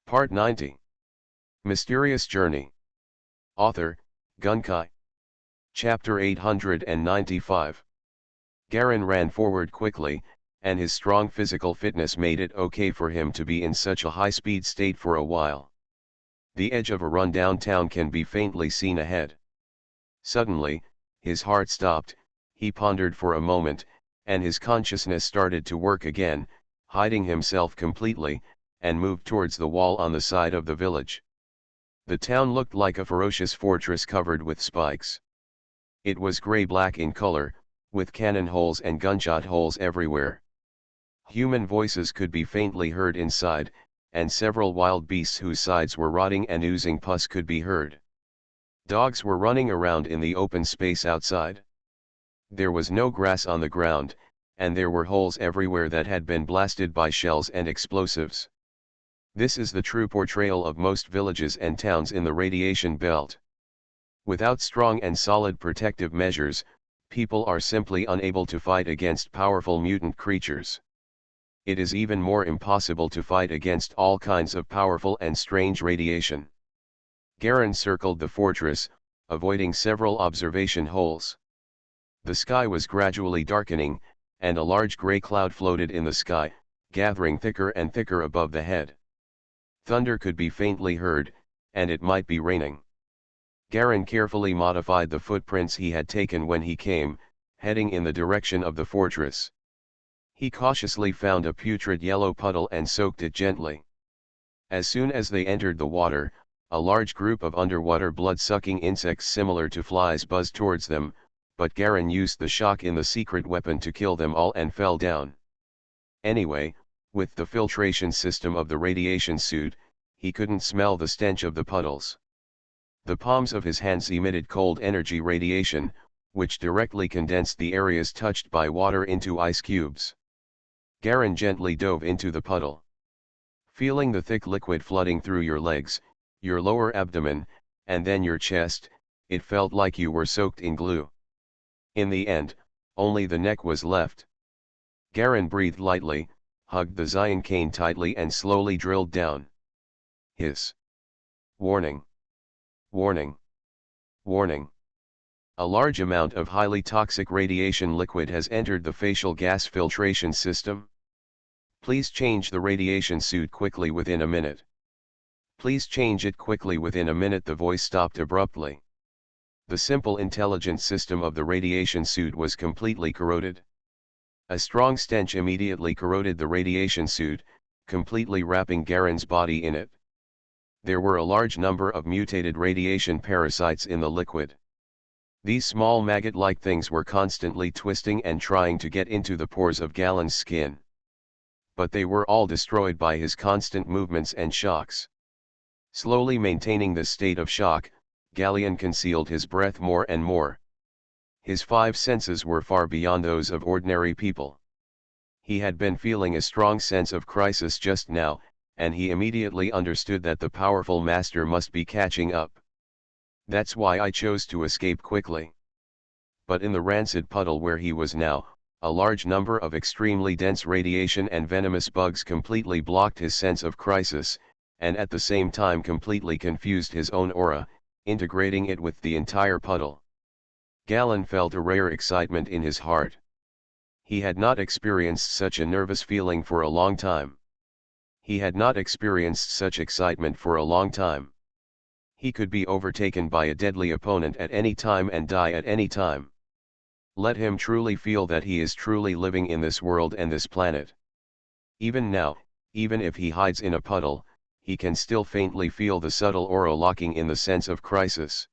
Part 90. Mysterious Journey. Author, Gunkai. Chapter 895. Garen ran forward quickly, and his strong physical fitness made it okay for him to be in such a high-speed state for a while. The edge of a run-down town can be faintly seen ahead. Suddenly, his heart stopped, he pondered for a moment, and his consciousness started to work again, hiding himself completely, and moved towards the wall on the side of the village. The town looked like a ferocious fortress covered with spikes. It was gray-black in color, with cannon holes and gunshot holes everywhere. Human voices could be faintly heard inside, and several wild beasts whose sides were rotting and oozing pus could be heard. Dogs were running around in the open space outside. There was no grass on the ground, and there were holes everywhere that had been blasted by shells and explosives. This is the true portrayal of most villages and towns in the radiation belt. Without strong and solid protective measures, people are simply unable to fight against powerful mutant creatures. It is even more impossible to fight against all kinds of powerful and strange radiation. Garen circled the fortress, avoiding several observation holes. The sky was gradually darkening, and a large gray cloud floated in the sky, gathering thicker and thicker above the head. Thunder could be faintly heard, and it might be raining. Garen carefully modified the footprints he had taken when he came, heading in the direction of the fortress. He cautiously found a putrid yellow puddle and soaked it gently. As soon as they entered the water, a large group of underwater blood-sucking insects similar to flies buzzed towards them, but Garen used the shock in the secret weapon to kill them all and fell down. Anyway, with the filtration system of the radiation suit, he couldn't smell the stench of the puddles. The palms of his hands emitted cold energy radiation, which directly condensed the areas touched by water into ice cubes. Garen gently dove into the puddle. Feeling the thick liquid flooding through your legs, your lower abdomen, and then your chest, it felt like you were soaked in glue. In the end, only the neck was left. Garen breathed lightly, hugged the Zion cane tightly and slowly drilled down. Hiss. Warning. Warning. Warning. A large amount of highly toxic radiation liquid has entered the facial gas filtration system. Please change the radiation suit quickly within a minute. Please change it quickly within a minute. The voice stopped abruptly. The simple intelligence system of the radiation suit was completely corroded. A strong stench immediately corroded the radiation suit, completely wrapping Garen's body in it. There were a large number of mutated radiation parasites in the liquid. These small maggot-like things were constantly twisting and trying to get into the pores of Galen's skin. But they were all destroyed by his constant movements and shocks. Slowly maintaining this state of shock, Galen concealed his breath more and more. His five senses were far beyond those of ordinary people. He had been feeling a strong sense of crisis just now, and he immediately understood that the powerful master must be catching up. That's why I chose to escape quickly. But in the rancid puddle where he was now, a large number of extremely dense radiation and venomous bugs completely blocked his sense of crisis, and at the same time completely confused his own aura, integrating it with the entire puddle. Galen felt a rare excitement in his heart. He had not experienced such a nervous feeling for a long time. He had not experienced such excitement for a long time. He could be overtaken by a deadly opponent at any time and die at any time. Let him truly feel that he is truly living in this world and this planet. Even now, even if he hides in a puddle, he can still faintly feel the subtle aura locking in the sense of crisis.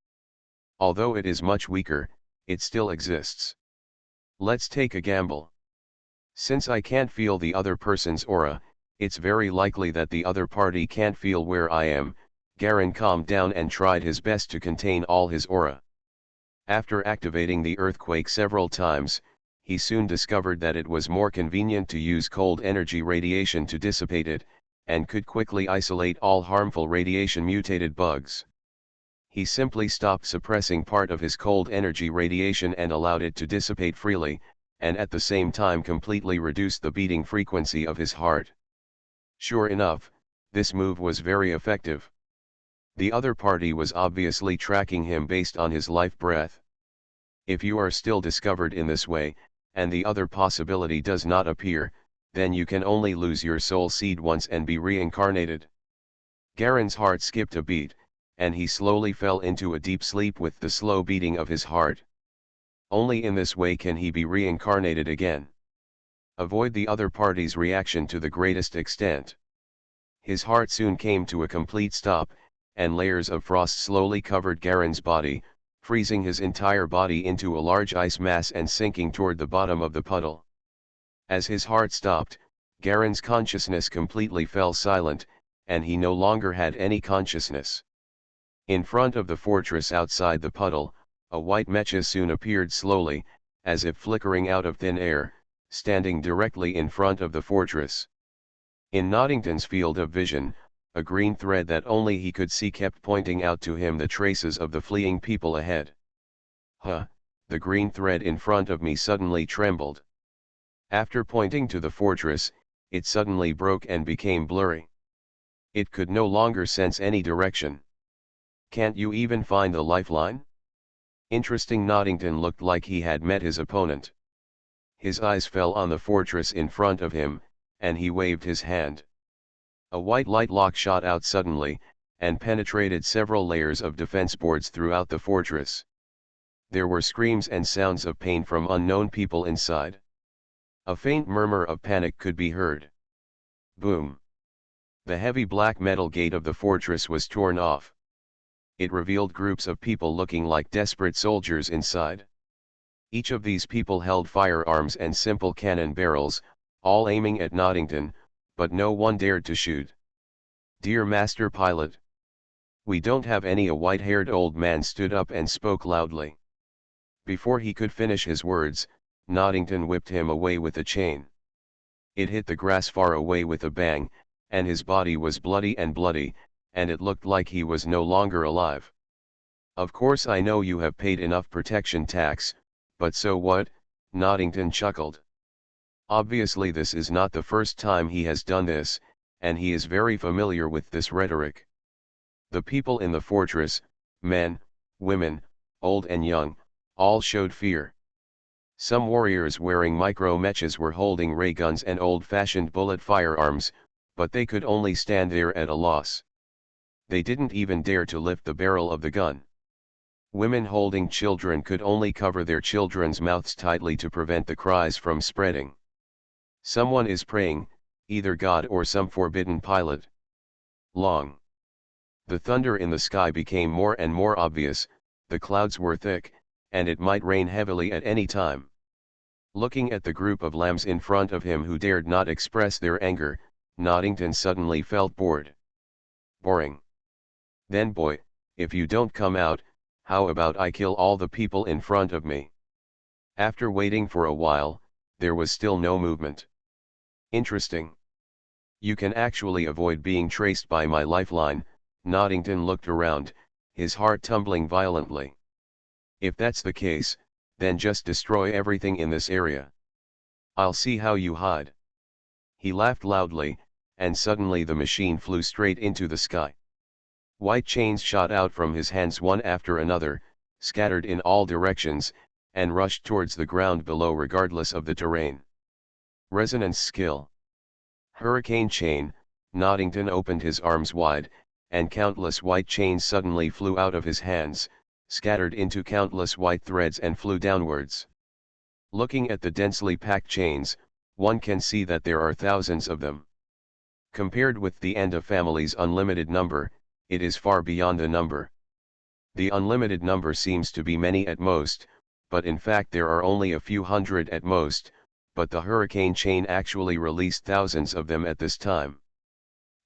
Although it is much weaker, it still exists. Let's take a gamble. Since I can't feel the other person's aura, it's very likely that the other party can't feel where I am. Garen calmed down and tried his best to contain all his aura. After activating the earthquake several times, he soon discovered that it was more convenient to use cold energy radiation to dissipate it, and could quickly isolate all harmful radiation mutated bugs. He simply stopped suppressing part of his cold energy radiation and allowed it to dissipate freely, and at the same time completely reduced the beating frequency of his heart. Sure enough, This move was very effective. The other party was obviously tracking him based on his life breath. If you are still discovered in this way, and the other possibility does not appear, then you can only lose your soul seed once and be reincarnated. Garen's heart skipped a beat, and he slowly fell into a deep sleep with the slow beating of his heart. Only in this way can he be reincarnated again. Avoid the other party's reaction to the greatest extent. His heart soon came to a complete stop, and layers of frost slowly covered Garen's body, freezing his entire body into a large ice mass and sinking toward the bottom of the puddle. As his heart stopped, Garen's consciousness completely fell silent, and he no longer had any consciousness. In front of the fortress outside the puddle, a white mecha soon appeared slowly, as if flickering out of thin air, standing directly in front of the fortress. In Noddington's field of vision, a green thread that only he could see kept pointing out to him the traces of the fleeing people ahead. Huh, the green thread in front of me suddenly trembled. After pointing to the fortress, it suddenly broke and became blurry. It could no longer sense any direction. Can't you even find the lifeline? Interesting. Noddington looked like he had met his opponent. His eyes fell on the fortress in front of him, and he waved his hand. A white light lock shot out suddenly, and penetrated several layers of defense boards throughout the fortress. There were screams and sounds of pain from unknown people inside. A faint murmur of panic could be heard. Boom! The heavy black metal gate of the fortress was torn off. It revealed groups of people looking like desperate soldiers inside. Each of these people held firearms and simple cannon barrels, all aiming at Noddington, but no one dared to shoot. "Dear Master Pilot, we don't have any." A white-haired old man stood up and spoke loudly. Before he could finish his words, Noddington whipped him away with a chain. It hit the grass far away with a bang, and his body was bloody, and it looked like he was no longer alive. "Of course I know you have paid enough protection tax, but so what?" Noddington chuckled. Obviously this is not the first time he has done this, and he is very familiar with this rhetoric. The people in the fortress, men, women, old and young, all showed fear. Some warriors wearing micro-mechas were holding ray guns and old-fashioned bullet firearms, but they could only stand there at a loss. They didn't even dare to lift the barrel of the gun. Women holding children could only cover their children's mouths tightly to prevent the cries from spreading. Someone is praying, either God or some forbidden pilot. Long. The thunder in the sky became more and more obvious, the clouds were thick, and it might rain heavily at any time. Looking at the group of lambs in front of him who dared not express their anger, Noddington suddenly felt bored. Boring. "Then boy, if you don't come out, how about I kill all the people in front of me?" After waiting for a while, there was still no movement. "Interesting. You can actually avoid being traced by my lifeline." Noddington looked around, his heart tumbling violently. "If that's the case, then just destroy everything in this area. I'll see how you hide." He laughed loudly, and suddenly the machine flew straight into the sky. White chains shot out from his hands one after another, scattered in all directions, and rushed towards the ground below regardless of the terrain. Resonance skill. Hurricane chain. Noddington opened his arms wide, and countless white chains suddenly flew out of his hands, scattered into countless white threads and flew downwards. Looking at the densely packed chains, one can see that there are thousands of them. Compared with the Anda family's unlimited number, it is far beyond the number. The unlimited number seems to be many at most, but in fact there are only a few hundred at most, but the hurricane chain actually released thousands of them at this time.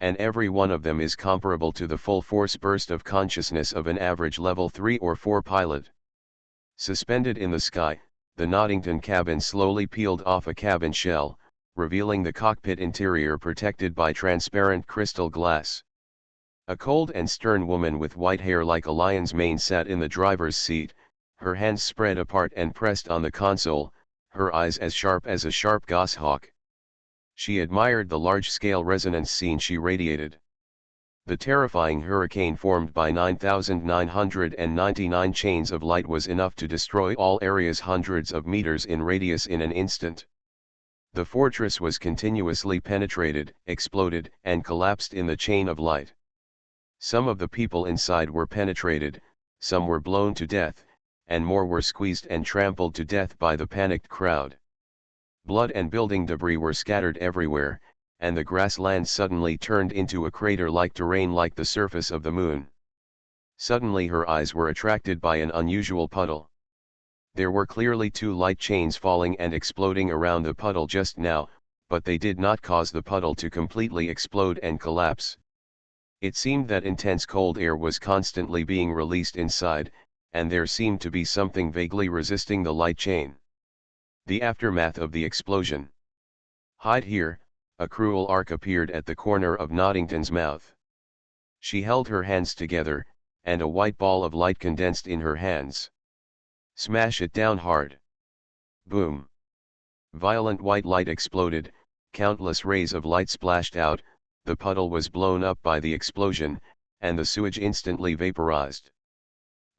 And every one of them is comparable to the full force burst of consciousness of an average level 3 or 4 pilot. Suspended in the sky, the Noddington cabin slowly peeled off a cabin shell, revealing the cockpit interior protected by transparent crystal glass. A cold and stern woman with white hair like a lion's mane sat in the driver's seat, her hands spread apart and pressed on the console, her eyes as sharp as a sharp goshawk. She admired the large-scale resonance scene she radiated. The terrifying hurricane formed by 9,999 chains of light was enough to destroy all areas hundreds of meters in radius in an instant. The fortress was continuously penetrated, exploded, and collapsed in the chain of light. Some of the people inside were penetrated, some were blown to death, and more were squeezed and trampled to death by the panicked crowd. Blood and building debris were scattered everywhere, and the grassland suddenly turned into a crater-like terrain like the surface of the moon. Suddenly her eyes were attracted by an unusual puddle. There were clearly two light chains falling and exploding around the puddle just now, but they did not cause the puddle to completely explode and collapse. It seemed that intense cold air was constantly being released inside, and there seemed to be something vaguely resisting the light chain. The aftermath of the explosion. Hide here, a cruel arc appeared at the corner of Noddington's mouth. She held her hands together, and a white ball of light condensed in her hands. Smash it down hard. Boom. Violent white light exploded, countless rays of light splashed out, the puddle was blown up by the explosion, and the sewage instantly vaporized.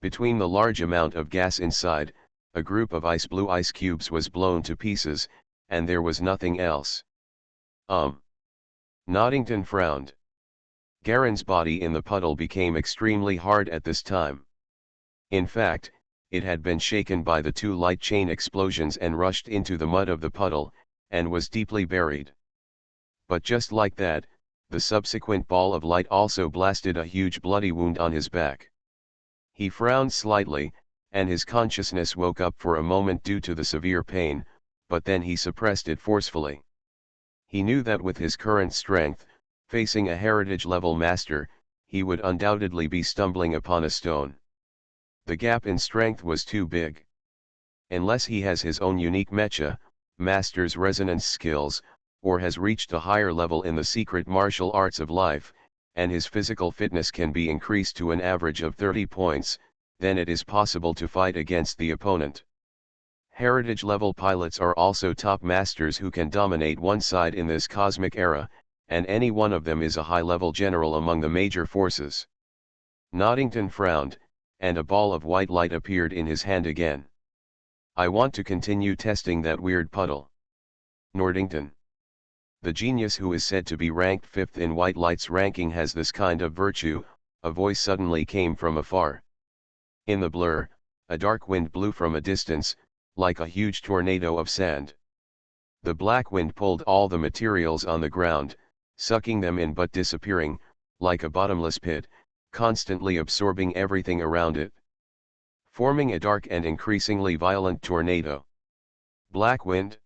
Between the large amount of gas inside, a group of ice-blue ice cubes was blown to pieces, and there was nothing else. Noddington frowned. Garen's body in the puddle became extremely hard at this time. In fact, it had been shaken by the two light chain explosions and rushed into the mud of the puddle, and was deeply buried. But just like that, the subsequent ball of light also blasted a huge bloody wound on his back. He frowned slightly, and his consciousness woke up for a moment due to the severe pain, but then he suppressed it forcefully. He knew that with his current strength, facing a heritage-level master, he would undoubtedly be stumbling upon a stone. The gap in strength was too big. Unless he has his own unique mecha, masters resonance skills, or has reached a higher level in the secret martial arts of life, and his physical fitness can be increased to an average of 30 points, then it is possible to fight against the opponent. Heritage-level pilots are also top masters who can dominate one side in this cosmic era, and any one of them is a high-level general among the major forces. Noddington frowned, and a ball of white light appeared in his hand again. I want to continue testing that weird puddle. Noddington. The genius who is said to be ranked 5th in White Light's ranking has this kind of virtue, a voice suddenly came from afar. In the blur, a dark wind blew from a distance, like a huge tornado of sand. The black wind pulled all the materials on the ground, sucking them in but disappearing, like a bottomless pit, constantly absorbing everything around it, forming a dark and increasingly violent tornado. Black wind?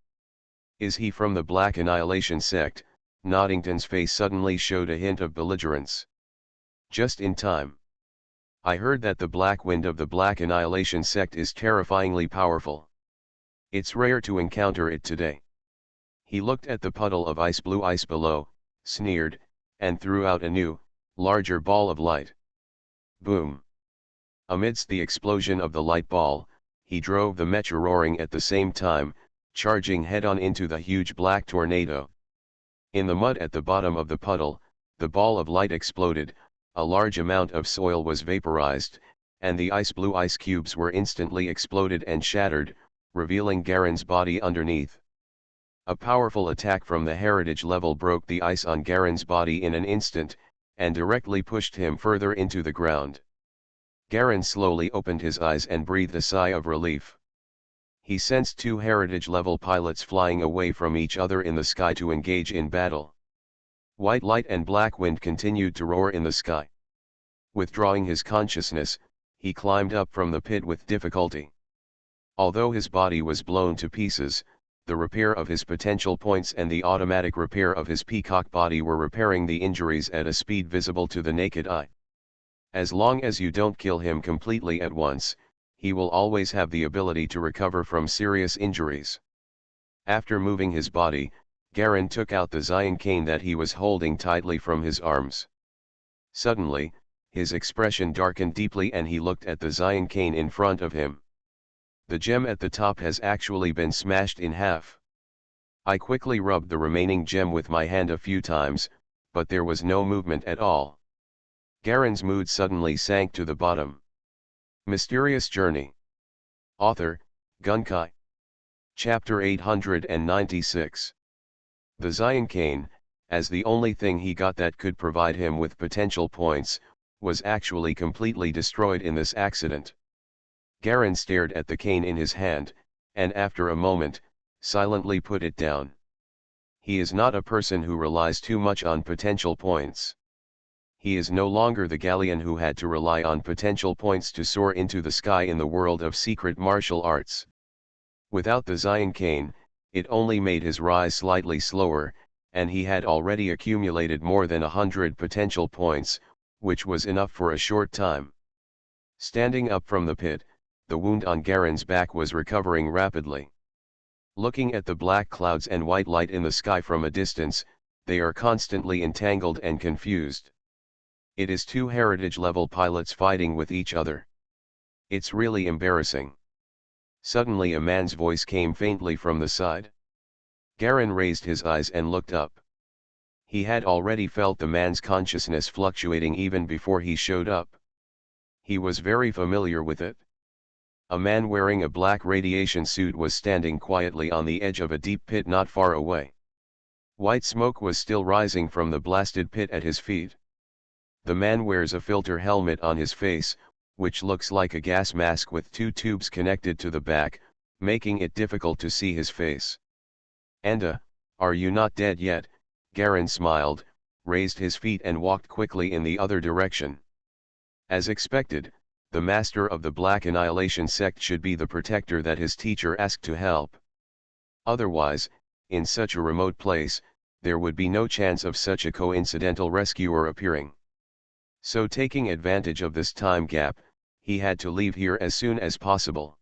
Is he from the Black Annihilation sect? Noddington's face suddenly showed a hint of belligerence. Just in time. I heard that the black wind of the Black Annihilation sect is terrifyingly powerful. It's rare to encounter it today. He looked at the puddle of ice-blue ice below, sneered, and threw out a new, larger ball of light. Boom. Amidst the explosion of the light ball, he drove the mecha roaring at the same time, charging head-on into the huge black tornado. In the mud at the bottom of the puddle, the ball of light exploded, a large amount of soil was vaporized, and the ice-blue ice cubes were instantly exploded and shattered, revealing Garen's body underneath. A powerful attack from the heritage level broke the ice on Garen's body in an instant, and directly pushed him further into the ground. Garen slowly opened his eyes and breathed a sigh of relief. He sensed two heritage-level pilots flying away from each other in the sky to engage in battle. White light and black wind continued to roar in the sky. Withdrawing his consciousness, he climbed up from the pit with difficulty. Although his body was blown to pieces, the repair of his potential points and the automatic repair of his peacock body were repairing the injuries at a speed visible to the naked eye. As long as you don't kill him completely at once, he will always have the ability to recover from serious injuries. After moving his body, Garen took out the Zion cane that he was holding tightly from his arms. Suddenly, his expression darkened deeply and he looked at the Zion cane in front of him. The gem at the top has actually been smashed in half. I quickly rubbed the remaining gem with my hand a few times, but there was no movement at all. Garen's mood suddenly sank to the bottom. Mysterious Journey. Author, Gunkai. Chapter 896. The Zion Cane, as the only thing he got that could provide him with potential points, was actually completely destroyed in this accident. Garen stared at the cane in his hand, and after a moment, silently put it down. He is not a person who relies too much on potential points. He is no longer the galleon who had to rely on potential points to soar into the sky in the world of secret martial arts. Without the Zion Cane, it only made his rise slightly slower, and he had already accumulated more than 100 potential points, which was enough for a short time. Standing up from the pit, the wound on Garen's back was recovering rapidly. Looking at the black clouds and white light in the sky from a distance, they are constantly entangled and confused. It is two heritage-level pilots fighting with each other. It's really embarrassing. Suddenly a man's voice came faintly from the side. Garen raised his eyes and looked up. He had already felt the man's consciousness fluctuating even before he showed up. He was very familiar with it. A man wearing a black radiation suit was standing quietly on the edge of a deep pit not far away. White smoke was still rising from the blasted pit at his feet. The man wears a filter helmet on his face, which looks like a gas mask with two tubes connected to the back, making it difficult to see his face. "Anda, are you not dead yet?" Garen smiled, raised his feet and walked quickly in the other direction. As expected, the master of the Black Annihilation sect should be the protector that his teacher asked to help. Otherwise, in such a remote place, there would be no chance of such a coincidental rescuer appearing. So taking advantage of this time gap, he had to leave here as soon as possible.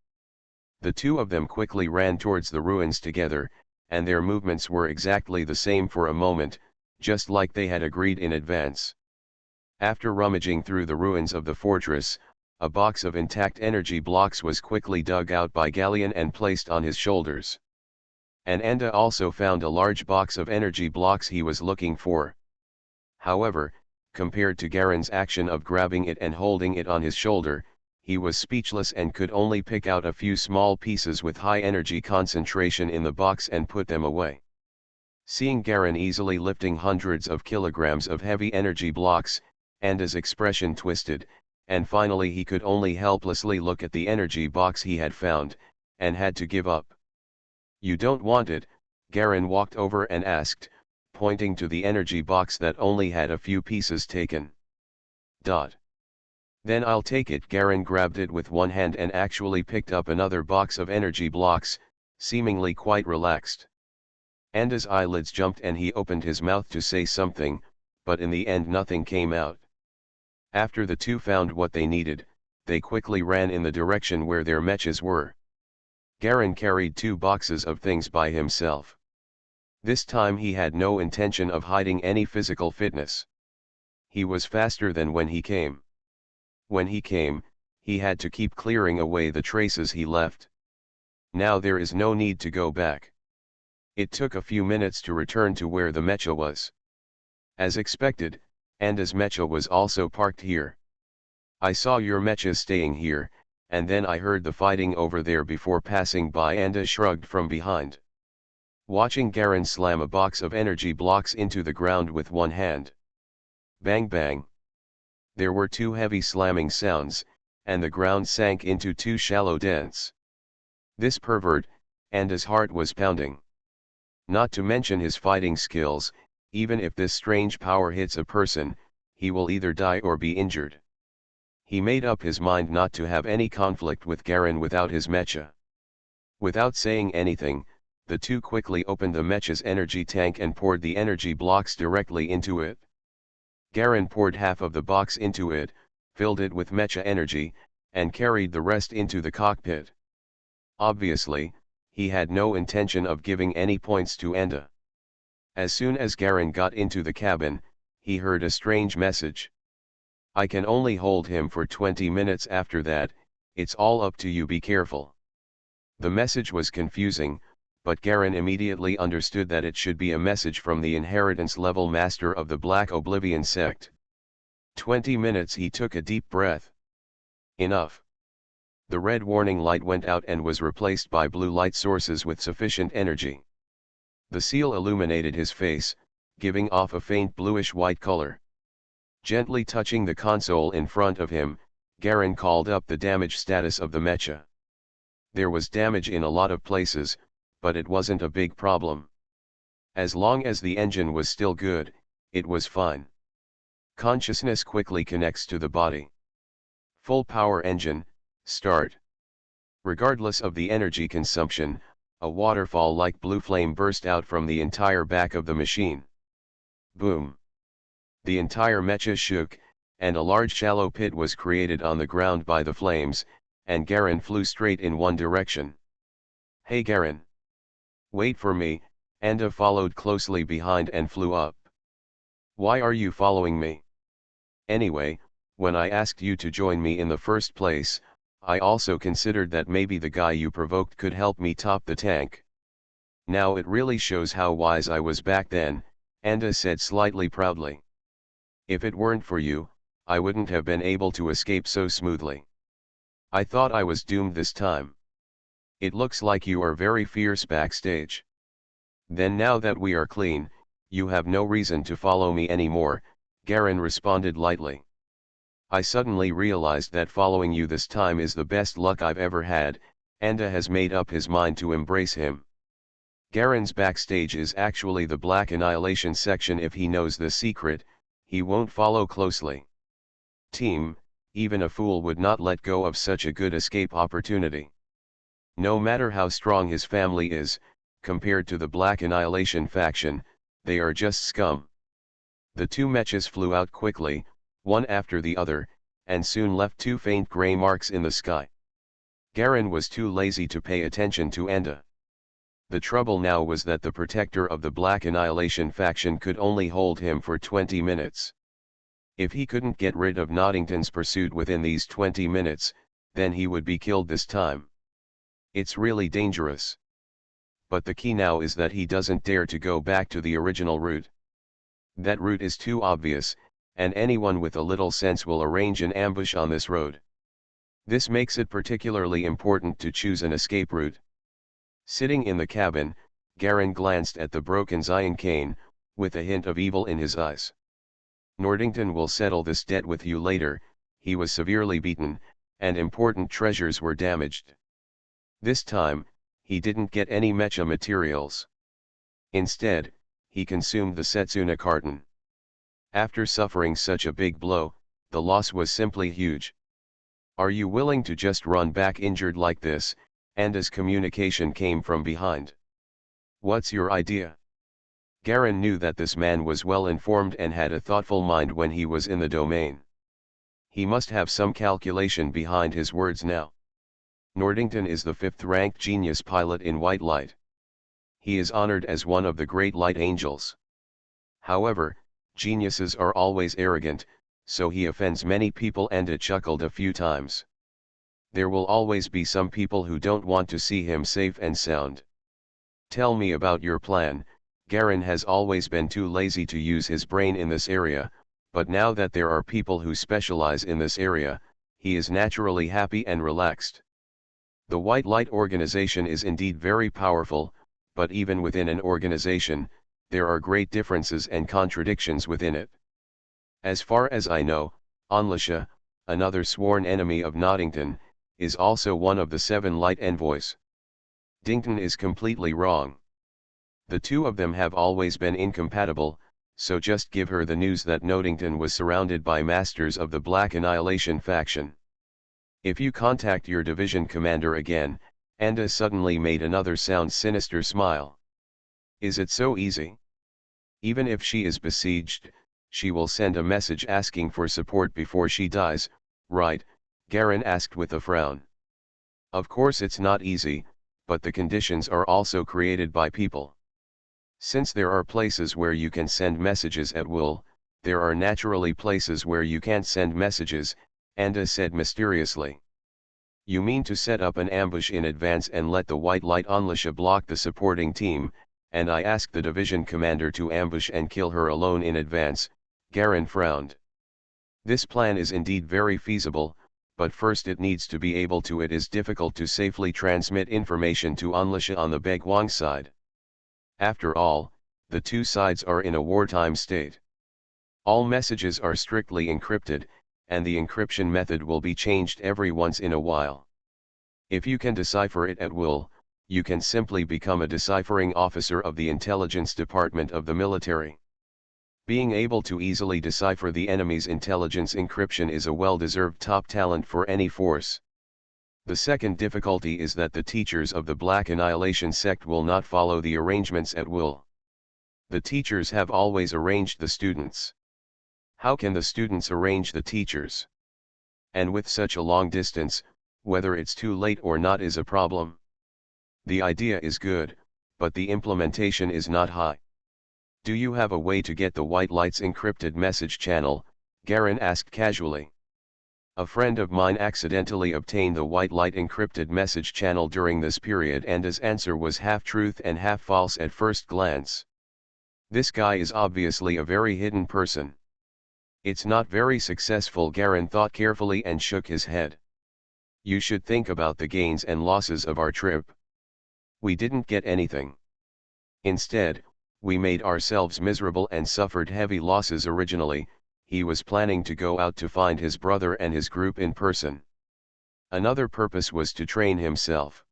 The two of them quickly ran towards the ruins together, and their movements were exactly the same for a moment, just like they had agreed in advance. After rummaging through the ruins of the fortress, a box of intact energy blocks was quickly dug out by Galleon and placed on his shoulders. And Anda also found a large box of energy blocks he was looking for. However, compared to Garen's action of grabbing it and holding it on his shoulder, he was speechless and could only pick out a few small pieces with high energy concentration in the box and put them away. Seeing Garen easily lifting hundreds of kilograms of heavy energy blocks, Anda's expression twisted, and finally he could only helplessly look at the energy box he had found, and had to give up. "You don't want it?" Garen walked over and asked, pointing to the energy box that only had a few pieces taken. "Then I'll take it." Garen grabbed it with one hand and actually picked up another box of energy blocks, seemingly quite relaxed. Anda's eyelids jumped and he opened his mouth to say something, but in the end nothing came out. After the two found what they needed, they quickly ran in the direction where their mechas were. Garen carried 2 boxes of things by himself. This time he had no intention of hiding any physical fitness. He was faster than when he came. When he came, he had to keep clearing away the traces he left. Now there is no need to go back. It took a few minutes to return to where the mecha was. As expected, Anda's mecha was also parked here. "I saw your mecha staying here, and then I heard the fighting over there before passing by." Anda shrugged from behind. Watching Garen slam a box of energy blocks into the ground with one hand. Bang bang. There were 2 heavy slamming sounds, and the ground sank into 2 shallow dents. This pervert, Anda's heart was pounding. Not to mention his fighting skills, even if this strange power hits a person, he will either die or be injured. He made up his mind not to have any conflict with Garen without his mecha. Without saying anything, the two quickly opened the mecha's energy tank and poured the energy blocks directly into it. Garen poured half of the box into it, filled it with mecha energy, and carried the rest into the cockpit. Obviously, he had no intention of giving any points to Anda. As soon as Garen got into the cabin, he heard a strange message. "I can only hold him for 20 minutes. After that, it's all up to you. Be careful." The message was confusing, but Garen immediately understood that it should be a message from the inheritance level master of the Black Oblivion sect. 20 minutes. He took a deep breath. Enough. The red warning light went out and was replaced by blue light sources with sufficient energy. The seal illuminated his face, giving off a faint bluish-white color. Gently touching the console in front of him, Garen called up the damage status of the mecha. There was damage in a lot of places, but it wasn't a big problem. As long as the engine was still good, it was fine. Consciousness quickly connects to the body. Full power engine, start. Regardless of the energy consumption, a waterfall-like blue flame burst out from the entire back of the machine. Boom. The entire mecha shook, and a large shallow pit was created on the ground by the flames, and Garen flew straight in one direction. Hey Garen! Wait for me, Anda followed closely behind and flew up. Why are you following me? Anyway, when I asked you to join me in the first place, I also considered that maybe the guy you provoked could help me top the tank. Now it really shows how wise I was back then, Anda said slightly proudly. If it weren't for you, I wouldn't have been able to escape so smoothly. I thought I was doomed this time. It looks like you are very fierce backstage. Then now that we are clean, you have no reason to follow me anymore, Garen responded lightly. I suddenly realized that following you this time is the best luck I've ever had, Anda has made up his mind to embrace him. Garen's backstage is actually the Black Annihilation section. If he knows the secret, he won't follow closely. Team, even a fool would not let go of such a good escape opportunity. No matter how strong his family is, compared to the Black Annihilation faction, they are just scum. The two mechas flew out quickly, one after the other, and soon left two faint grey marks in the sky. Garen was too lazy to pay attention to Anda. The trouble now was that the protector of the Black Annihilation faction could only hold him for 20 minutes. If he couldn't get rid of Noddington's pursuit within these 20 minutes, then he would be killed this time. It's really dangerous. But the key now is that he doesn't dare to go back to the original route. That route is too obvious, and anyone with a little sense will arrange an ambush on this road. This makes it particularly important to choose an escape route. Sitting in the cabin, Garen glanced at the broken Zion cane, with a hint of evil in his eyes. Nordington will settle this debt with you later. He was severely beaten, and important treasures were damaged. This time, he didn't get any mecha materials. Instead, he consumed the Setsuna carton. After suffering such a big blow, the loss was simply huge. Are you willing to just run back injured like this? Anda's communication came from behind. What's your idea? Garen knew that this man was well informed and had a thoughtful mind when he was in the domain. He must have some calculation behind his words now. Nordington is the 5th-ranked genius pilot in White Light. He is honored as one of the great light angels. However, geniuses are always arrogant, so he offends many people. Anda chuckled a few times. There will always be some people who don't want to see him safe and sound. Tell me about your plan. Garen has always been too lazy to use his brain in this area, but now that there are people who specialize in this area, he is naturally happy and relaxed. The White Light organization is indeed very powerful, but even within an organization, there are great differences and contradictions within it. As far as I know, Onlisha, another sworn enemy of Noddington, is also one of the 7 light envoys. Dington is completely wrong. The two of them have always been incompatible, so just give her the news that Noddington was surrounded by masters of the Black Annihilation faction. If you contact your division commander again, Anda suddenly made another sinister smile. Is it so easy? Even if she is besieged, she will send a message asking for support before she dies, right? Garen asked with a frown. Of course it's not easy, but the conditions are also created by people. Since there are places where you can send messages at will, there are naturally places where you can't send messages, Anda said mysteriously. You mean to set up an ambush in advance and let the White Light Onlisha block the supporting team, and I asked the division commander to ambush and kill her alone in advance? Garen frowned. This plan is indeed very feasible, but first it needs to be able to. It is difficult to safely transmit information to Unlisha on the Baegwang side. After all, the two sides are in a wartime state. All messages are strictly encrypted, and the encryption method will be changed every once in a while. If you can decipher it at will, you can simply become a deciphering officer of the intelligence department of the military. Being able to easily decipher the enemy's intelligence encryption is a well-deserved top talent for any force. The second difficulty is that the teachers of the Black Annihilation sect will not follow the arrangements at will. The teachers have always arranged the students. How can the students arrange the teachers? And with such a long distance, whether it's too late or not is a problem. The idea is good, but the implementation is not high. Do you have a way to get the white light's encrypted message channel? Garen asked casually. A friend of mine accidentally obtained the white light encrypted message channel during this period, and his answer was half truth and half false at first glance. This guy is obviously a very hidden person. It's not very successful, Garen thought carefully and shook his head. You should think about the gains and losses of our trip. We didn't get anything. Instead, we made ourselves miserable and suffered heavy losses. Originally, he was planning to go out to find his brother and his group in person. Another purpose was to train himself.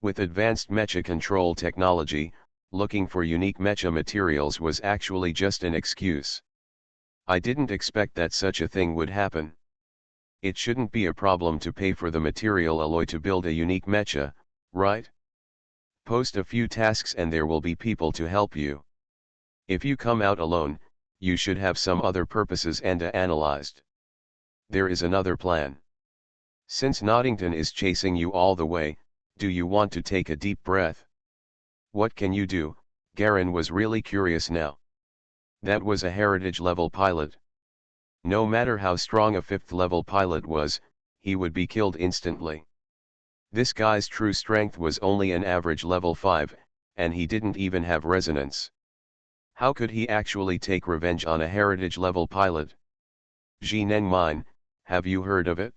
With advanced mecha control technology, looking for unique mecha materials was actually just an excuse. I didn't expect that such a thing would happen. It shouldn't be a problem to pay for the material alloy to build a unique mecha, right? Post a few tasks and there will be people to help you. If you come out alone, you should have some other purposes Anda analyzed. There is another plan. Since Noddington is chasing you all the way, do you want to take a deep breath? What can you do? Garen was really curious now. That was a heritage level pilot. No matter how strong a 5th level pilot was, he would be killed instantly. This guy's true strength was only an average level 5, and he didn't even have resonance. How could he actually take revenge on a heritage level pilot? Jineng Mine, have you heard of it?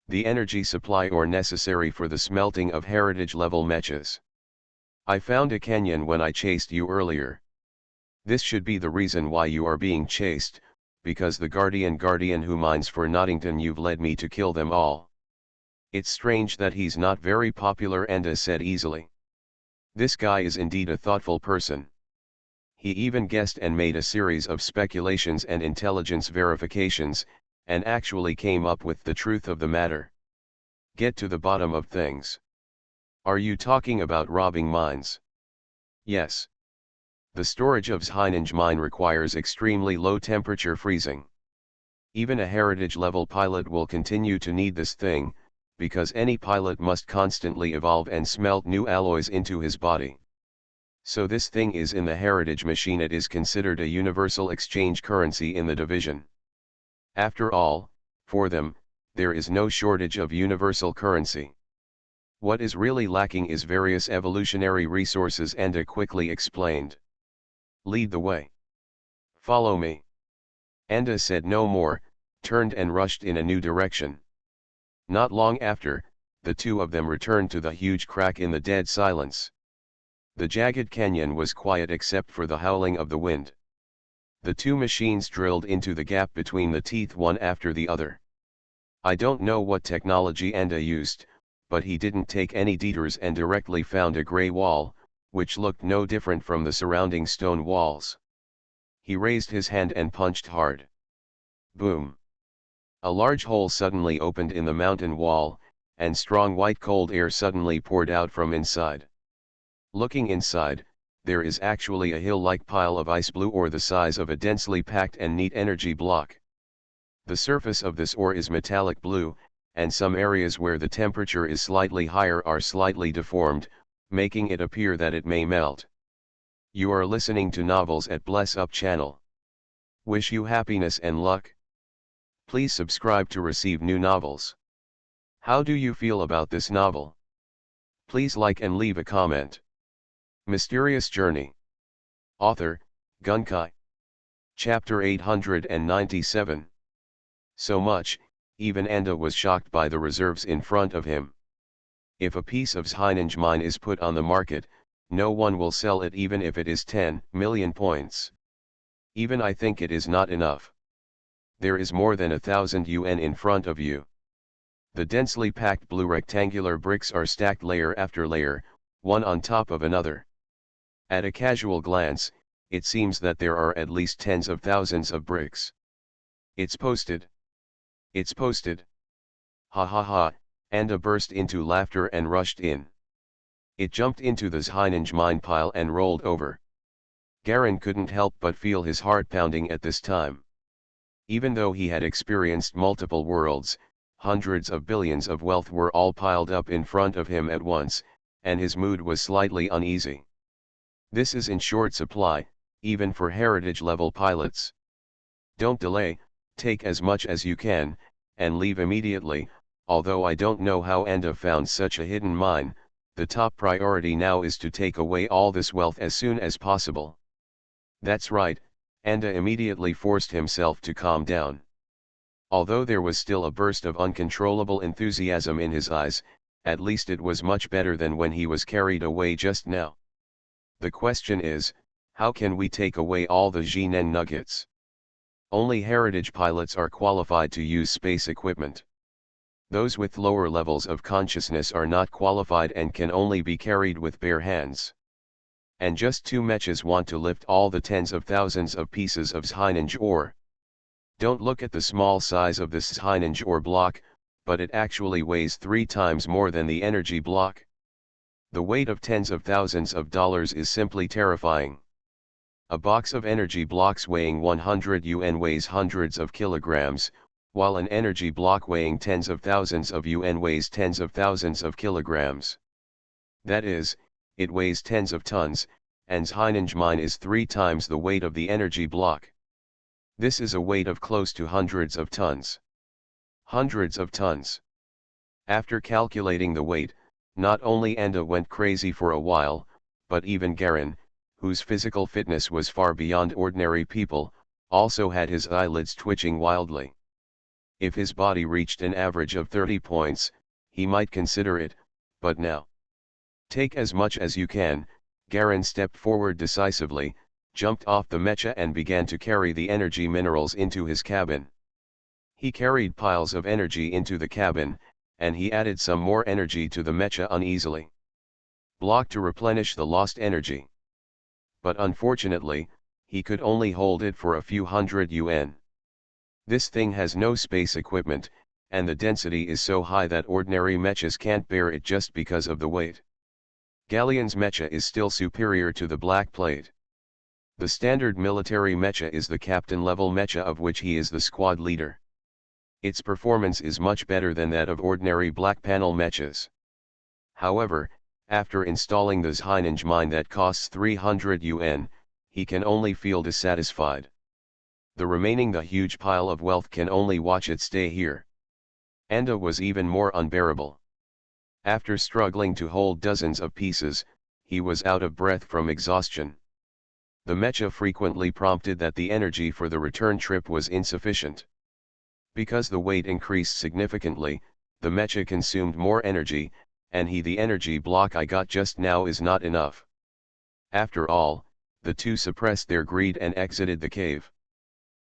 The energy supply ore necessary for the smelting of heritage level mechas. I found a canyon when I chased you earlier. This should be the reason why you are being chased, because the guardian who mines for Noddington, you've led me to kill them all. It's strange that he's not very popular, Enda said easily. This guy is indeed a thoughtful person. He even guessed and made a series of speculations and intelligence verifications, and actually came up with the truth of the matter. Get to the bottom of things. Are you talking about robbing mines? Yes. The storage of Zhaininj mine requires extremely low temperature freezing. Even a heritage level pilot will continue to need this thing, because any pilot must constantly evolve and smelt new alloys into his body. So this thing is in the heritage machine. It is considered a universal exchange currency in the division. After all, for them, there is no shortage of universal currency. What is really lacking is various evolutionary resources, Enda quickly explained. Lead the way. Follow me. Enda said no more, turned and rushed in a new direction. Not long after, the two of them returned to the huge crack in the dead silence. The jagged canyon was quiet except for the howling of the wind. The two machines drilled into the gap between the teeth one after the other. I don't know what technology Enda used, but he didn't take any detours and directly found a grey wall, which looked no different from the surrounding stone walls. He raised his hand and punched hard. Boom! A large hole suddenly opened in the mountain wall, and strong white cold air suddenly poured out from inside. Looking inside, there is actually a hill-like pile of ice blue ore the size of a densely packed and neat energy block. The surface of this ore is metallic blue, and some areas where the temperature is slightly higher are slightly deformed, making it appear that it may melt. You are listening to Novels at Bless Up channel. Wish you happiness and luck. Please subscribe to receive new novels. How do you feel about this novel? Please like and leave a comment. Mysterious Journey. Author, Gunkai. Chapter 897. So much, even Enda was shocked by the reserves in front of him. If a piece of Zheinenge mine is put on the market, no one will sell it even if it is 10 million points. Even I think it is not enough. There is more than 1,000 yuan in front of you. The densely packed blue rectangular bricks are stacked layer after layer, one on top of another. At a casual glance, it seems that there are at least tens of thousands of bricks. It's posted. It's posted. Ha ha ha, Anda burst into laughter and rushed in. It jumped into the Zheinenge mine pile and rolled over. Garen couldn't help but feel his heart pounding at this time. Even though he had experienced multiple worlds, hundreds of billions of wealth were all piled up in front of him at once, and his mood was slightly uneasy. This is in short supply, even for heritage-level pilots. Don't delay, take as much as you can, and leave immediately. Although I don't know how Anda found such a hidden mine, the top priority now is to take away all this wealth as soon as possible. That's right, Anda immediately forced himself to calm down. Although there was still a burst of uncontrollable enthusiasm in his eyes, at least it was much better than when he was carried away just now. The question is, how can we take away all the Zhinen nuggets? Only heritage pilots are qualified to use space equipment. Those with lower levels of consciousness are not qualified and can only be carried with bare hands. And just two mechas want to lift all the tens of thousands of pieces of Zheinenge ore. Don't look at the small size of this Zheinenge ore block, but it actually weighs 3 times more than the energy block. The weight of tens of thousands of dollars is simply terrifying. A box of energy blocks weighing 100 yuan weighs hundreds of kilograms, while an energy block weighing tens of thousands of yuan weighs tens of thousands of kilograms. That is, it weighs tens of tons, and Zheinenge mine is 3 times the weight of the energy block. This is a weight of close to hundreds of tons. Hundreds of tons. After calculating the weight, not only Enda went crazy for a while, but even Garen, whose physical fitness was far beyond ordinary people, also had his eyelids twitching wildly. If his body reached an average of 30 points, he might consider it, but now. Take as much as you can. Garen stepped forward decisively, jumped off the mecha and began to carry the energy minerals into his cabin. He carried piles of energy into the cabin, and he added some more energy to the mecha uneasily. Block to replenish the lost energy. But unfortunately, he could only hold it for a few hundred yuan. This thing has no space equipment, and the density is so high that ordinary mechas can't bear it just because of the weight. Galleon's mecha is still superior to the Black Plate. The standard military mecha is the captain-level mecha of which he is the squad leader. Its performance is much better than that of ordinary black panel mechas. However, after installing the Zheinenge mine that costs 300 yuan, he can only feel dissatisfied. The huge pile of wealth can only watch it stay here. Anda was even more unbearable. After struggling to hold dozens of pieces, he was out of breath from exhaustion. The mecha frequently prompted that the energy for the return trip was insufficient. Because the weight increased significantly, the mecha consumed more energy, and the energy block I got just now is not enough. After all, the two suppressed their greed and exited the cave.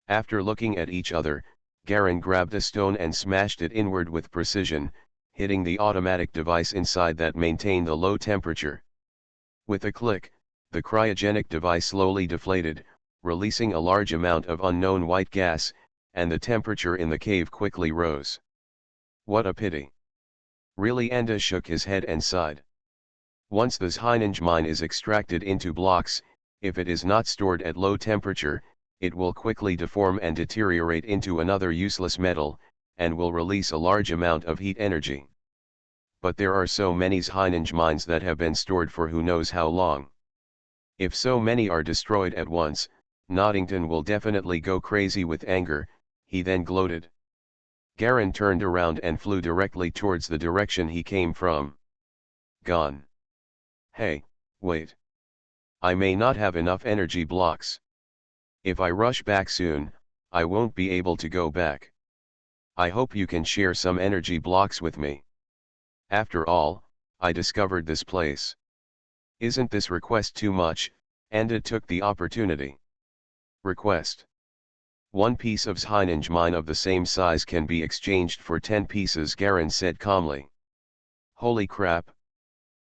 After looking at each other, Garen grabbed a stone and smashed it inward with precision, hitting the automatic device inside that maintained the low temperature. With a click, the cryogenic device slowly deflated, releasing a large amount of unknown white gas, and the temperature in the cave quickly rose. What a pity. Really, Enda shook his head and sighed. Once the Zheinenge mine is extracted into blocks, if it is not stored at low temperature, it will quickly deform and deteriorate into another useless metal, and will release a large amount of heat energy. But there are so many Zheinenge mines that have been stored for who knows how long. If so many are destroyed at once, Noddington will definitely go crazy with anger, he then gloated. Garen turned around and flew directly towards the direction he came from. Gone. Hey, wait. I may not have enough energy blocks. If I rush back soon, I won't be able to go back. I hope you can share some energy blocks with me. After all, I discovered this place. Isn't this request too much? Anda took the opportunity. Request. 1 piece of Zheinenge mine of the same size can be exchanged for 10 pieces, Garen said calmly. Holy crap.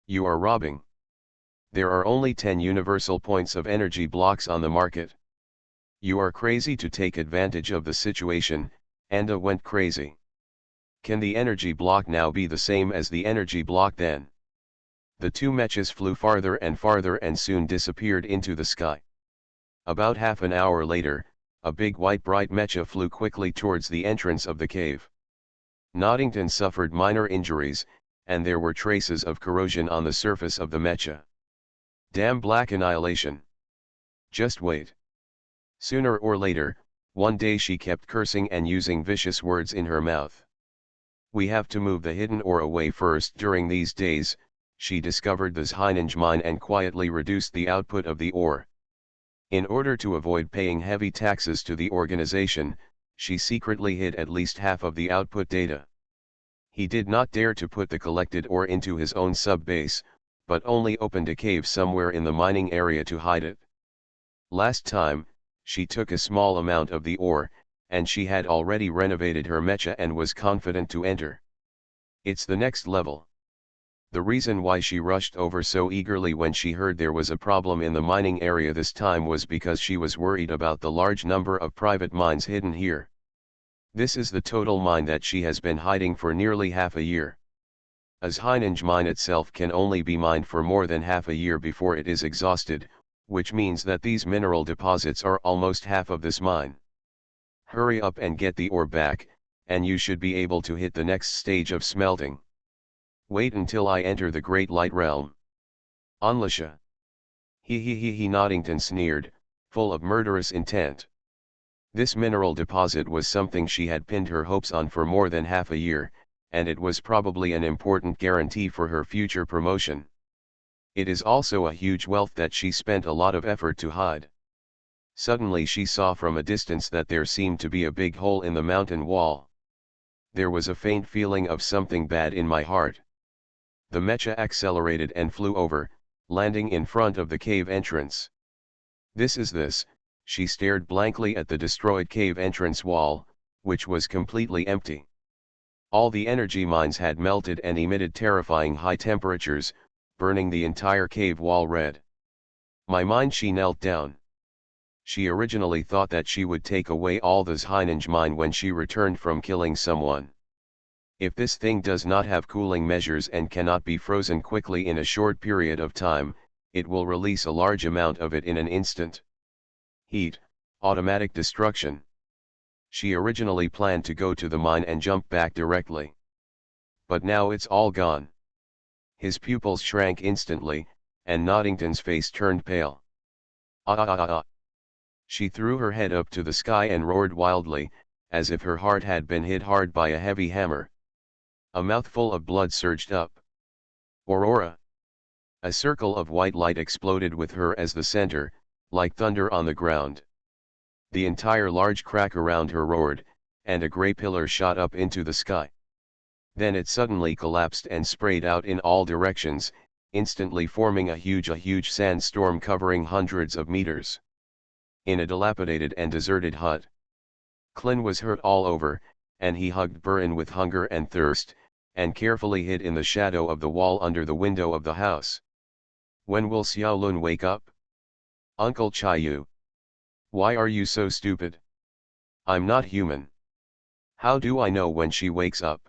You are robbing. There are only 10 universal points of energy blocks on the market. You are crazy to take advantage of the situation. Anda went crazy. Can the energy block now be the same as the energy block then? The 2 mechas flew farther and soon disappeared into the sky. About half an hour later, a big white bright mecha flew quickly towards the entrance of the cave. Noddington suffered minor injuries, and there were traces of corrosion on the surface of the mecha. Damn black annihilation. Just wait. Sooner or later, one day she kept cursing and using vicious words in her mouth. We have to move the hidden ore away first. During these days, she discovered the Zheinenge mine and quietly reduced the output of the ore. In order to avoid paying heavy taxes to the organization, she secretly hid at least half of the output data. He did not dare to put the collected ore into his own sub-base, but only opened a cave somewhere in the mining area to hide it. Last time, she took a small amount of the ore, and she had already renovated her mecha and was confident to enter. It's the next level. The reason why she rushed over so eagerly when she heard there was a problem in the mining area this time was because she was worried about the large number of private mines hidden here. This is the total mine that she has been hiding for nearly half a year. A Zheinenge mine itself can only be mined for more than half a year before it is exhausted, which means that these mineral deposits are almost half of this mine. Hurry up and get the ore back, and you should be able to hit the next stage of smelting. Wait until I enter the Great Light Realm. Onlisha. He Noddington sneered, full of murderous intent. This mineral deposit was something she had pinned her hopes on for more than half a year, and it was probably an important guarantee for her future promotion. It is also a huge wealth that she spent a lot of effort to hide. Suddenly she saw from a distance that there seemed to be a big hole in the mountain wall. There was a faint feeling of something bad in my heart. The mecha accelerated and flew over, landing in front of the cave entrance. This, she stared blankly at the destroyed cave entrance wall, which was completely empty. All the energy mines had melted and emitted terrifying high temperatures, burning the entire cave wall red. My mind, she knelt down. She originally thought that she would take away all the Zheinenge mine when she returned from killing someone. If this thing does not have cooling measures and cannot be frozen quickly in a short period of time, it will release a large amount of it in an instant. Heat, automatic destruction. She originally planned to go to the mine and jump back directly. But now it's all gone. His pupils shrank instantly, and Noddington's face turned pale. Ah. She threw her head up to the sky and roared wildly, as if her heart had been hit hard by a heavy hammer. A mouthful of blood surged up. Aurora. A circle of white light exploded with her as the center, like thunder on the ground. The entire large crack around her roared, and a gray pillar shot up into the sky. Then it suddenly collapsed and sprayed out in all directions, instantly forming a huge sandstorm covering hundreds of meters. In a dilapidated and deserted hut. Clint was hurt all over, and he hugged Burin with hunger and thirst, and carefully hid in the shadow of the wall under the window of the house. When will Xiaolun wake up? Uncle Chiyu. Why are you so stupid? I'm not human. How do I know when she wakes up?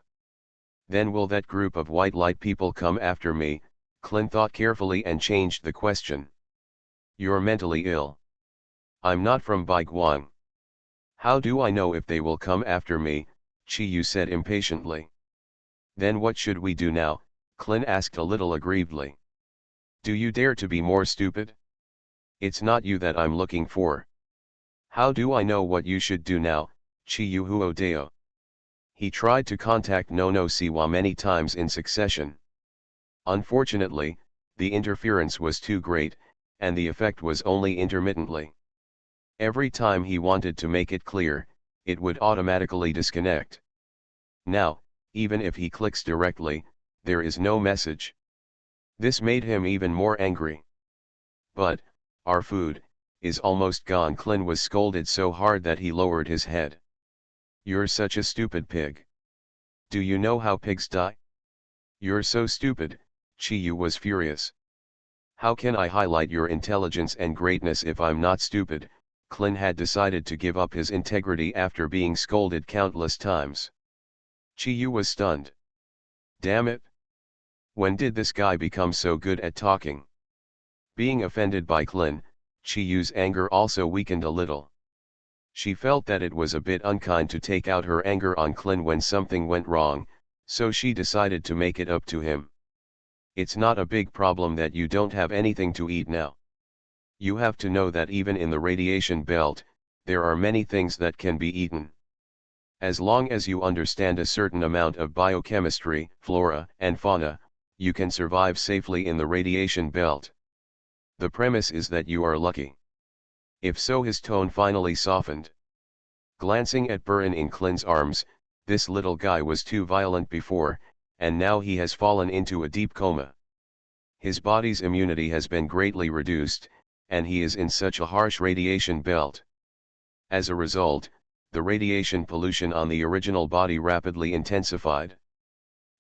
Then will that group of white light people come after me? Clint thought carefully and changed the question. You're mentally ill. I'm not from Baiguang. How do I know if they will come after me? Chiyu said impatiently. Then what should we do now? Clint asked a little aggrievedly. Do you dare to be more stupid? It's not you that I'm looking for. How do I know what you should do now? Chiyu Huodeo. He tried to contact Nono Siwa many times in succession. Unfortunately, the interference was too great, and the effect was only intermittently. Every time he wanted to make it clear, it would automatically disconnect. Now, even if he clicks directly, there is no message. This made him even more angry. But, our food is almost gone. Clint was scolded so hard that he lowered his head. You're such a stupid pig. Do you know how pigs die? You're so stupid, Chiyu was furious. How can I highlight your intelligence and greatness if I'm not stupid? Clint had decided to give up his integrity after being scolded countless times. Chiyu was stunned. Damn it! When did this guy become so good at talking? Being offended by Clint, Chiyu's anger also weakened a little. She felt that it was a bit unkind to take out her anger on Clint when something went wrong, so she decided to make it up to him. It's not a big problem that you don't have anything to eat now. You have to know that even in the radiation belt, there are many things that can be eaten. As long as you understand a certain amount of biochemistry, flora and fauna, you can survive safely in the radiation belt. The premise is that you are lucky. If so, his tone finally softened. Glancing at Burin in Clint's arms, this little guy was too violent before, and now he has fallen into a deep coma. His body's immunity has been greatly reduced, and he is in such a harsh radiation belt. As a result, the radiation pollution on the original body rapidly intensified.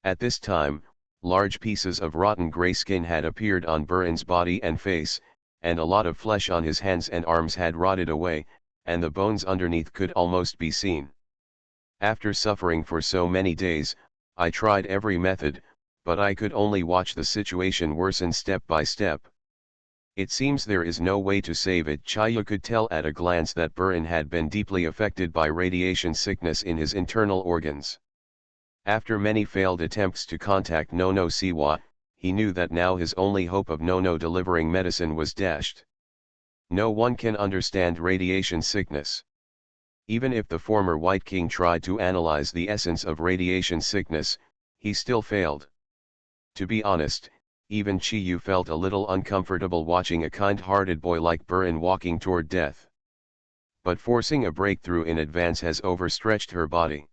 At this time, large pieces of rotten gray skin had appeared on Burin's body and face, and a lot of flesh on his hands and arms had rotted away, and the bones underneath could almost be seen. After suffering for so many days, I tried every method, but I could only watch the situation worsen step by step. It seems there is no way to save it. Chaya could tell at a glance that Burin had been deeply affected by radiation sickness in his internal organs. After many failed attempts to contact Nono Siwa, he knew that now his only hope of Nono delivering medicine was dashed. No one can understand radiation sickness. Even if the former White King tried to analyze the essence of radiation sickness, he still failed. To be honest, even Chiyu felt a little uncomfortable watching a kind-hearted boy like Burin walking toward death. But forcing a breakthrough in advance has overstretched her body.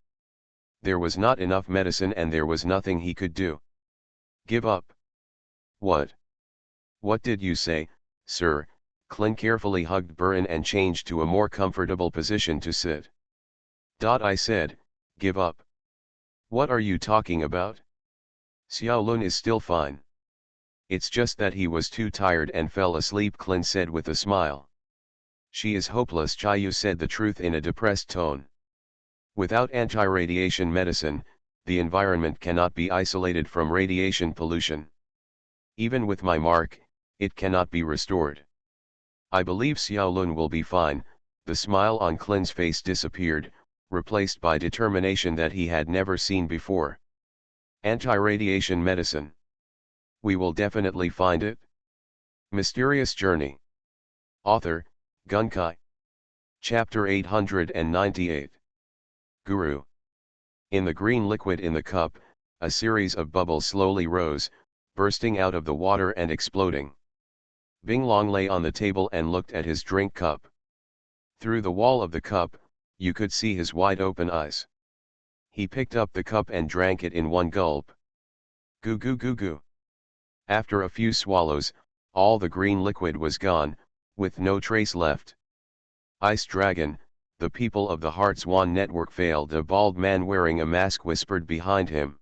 There was not enough medicine and there was nothing he could do. Give up. What? What did you say, sir? Clint carefully hugged Burin and changed to a more comfortable position to sit. I said, give up. What are you talking about? Xiaolun is still fine. It's just that he was too tired and fell asleep, Clint said with a smile. She is hopeless. Chayu said the truth in a depressed tone. Without anti-radiation medicine, the environment cannot be isolated from radiation pollution. Even with my mark, it cannot be restored. I believe Xiaolun will be fine. The smile on Clint's face disappeared, replaced by determination that he had never seen before. Anti-radiation medicine. We will definitely find it. Mysterious Journey. Author, Gunkai. Chapter 898. Guru. In the green liquid in the cup, a series of bubbles slowly rose, bursting out of the water and exploding. Bing Long lay on the table and looked at his drink cup. Through the wall of the cup, you could see his wide-open eyes. He picked up the cup and drank it in one gulp. Goo goo goo goo. After a few swallows, all the green liquid was gone, with no trace left. Ice Dragon, the people of the Heart Swan Network failed. A bald man wearing a mask whispered behind him.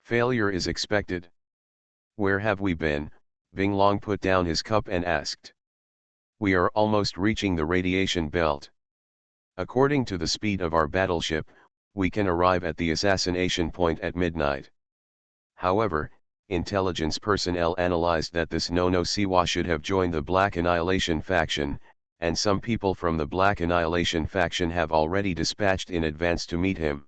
Failure is expected. Where have we been? Bing Long put down his cup and asked. We are almost reaching the radiation belt. According to the speed of our battleship, we can arrive at the assassination point at midnight. However, intelligence personnel analyzed that this Nono Siwa should have joined the Black Annihilation faction, and some people from the Black Annihilation faction have already dispatched in advance to meet him.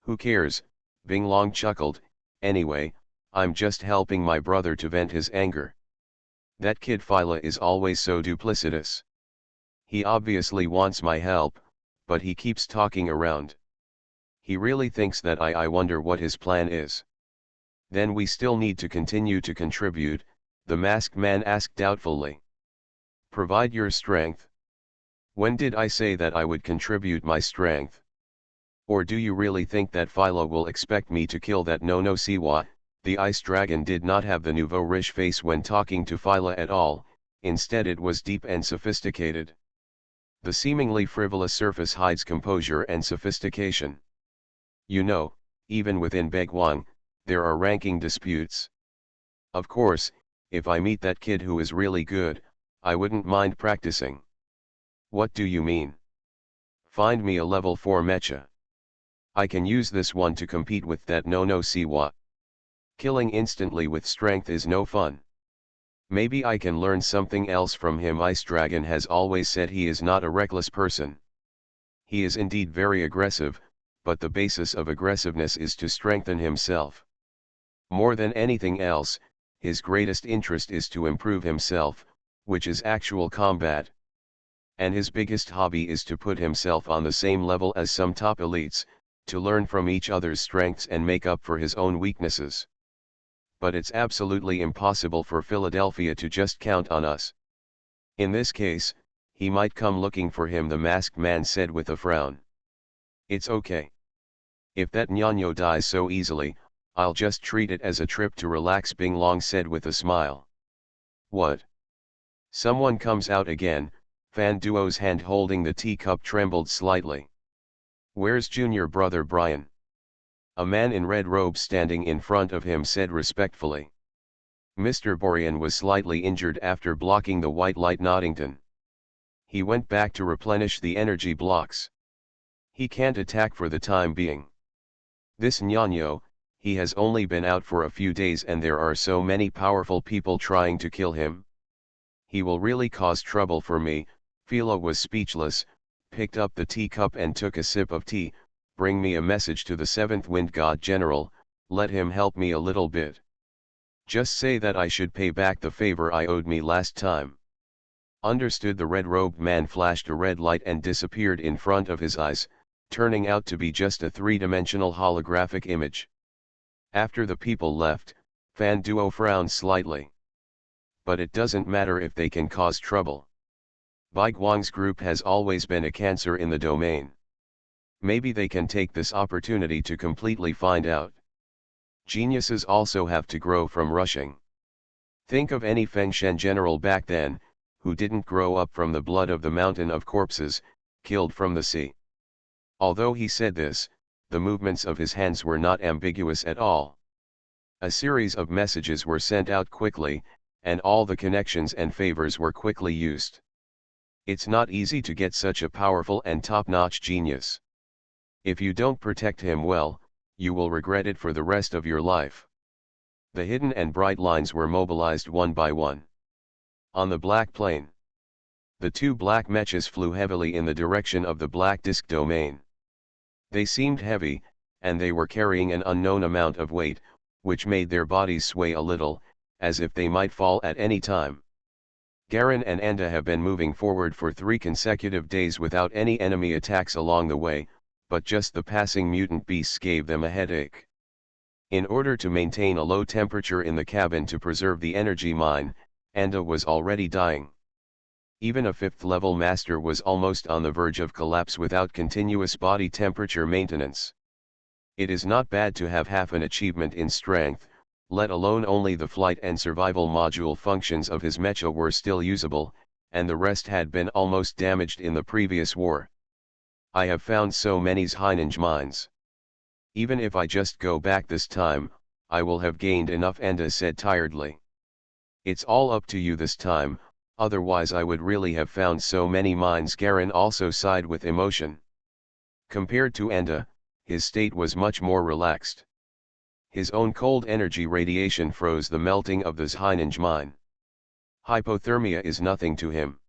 Who cares? Bing Long chuckled. Anyway, I'm just helping my brother to vent his anger. That kid Phyla is always so duplicitous. He obviously wants my help, but he keeps talking around. He really thinks that I wonder what his plan is. Then we still need to continue to contribute, the masked man asked doubtfully. Provide your strength. When did I say that I would contribute my strength? Or do you really think that Philo will expect me to kill that no Siwa? The ice dragon did not have the nouveau riche face when talking to Philo at all, instead it was deep and sophisticated. The seemingly frivolous surface hides composure and sophistication. You know, even within Baguang, there are ranking disputes. Of course, if I meet that kid who is really good, I wouldn't mind practicing. What do you mean? Find me a level 4 mecha. I can use this one to compete with that no Siwa. Killing instantly with strength is no fun. Maybe I can learn something else from him. Ice Dragon has always said he is not a reckless person. He is indeed very aggressive, but the basis of aggressiveness is to strengthen himself. More than anything else, his greatest interest is to improve himself, which is actual combat. And his biggest hobby is to put himself on the same level as some top elites, to learn from each other's strengths and make up for his own weaknesses. But it's absolutely impossible for Philadelphia to just count on us. In this case, he might come looking for him, the masked man said with a frown. It's okay. If that Nyano dies so easily, I'll just treat it as a trip to relax, Bing Long said with a smile. What? Someone comes out again. Fan Duo's hand holding the teacup trembled slightly. Where's junior brother Brian? A man in red robes standing in front of him said respectfully. Mr. Borean was slightly injured after blocking the white light Noddington. He went back to replenish the energy blocks. He can't attack for the time being. This Nyano, he has only been out for a few days and there are so many powerful people trying to kill him. He will really cause trouble for me. Philo was speechless, picked up the teacup and took a sip of tea. Bring me a message to the 7th Wind God General, let him help me a little bit. Just say that I should pay back the favor I owed me last time. Understood. The red-robed man flashed a red light and disappeared in front of his eyes, turning out to be just a three-dimensional holographic image. After the people left, Fan Duo frowned slightly. But it doesn't matter if they can cause trouble. Bai Guang's group has always been a cancer in the domain. Maybe they can take this opportunity to completely find out. Geniuses also have to grow from rushing. Think of any Fengshen general back then, who didn't grow up from the blood of the mountain of corpses, killed from the sea. Although he said this, the movements of his hands were not ambiguous at all. A series of messages were sent out quickly, and all the connections and favors were quickly used. It's not easy to get such a powerful and top-notch genius. If you don't protect him well, you will regret it for the rest of your life. The hidden and bright lines were mobilized one by one. On the black plane, the two black mechas flew heavily in the direction of the black disk domain. They seemed heavy, and they were carrying an unknown amount of weight, which made their bodies sway a little, as if they might fall at any time. Garen and Anda have been moving forward for 3 consecutive days without any enemy attacks along the way, but just the passing mutant beasts gave them a headache. In order to maintain a low temperature in the cabin to preserve the energy mine, Anda was already dying. Even a 5th-level master was almost on the verge of collapse without continuous body temperature maintenance. It is not bad to have half an achievement in strength, let alone only the flight and survival module functions of his mecha were still usable, and the rest had been almost damaged in the previous war. I have found so many Heinenj mines. Even if I just go back this time, I will have gained enough, Enda said tiredly. It's all up to you this time, otherwise I would really have found so many mines. Garen also sighed with emotion. Compared to Enda, his state was much more relaxed. His own cold energy radiation froze the melting of the Heinenj mine. Hypothermia is nothing to him.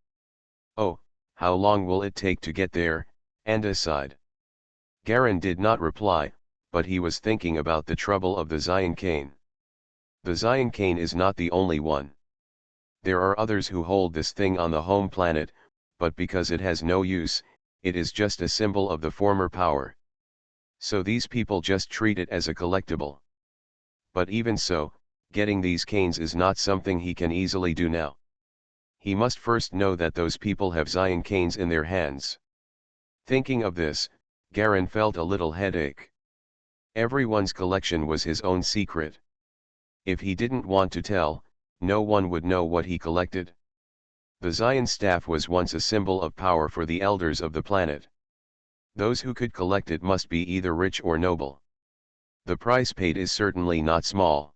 Oh, how long will it take to get there? Anda sighed. Garen did not reply, but he was thinking about the trouble of the Xian cane. The Xian cane is not the only one. There are others who hold this thing on the home planet, but because it has no use, it is just a symbol of the former power. So these people just treat it as a collectible. But even so, getting these canes is not something he can easily do now. He must first know that those people have Xian canes in their hands. Thinking of this, Garen felt a little headache. Everyone's collection was his own secret. If he didn't want to tell, no one would know what he collected. The Zion staff was once a symbol of power for the elders of the planet. Those who could collect it must be either rich or noble. The price paid is certainly not small.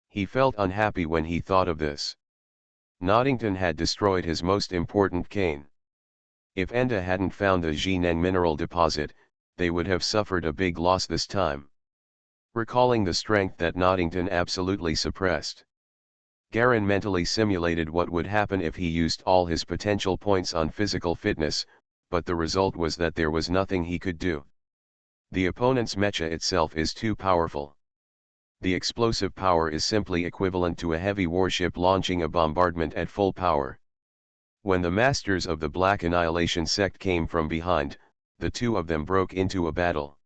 He felt unhappy when he thought of this. Noddington had destroyed his most important cane. If Enda hadn't found the Jineng mineral deposit, they would have suffered a big loss this time. Recalling the strength that Noddington absolutely suppressed, Garen mentally simulated what would happen if he used all his potential points on physical fitness, but the result was that there was nothing he could do. The opponent's mecha itself is too powerful. The explosive power is simply equivalent to a heavy warship launching a bombardment at full power. When the masters of the Black Annihilation sect came from behind, the two of them broke into a battle.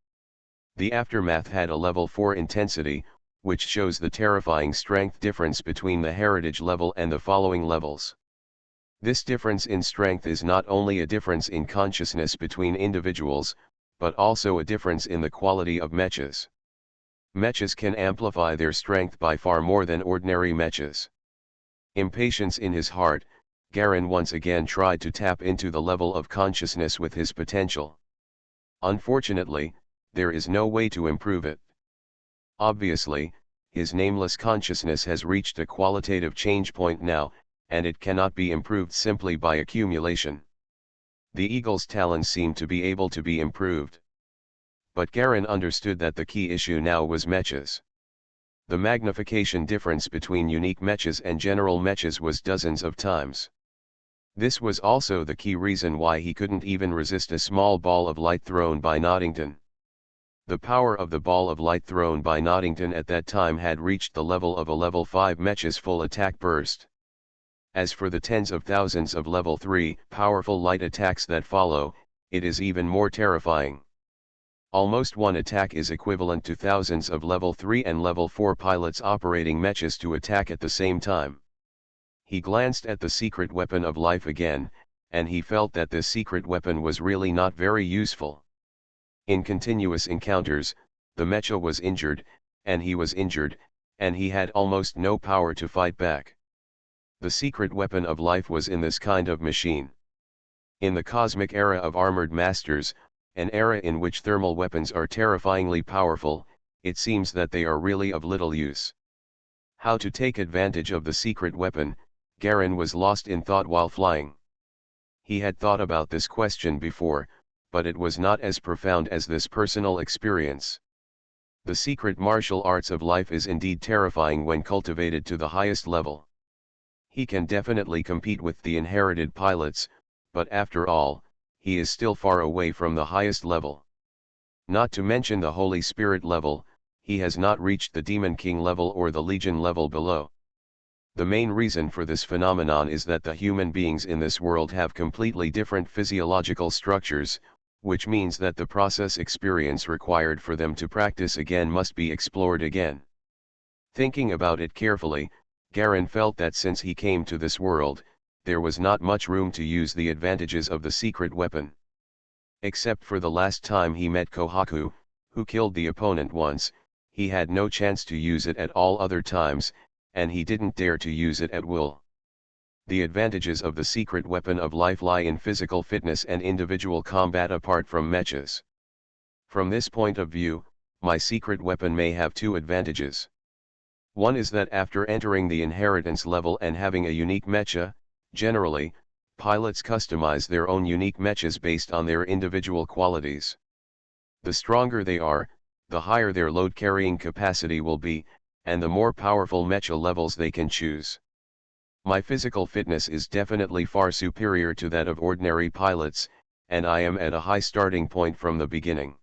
The aftermath had a level 4 intensity, which shows the terrifying strength difference between the heritage level and the following levels. This difference in strength is not only a difference in consciousness between individuals, but also a difference in the quality of mechas. Mechas can amplify their strength by far more than ordinary mechas. Impatience in his heart, Garen once again tried to tap into the level of consciousness with his potential. Unfortunately, there is no way to improve it. Obviously, his nameless consciousness has reached a qualitative change point now, and it cannot be improved simply by accumulation. The eagle's talons seemed to be able to be improved. But Garen understood that the key issue now was mechas. The magnification difference between unique mechas and general mechas was dozens of times. This was also the key reason why he couldn't even resist a small ball of light thrown by Noddington. The power of the ball of light thrown by Noddington at that time had reached the level of a level 5 mecha's full attack burst. As for the tens of thousands of level 3 powerful light attacks that follow, it is even more terrifying. Almost one attack is equivalent to thousands of level 3 and level 4 pilots operating mechas to attack at the same time. He glanced at the secret weapon of life again, and he felt that this secret weapon was really not very useful. In continuous encounters, the mecha was injured, and he was injured, and he had almost no power to fight back. The secret weapon of life was in this kind of machine. In the cosmic era of armored masters, an era in which thermal weapons are terrifyingly powerful, it seems that they are really of little use. How to take advantage of the secret weapon, Garen was lost in thought while flying. He had thought about this question before, but it was not as profound as this personal experience. The secret martial arts of life is indeed terrifying when cultivated to the highest level. He can definitely compete with the inherited pilots, but after all, he is still far away from the highest level. Not to mention the Holy Spirit level, he has not reached the Demon King level or the Legion level below. The main reason for this phenomenon is that the human beings in this world have completely different physiological structures, which means that the process experience required for them to practice again must be explored again. Thinking about it carefully, Garen felt that since he came to this world, there was not much room to use the advantages of the secret weapon. Except for the last time he met Kohaku, who killed the opponent once, he had no chance to use it at all other times, and he didn't dare to use it at will. The advantages of the secret weapon of life lie in physical fitness and individual combat apart from mechas. From this point of view, my secret weapon may have two advantages. One is that after entering the inheritance level and having a unique mecha, generally, pilots customize their own unique mechas based on their individual qualities. The stronger they are, the higher their load carrying capacity will be, and the more powerful mecha levels they can choose. My physical fitness is definitely far superior to that of ordinary pilots, and I am at a high starting point from the beginning.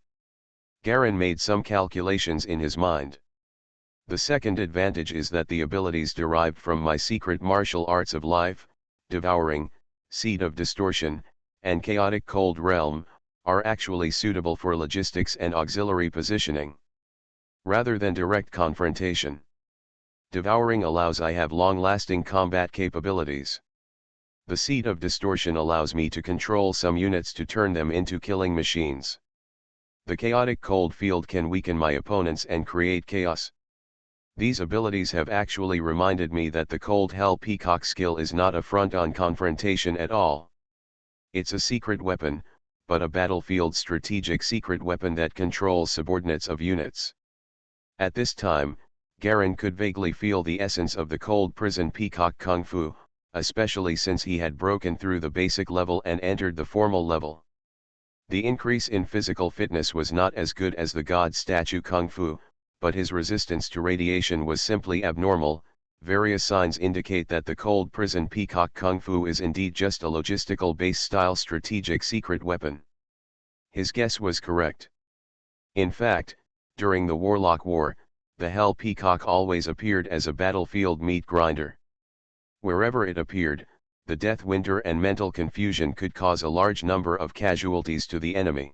Garen made some calculations in his mind. The second advantage is that the abilities derived from my secret martial arts of life, devouring, seed of distortion, and chaotic cold realm, are actually suitable for logistics and auxiliary positioning, rather than direct confrontation. Devouring allows I have long-lasting combat capabilities. The seed of distortion allows me to control some units to turn them into killing machines. The chaotic cold field can weaken my opponents and create chaos. These abilities have actually reminded me that the Cold Hell Peacock skill is not a front-on confrontation at all. It's a secret weapon, but a battlefield strategic secret weapon that controls subordinates of units. At this time, Garen could vaguely feel the essence of the Cold Prison Peacock Kung Fu, especially since he had broken through the basic level and entered the formal level. The increase in physical fitness was not as good as the God Statue Kung Fu, but his resistance to radiation was simply abnormal. Various signs indicate that the Cold Prison Peacock Kung Fu is indeed just a logistical base style strategic secret weapon. His guess was correct. In fact, during the Warlock War, the Hell Peacock always appeared as a battlefield meat grinder. Wherever it appeared, the death winter and mental confusion could cause a large number of casualties to the enemy.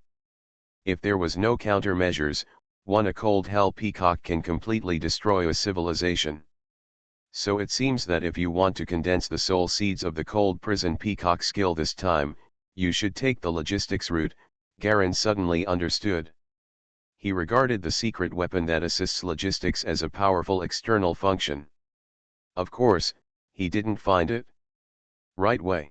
If there was no countermeasures, a Cold Hell Peacock can completely destroy a civilization. So it seems that if you want to condense the soul seeds of the Cold Prison Peacock skill this time, you should take the logistics route. Garen suddenly understood. He regarded the secret weapon that assists logistics as a powerful external function. Of course, he didn't find it right way.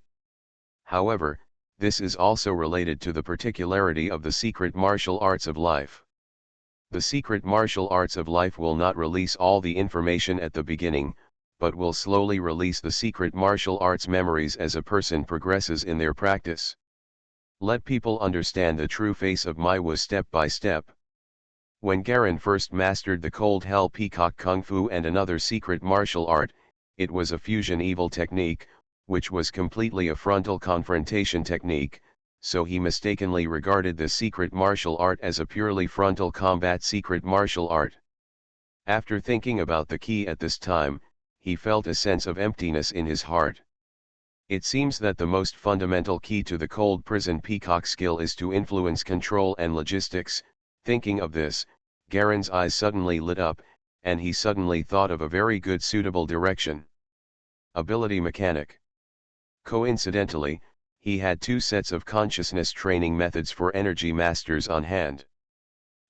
However, this is also related to the particularity of the secret martial arts of life. The secret martial arts of life will not release all the information at the beginning, but will slowly release the secret martial arts memories as a person progresses in their practice. Let people understand the true face of my Wu step by step. When Garen first mastered the Cold Hell Peacock Kung Fu and another secret martial art, it was a fusion evil technique, which was completely a frontal confrontation technique, so he mistakenly regarded the secret martial art as a purely frontal combat secret martial art. After thinking about the key at this time, he felt a sense of emptiness in his heart. It seems that the most fundamental key to the Cold Prison Peacock skill is to influence control and logistics. Thinking of this, Garen's eyes suddenly lit up, and he suddenly thought of a very good suitable direction. Ability mechanic. Coincidentally, he had two sets of consciousness training methods for energy masters on hand.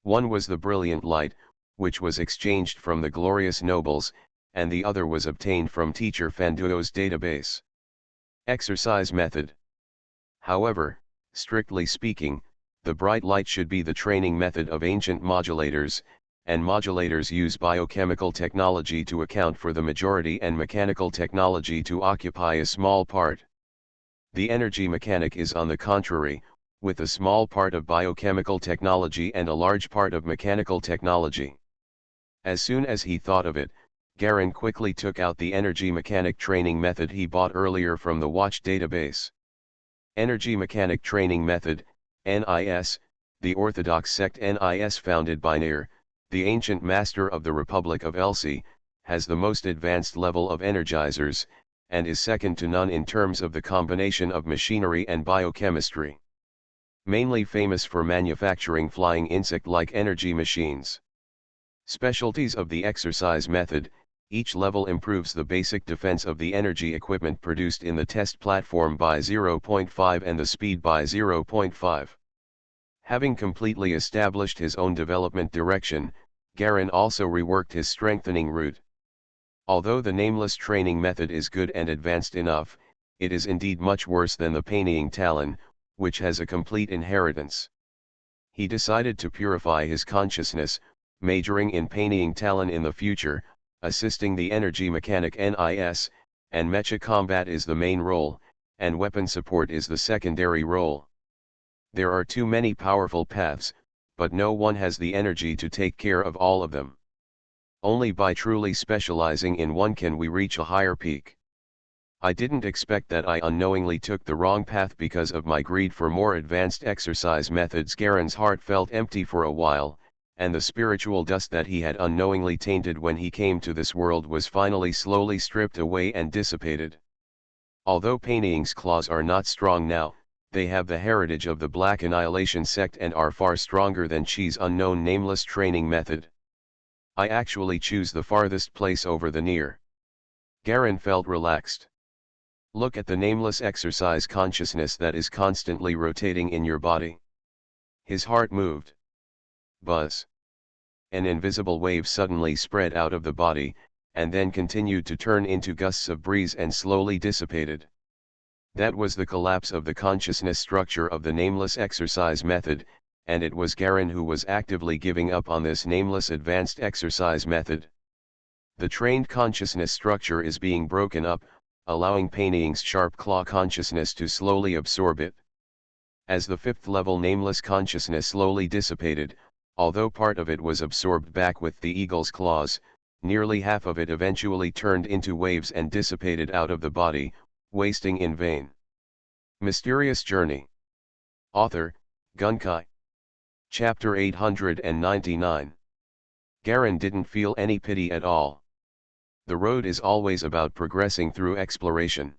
One was the brilliant light, which was exchanged from the glorious nobles, and the other was obtained from teacher Fanduo's database. Exercise method. However, strictly speaking, the bright light should be the training method of ancient modulators, and modulators use biochemical technology to account for the majority and mechanical technology to occupy a small part. The energy mechanic is on the contrary, with a small part of biochemical technology and a large part of mechanical technology. As soon as he thought of it, Garen quickly took out the energy mechanic training method he bought earlier from the Watch database. Energy mechanic training method, NIS, the orthodox sect NIS founded by Nair, the ancient master of the Republic of Elsie, has the most advanced level of energizers, and is second to none in terms of the combination of machinery and biochemistry. Mainly famous for manufacturing flying insect-like energy machines. Specialties of the exercise method: each level improves the basic defense of the energy equipment produced in the test platform by 0.5 and the speed by 0.5. Having completely established his own development direction, Garen also reworked his strengthening route. Although the nameless training method is good and advanced enough, it is indeed much worse than the Painting Talon, which has a complete inheritance. He decided to purify his consciousness, majoring in Painting Talon in the future, assisting the energy mechanic NIS, and mecha combat is the main role, and weapon support is the secondary role. There are too many powerful paths, but no one has the energy to take care of all of them. Only by truly specializing in one can we reach a higher peak. I didn't expect that I unknowingly took the wrong path because of my greed for more advanced exercise methods. Garen's heart felt empty for a while, and the spiritual dust that he had unknowingly tainted when he came to this world was finally slowly stripped away and dissipated. Although Painting's claws are not strong now, they have the heritage of the Black Annihilation sect and are far stronger than Chi's unknown nameless training method. I actually choose the farthest place over the near. Garen felt relaxed. Look at the nameless exercise consciousness that is constantly rotating in your body. His heart moved. buzz. An invisible wave suddenly spread out of the body, and then continued to turn into gusts of breeze and slowly dissipated. That was the collapse of the consciousness structure of the nameless exercise method, and it was Garen who was actively giving up on this nameless advanced exercise method. The trained consciousness structure is being broken up, allowing Painting's sharp claw consciousness to slowly absorb it. As the fifth level nameless consciousness slowly dissipated, although part of it was absorbed back with the eagle's claws, nearly half of it eventually turned into waves and dissipated out of the body, wasting in vain. Mysterious Journey. Author, Gunkai. Chapter 899. Garen didn't feel any pity at all. The road is always about progressing through exploration.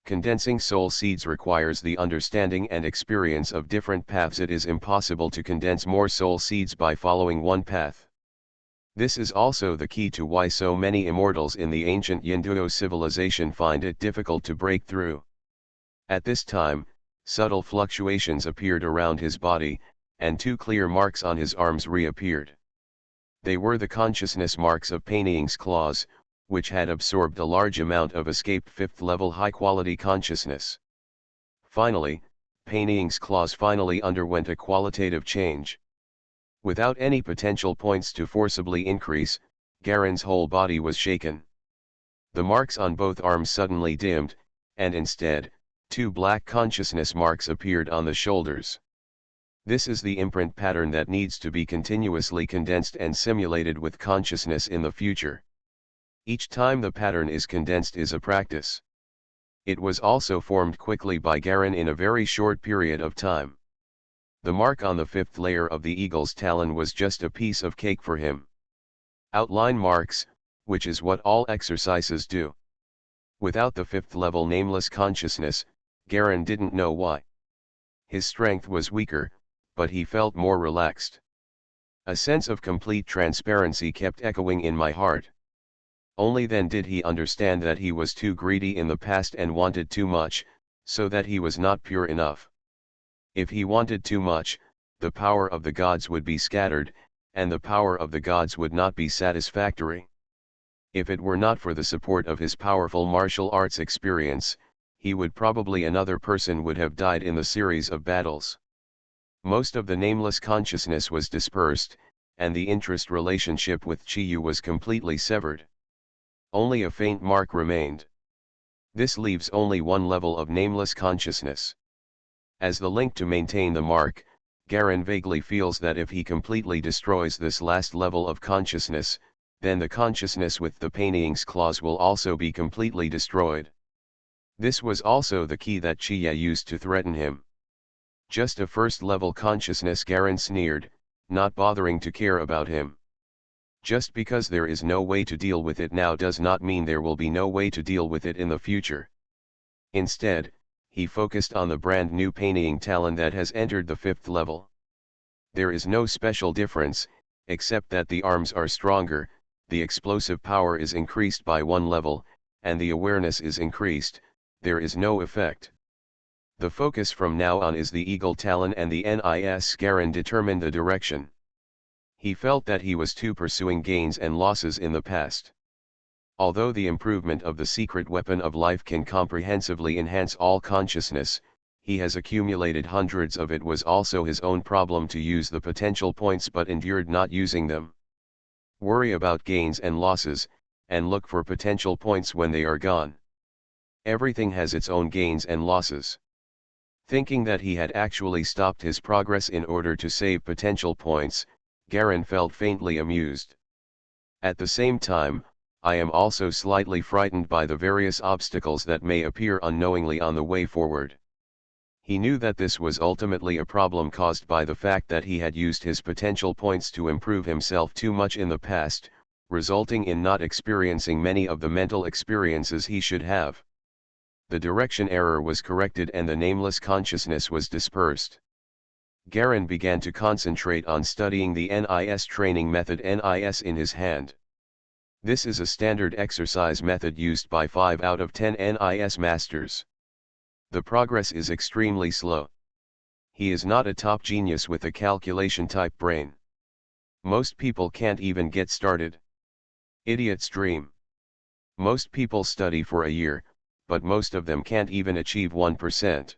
Condensing soul seeds requires the understanding and experience of different paths. It is impossible to condense more soul seeds by following one path. This is also the key to why so many immortals in the ancient Yinduo civilization find it difficult to break through. At this time, subtle fluctuations appeared around his body, and two clear marks on his arms reappeared. They were the consciousness marks of Painting's claws, which had absorbed a large amount of escaped fifth-level high-quality consciousness. Finally, Painting's claws finally underwent a qualitative change. Without any potential points to forcibly increase, Garen's whole body was shaken. The marks on both arms suddenly dimmed, and instead, two black consciousness marks appeared on the shoulders. This is the imprint pattern that needs to be continuously condensed and simulated with consciousness in the future. Each time the pattern is condensed is a practice. It was also formed quickly by Garen in a very short period of time. The mark on the fifth layer of the eagle's talon was just a piece of cake for him. Outline marks, which is what all exercises do. Without the fifth level nameless consciousness, Garen didn't know why. His strength was weaker, but he felt more relaxed. A sense of complete transparency kept echoing in my heart. Only then did he understand that he was too greedy in the past and wanted too much, so that he was not pure enough. If he wanted too much, the power of the gods would be scattered, and the power of the gods would not be satisfactory. If it were not for the support of his powerful martial arts experience, he would probably another person would have died in the series of battles. Most of the nameless consciousness was dispersed, and the interest relationship with Chiyu was completely severed. Only a faint mark remained. This leaves only one level of nameless consciousness. As the link to maintain the mark, Garen vaguely feels that if he completely destroys this last level of consciousness, then the consciousness with the Painting's claws will also be completely destroyed. This was also the key that Chiya used to threaten him. Just a first-level consciousness, Garen sneered, not bothering to care about him. Just because there is no way to deal with it now does not mean there will be no way to deal with it in the future. Instead, he focused on the brand new Painting talon that has entered the fifth level. There is no special difference, except that the arms are stronger, the explosive power is increased by one level, and the awareness is increased. There is no effect. The focus from now on is the eagle talon and the NIS. Garen determined the direction. He felt that he was too pursuing gains and losses in the past. Although the improvement of the secret weapon of life can comprehensively enhance all consciousness, he has accumulated hundreds of it. Was also his own problem to use the potential points but endured not using them. Worry about gains and losses, and look for potential points when they are gone. Everything has its own gains and losses. Thinking that he had actually stopped his progress in order to save potential points, Garen felt faintly amused. At the same time, I am also slightly frightened by the various obstacles that may appear unknowingly on the way forward. He knew that this was ultimately a problem caused by the fact that he had used his potential points to improve himself too much in the past, resulting in not experiencing many of the mental experiences he should have. The direction error was corrected and the nameless consciousness was dispersed. Garen began to concentrate on studying the NIS training method NIS in his hand. This is a standard exercise method used by 5 out of 10 NIS masters. The progress is extremely slow. He is not a top genius with a calculation-type brain. Most people can't even get started. Idiot's dream. Most people study for a year, but most of them can't even achieve 1%.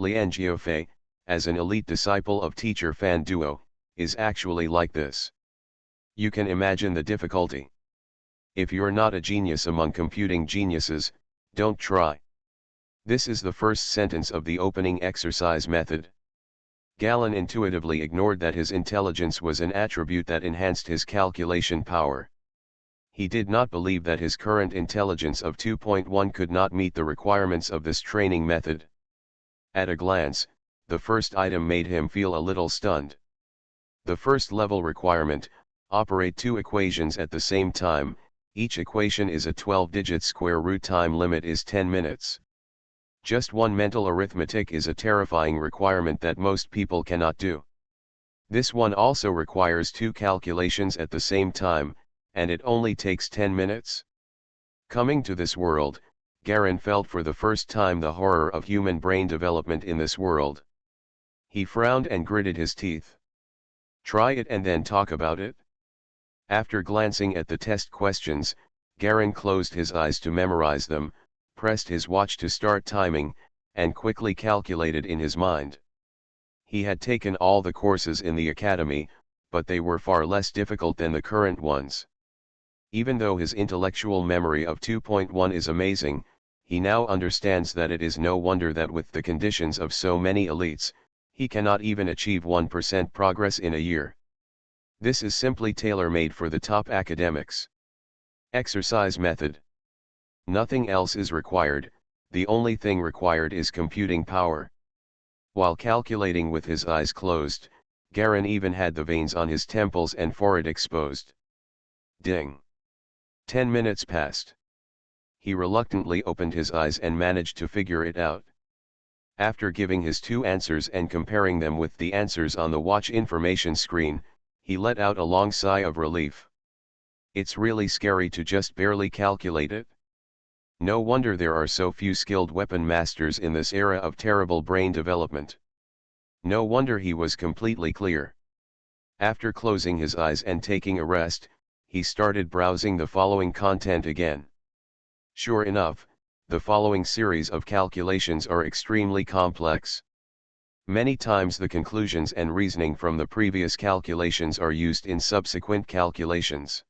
Lian Jiufei, as an elite disciple of teacher Fan Duo, is actually like this. You can imagine the difficulty. If you're not a genius among computing geniuses, don't try. This is the first sentence of the opening exercise method. Galen intuitively ignored that his intelligence was an attribute that enhanced his calculation power. He did not believe that his current intelligence of 2.1 could not meet the requirements of this training method. At a glance, the first item made him feel a little stunned. The first level requirement: operate two equations at the same time. Each equation is a 12-digit square root. Time limit is 10 minutes. Just one mental arithmetic is a terrifying requirement that most people cannot do. This one also requires two calculations at the same time, and it only takes 10 minutes. Coming to this world, Garen felt for the first time the horror of human brain development in this world. He frowned and gritted his teeth. Try it and then talk about it? After glancing at the test questions, Garen closed his eyes to memorize them, pressed his watch to start timing, and quickly calculated in his mind. He had taken all the courses in the academy, but they were far less difficult than the current ones. Even though his intellectual memory of 2.1 is amazing, he now understands that it is no wonder that with the conditions of so many elites, he cannot even achieve 1% progress in a year. This is simply tailor-made for the top academics. Exercise method. Nothing else is required, the only thing required is computing power. While calculating with his eyes closed, Garen even had the veins on his temples and forehead exposed. Ding! 10 minutes passed. He reluctantly opened his eyes and managed to figure it out. After giving his two answers and comparing them with the answers on the watch information screen, he let out a long sigh of relief. It's really scary to just barely calculate it. No wonder there are so few skilled weapon masters in this era of terrible brain development. No wonder he was completely clear. After closing his eyes and taking a rest, he started browsing the following content again. Sure enough, the following series of calculations are extremely complex. Many times the conclusions and reasoning from the previous calculations are used in subsequent calculations.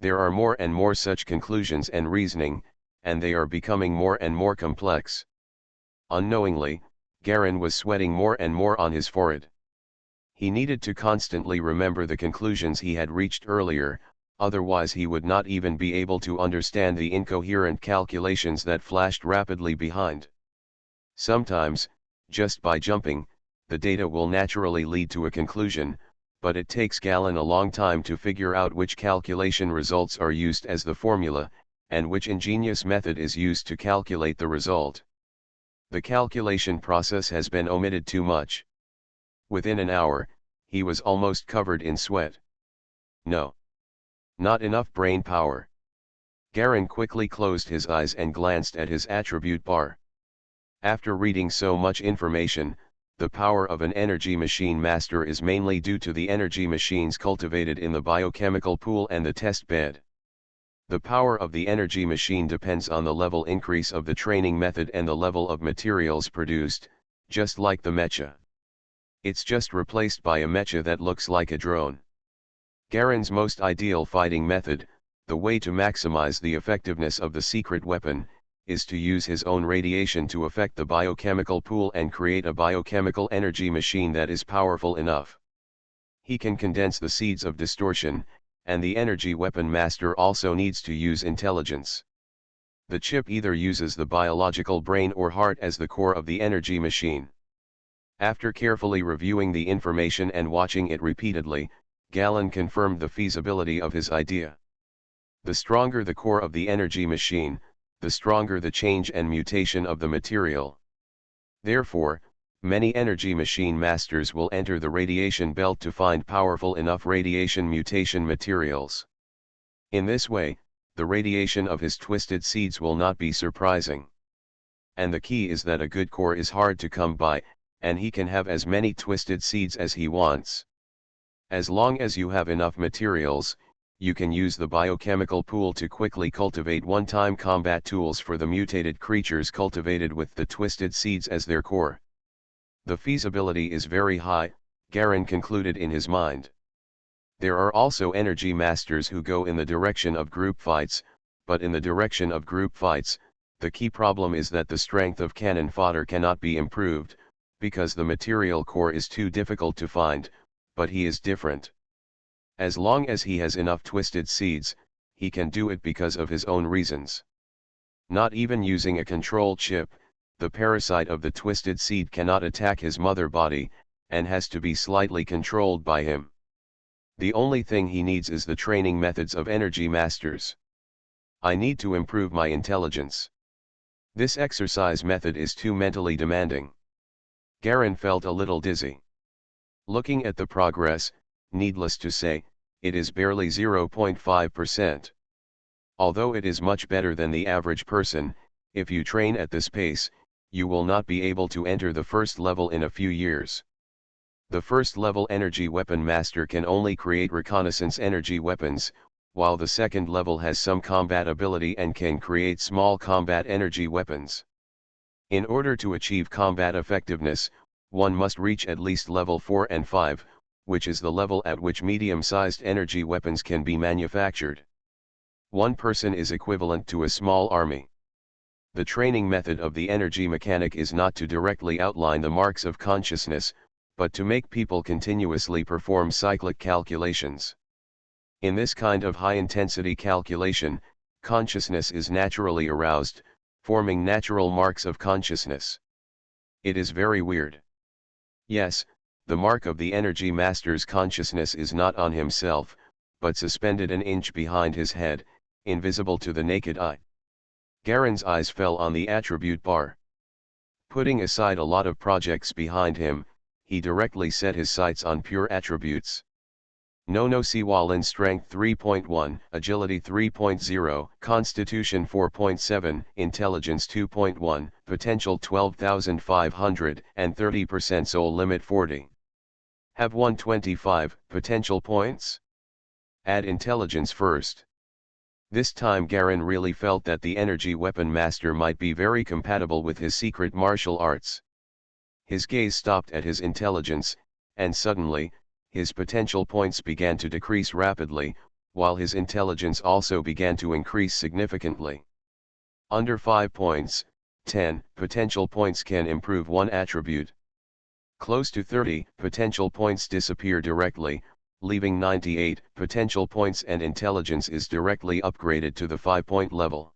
There are more and more such conclusions and reasoning, and they are becoming more and more complex. Unknowingly, Garen was sweating more and more on his forehead. He needed to constantly remember the conclusions he had reached earlier, otherwise he would not even be able to understand the incoherent calculations that flashed rapidly behind. Sometimes, just by jumping, the data will naturally lead to a conclusion, but it takes Galen a long time to figure out which calculation results are used as the formula, and which ingenious method is used to calculate the result. The calculation process has been omitted too much. Within an hour, he was almost covered in sweat. No. Not enough brain power. Garen quickly closed his eyes and glanced at his attribute bar. After reading so much information, the power of an energy machine master is mainly due to the energy machines cultivated in the biochemical pool and the test bed. The power of the energy machine depends on the level increase of the training method and the level of materials produced, just like the mecha. It's just replaced by a mecha that looks like a drone. Garen's most ideal fighting method, the way to maximize the effectiveness of the secret weapon, is to use his own radiation to affect the biochemical pool and create a biochemical energy machine that is powerful enough. He can condense the seeds of distortion, and the energy weapon master also needs to use intelligence. The chip either uses the biological brain or heart as the core of the energy machine. After carefully reviewing the information and watching it repeatedly, Galen confirmed the feasibility of his idea. The stronger the core of the energy machine, the stronger the change and mutation of the material. Therefore, many energy machine masters will enter the radiation belt to find powerful enough radiation mutation materials. In this way, the radiation of his twisted seeds will not be surprising. And the key is that a good core is hard to come by, and he can have as many twisted seeds as he wants. As long as you have enough materials, you can use the biochemical pool to quickly cultivate one-time combat tools for the mutated creatures cultivated with the twisted seeds as their core. The feasibility is very high, Garen concluded in his mind. There are also energy masters who go in the direction of group fights, but in the direction of group fights, the key problem is that the strength of cannon fodder cannot be improved, because the material core is too difficult to find, but he is different. As long as he has enough twisted seeds, he can do it because of his own reasons. Not even using a control chip, the parasite of the twisted seed cannot attack his mother body, and has to be slightly controlled by him. The only thing he needs is the training methods of energy masters. I need to improve my intelligence. This exercise method is too mentally demanding. Garen felt a little dizzy. Looking at the progress, needless to say, it is barely 0.5%. Although it is much better than the average person, if you train at this pace, you will not be able to enter the first level in a few years. The first level energy weapon master can only create reconnaissance energy weapons, while the second level has some combat ability and can create small combat energy weapons. In order to achieve combat effectiveness, one must reach at least level 4 and 5, which is the level at which medium-sized energy weapons can be manufactured. One person is equivalent to a small army. The training method of the energy mechanic is not to directly outline the marks of consciousness, but to make people continuously perform cyclic calculations. In this kind of high-intensity calculation, consciousness is naturally aroused, forming natural marks of consciousness. It is very weird. Yes, the mark of the energy master's consciousness is not on himself, but suspended an inch behind his head, invisible to the naked eye. Garen's eyes fell on the attribute bar. Putting aside a lot of projects behind him, he directly set his sights on pure attributes. No Siwalin Strength 3.1, Agility 3.0, Constitution 4.7, Intelligence 2.1, Potential 12,500, and 30% Soul Limit 40. Have 125 potential points? Add Intelligence first. This time Garen really felt that the energy weapon master might be very compatible with his secret martial arts. His gaze stopped at his intelligence, and suddenly, his potential points began to decrease rapidly, while his intelligence also began to increase significantly. Under 5 points, 10 potential points can improve one attribute. Close to 30 potential points disappear directly, leaving 98 potential points, and intelligence is directly upgraded to the 5-point level.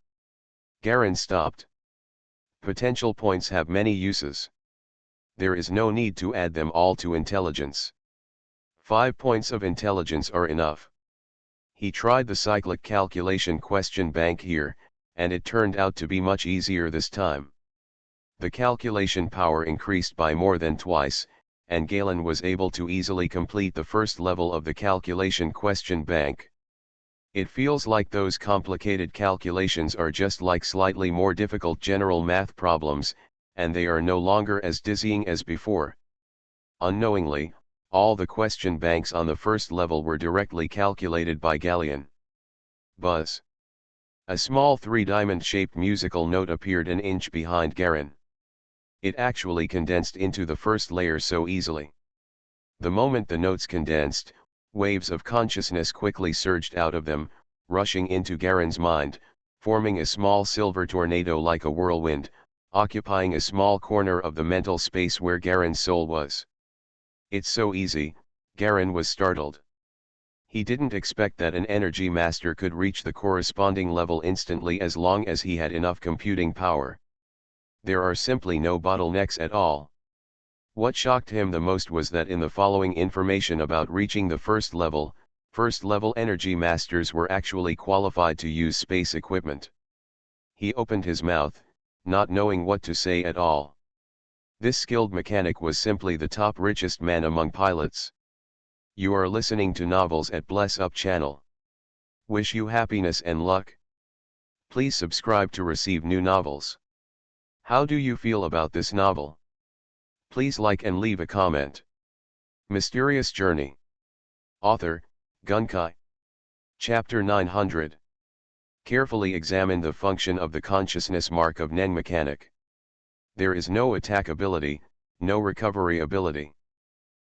Garen stopped. Potential points have many uses. There is no need to add them all to intelligence. 5 points of intelligence are enough. He tried the cyclic calculation question bank here, and it turned out to be much easier this time. The calculation power increased by more than twice, and Galen was able to easily complete the first level of the calculation question bank. It feels like those complicated calculations are just like slightly more difficult general math problems, and they are no longer as dizzying as before. Unknowingly, all the question banks on the first level were directly calculated by Galleon. Buzz. A small 3-diamond-shaped musical note appeared an inch behind Garen. It actually condensed into the first layer so easily. The moment the notes condensed, waves of consciousness quickly surged out of them, rushing into Garen's mind, forming a small silver tornado like a whirlwind, occupying a small corner of the mental space where Garen's soul was. It's so easy, Garen was startled. He didn't expect that an energy master could reach the corresponding level instantly as long as he had enough computing power. There are simply no bottlenecks at all. What shocked him the most was that in the following information about reaching the first level energy masters were actually qualified to use space equipment. He opened his mouth, not knowing what to say at all. This skilled mechanic was simply the top richest man among pilots. You are listening to Novels at Bless Up channel. Wish you happiness and luck. Please subscribe to receive new novels. How do you feel about this novel? Please like and leave a comment. Mysterious Journey. Author, Gunkai. Chapter 900. Carefully examine the function of the consciousness mark of Nen mechanic. There is no attack ability, no recovery ability.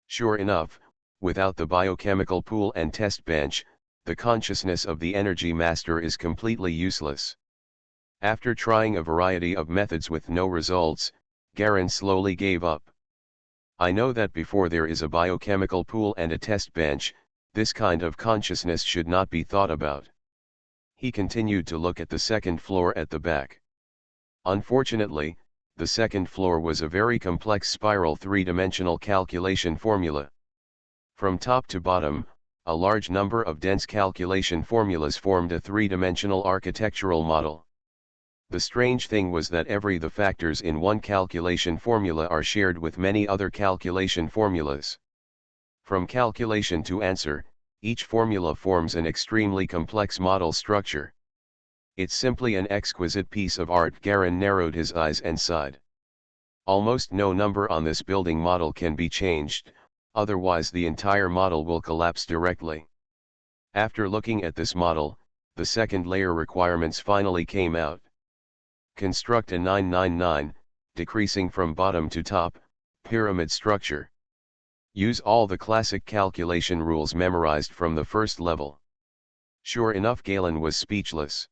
Sure enough, without the biochemical pool and test bench, the consciousness of the energy master is completely useless. After trying a variety of methods with no results, Garen slowly gave up. I know that before there is a biochemical pool and a test bench, this kind of consciousness should not be thought about. He continued to look at the second floor at the back. Unfortunately, the second floor was a very complex spiral three-dimensional calculation formula. From top to bottom, a large number of dense calculation formulas formed a three-dimensional architectural model. The strange thing was that the factors in one calculation formula are shared with many other calculation formulas. From calculation to answer, each formula forms an extremely complex model structure. It's simply an exquisite piece of art. Garen narrowed his eyes and sighed. Almost no number on this building model can be changed, otherwise the entire model will collapse directly. After looking at this model, the second layer requirements finally came out. Construct a 999, decreasing from bottom to top, pyramid structure. Use all the classic calculation rules memorized from the first level. Sure enough, Galen was speechless.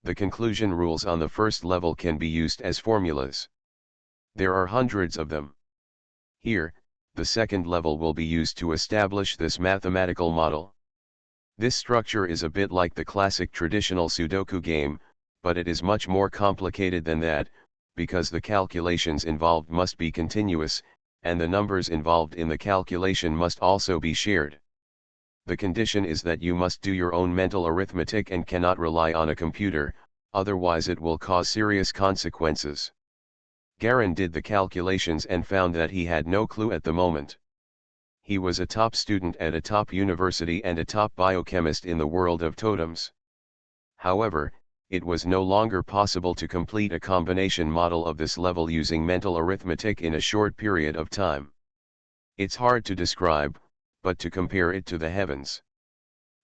The conclusion rules on the first level can be used as formulas. There are hundreds of them. Here, the second level will be used to establish this mathematical model. This structure is a bit like the classic traditional Sudoku game, but it is much more complicated than that, because the calculations involved must be continuous, and the numbers involved in the calculation must also be shared. The condition is that you must do your own mental arithmetic and cannot rely on a computer, otherwise it will cause serious consequences. Garen did the calculations and found that he had no clue at the moment. He was a top student at a top university and a top biochemist in the world of totems. However, it was no longer possible to complete a combination model of this level using mental arithmetic in a short period of time. It's hard to describe, but to compare it to the heavens.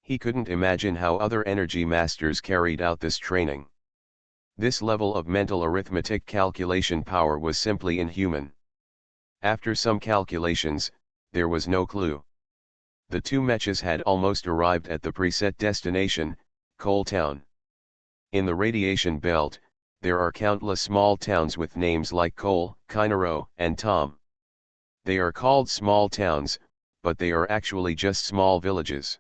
He couldn't imagine how other energy masters carried out this training. This level of mental arithmetic calculation power was simply inhuman. After some calculations, there was no clue. The two mechas had almost arrived at the preset destination, Coal Town. In the radiation belt, there are countless small towns with names like Cole, Kainaro, and Tom. They are called small towns, but they are actually just small villages.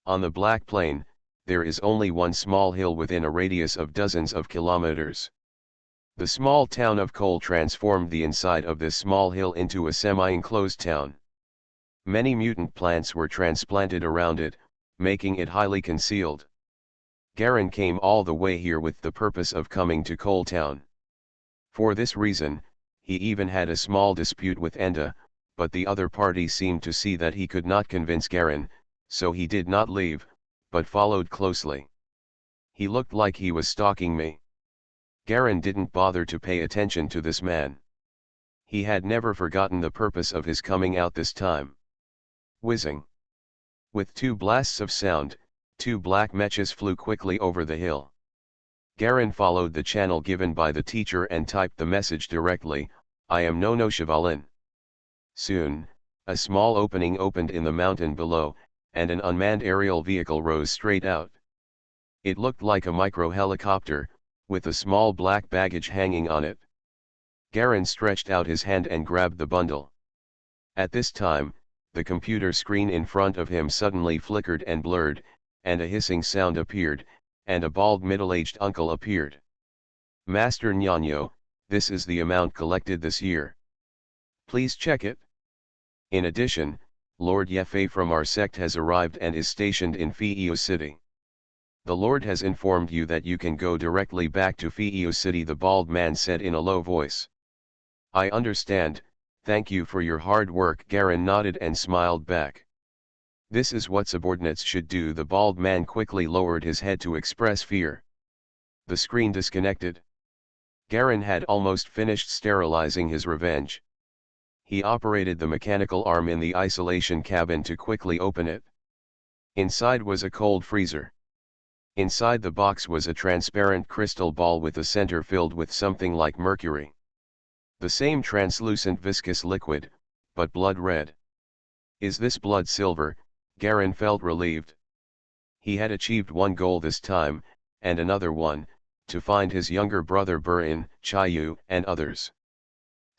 On the Black Plain, there is only one small hill within a radius of dozens of kilometers. The small town of Cole transformed the inside of this small hill into a semi-enclosed town. Many mutant plants were transplanted around it, making it highly concealed. Garen came all the way here with the purpose of coming to Coal Town. For this reason, he even had a small dispute with Enda, but the other party seemed to see that he could not convince Garen, so he did not leave, but followed closely. He looked like he was stalking me. Garen didn't bother to pay attention to this man. He had never forgotten the purpose of his coming out this time. Whizzing. With two blasts of sound, two black mechas flew quickly over the hill. Garen followed the channel given by the teacher and typed the message directly, "I am Nono Chevalin." Soon, a small opening opened in the mountain below, and an unmanned aerial vehicle rose straight out. It looked like a micro-helicopter, with a small black baggage hanging on it. Garen stretched out his hand and grabbed the bundle. At this time, the computer screen in front of him suddenly flickered and blurred, and a hissing sound appeared, and a bald middle-aged uncle appeared. "Master Nyonyo, this is the amount collected this year. Please check it. In addition, Lord Yefei from our sect has arrived and is stationed in Fiio City. The Lord has informed you that you can go directly back to Fiio City," the bald man said in a low voice. "I understand, thank you for your hard work." Garen nodded and smiled back. "This is what subordinates should do." The bald man quickly lowered his head to express fear. The screen disconnected. Garen had almost finished sterilizing his revenge. He operated the mechanical arm in the isolation cabin to quickly open it. Inside was a cold freezer. Inside the box was a transparent crystal ball with the center filled with something like mercury. The same translucent viscous liquid, but blood red. Is this blood silver? Garen felt relieved. He had achieved one goal this time, and another one, to find his younger brother Burin, Chayu, and others.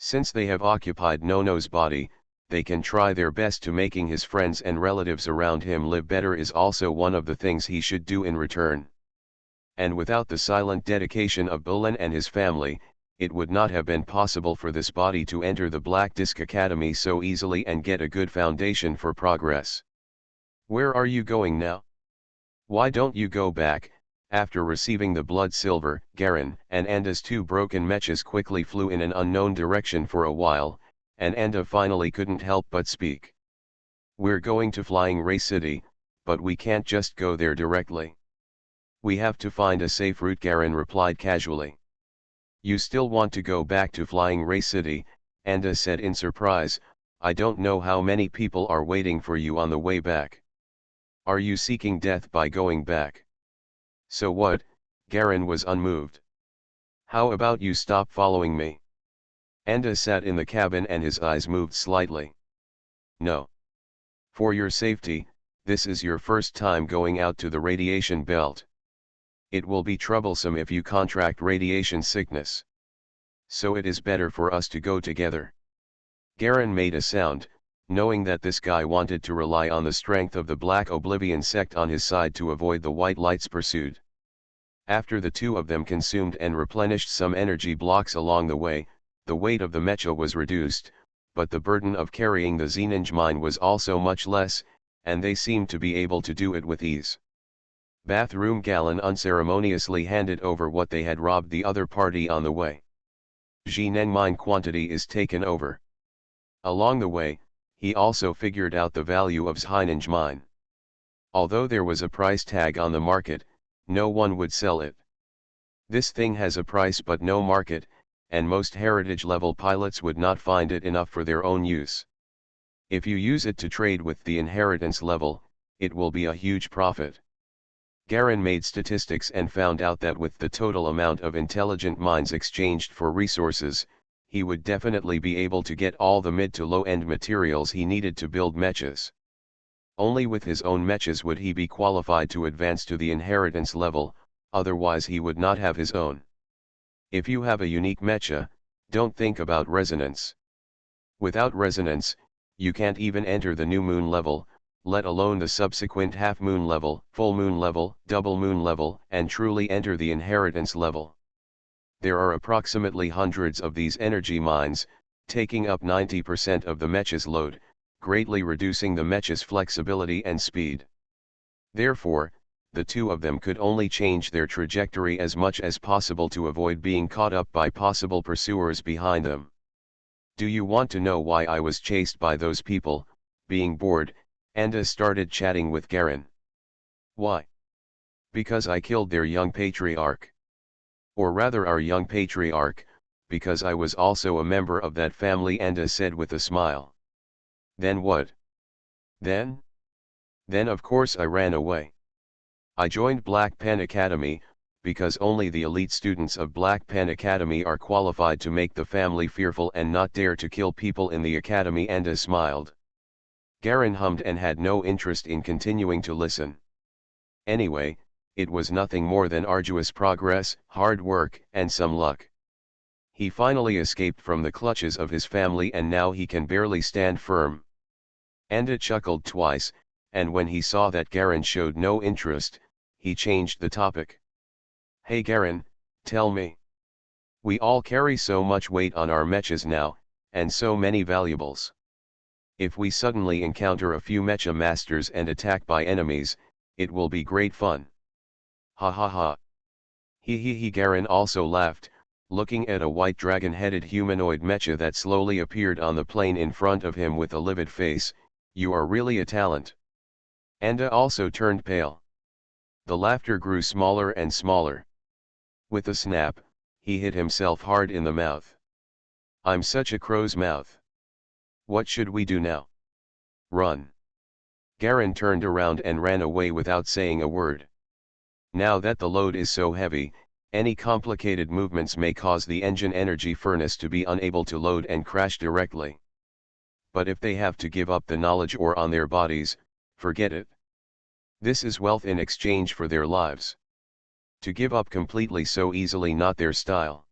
Since they have occupied Nono's body, they can try their best to making his friends and relatives around him live better is also one of the things he should do in return. And without the silent dedication of Bulan and his family, it would not have been possible for this body to enter the Black Disc Academy so easily and get a good foundation for progress. Where are you going now? Why don't you go back? After receiving the blood silver, Garen and Anda's two broken mechas quickly flew in an unknown direction for a while, and Anda finally couldn't help but speak. We're going to Flying Ray City, but we can't just go there directly. We have to find a safe route, Garen replied casually. You still want to go back to Flying Ray City? Anda said in surprise. I don't know how many people are waiting for you on the way back. Are you seeking death by going back? So what? Garen was unmoved. How about you stop following me? Anda sat in the cabin and his eyes moved slightly. No. For your safety, this is your first time going out to the radiation belt. It will be troublesome if you contract radiation sickness. So it is better for us to go together. Garen made a sound, knowing that this guy wanted to rely on the strength of the Black Oblivion sect on his side to avoid the White Light's pursuit. After the two of them consumed and replenished some energy blocks along the way, the weight of the mecha was reduced, but the burden of carrying the Xeninge mine was also much less, and they seemed to be able to do it with ease. Bathroom Galen unceremoniously handed over what they had robbed the other party on the way. Xineng mine quantity is taken over. Along the way, he also figured out the value of Xineng mine. Although there was a price tag on the market, no one would sell it. This thing has a price but no market, and most heritage-level pilots would not find it enough for their own use. If you use it to trade with the inheritance level, it will be a huge profit. Garen made statistics and found out that with the total amount of intelligent mines exchanged for resources, he would definitely be able to get all the mid to low-end materials he needed to build mechas. Only with his own mechas would he be qualified to advance to the inheritance level, otherwise he would not have his own. If you have a unique mecha, don't think about resonance. Without resonance, you can't even enter the new moon level, let alone the subsequent half moon level, full moon level, double moon level, and truly enter the inheritance level. There are approximately hundreds of these energy mines, taking up 90% of the mecha's load, greatly reducing the mecha's flexibility and speed. Therefore, the two of them could only change their trajectory as much as possible to avoid being caught up by possible pursuers behind them. Do you want to know why I was chased by those people? Being bored, Anda started chatting with Garen. Why? Because I killed their young patriarch. Or rather our young patriarch, because I was also a member of that family, Anda said with a smile. Then what? Then of course I ran away. I joined Black Pen Academy, because only the elite students of Black Pen Academy are qualified to make the family fearful and not dare to kill people in the academy. Anda smiled. Garen hummed and had no interest in continuing to listen. Anyway, it was nothing more than arduous progress, hard work, and some luck. He finally escaped from the clutches of his family and now he can barely stand firm. Anda chuckled twice, and when he saw that Garen showed no interest, he changed the topic. Hey Garen, tell me. We all carry so much weight on our mechas now, and so many valuables. If we suddenly encounter a few mecha masters and attack by enemies, it will be great fun. Ha ha ha. He Garen also laughed, looking at a white dragon-headed humanoid mecha that slowly appeared on the plain in front of him with a livid face. You are really a talent. Anda also turned pale. The laughter grew smaller and smaller. With a snap, he hit himself hard in the mouth. I'm such a crow's mouth. What should we do now? Run. Garen turned around and ran away without saying a word. Now that the load is so heavy, any complicated movements may cause the engine energy furnace to be unable to load and crash directly. But if they have to give up the knowledge or on their bodies, forget it. This is wealth in exchange for their lives. To give up completely so easily, not their style.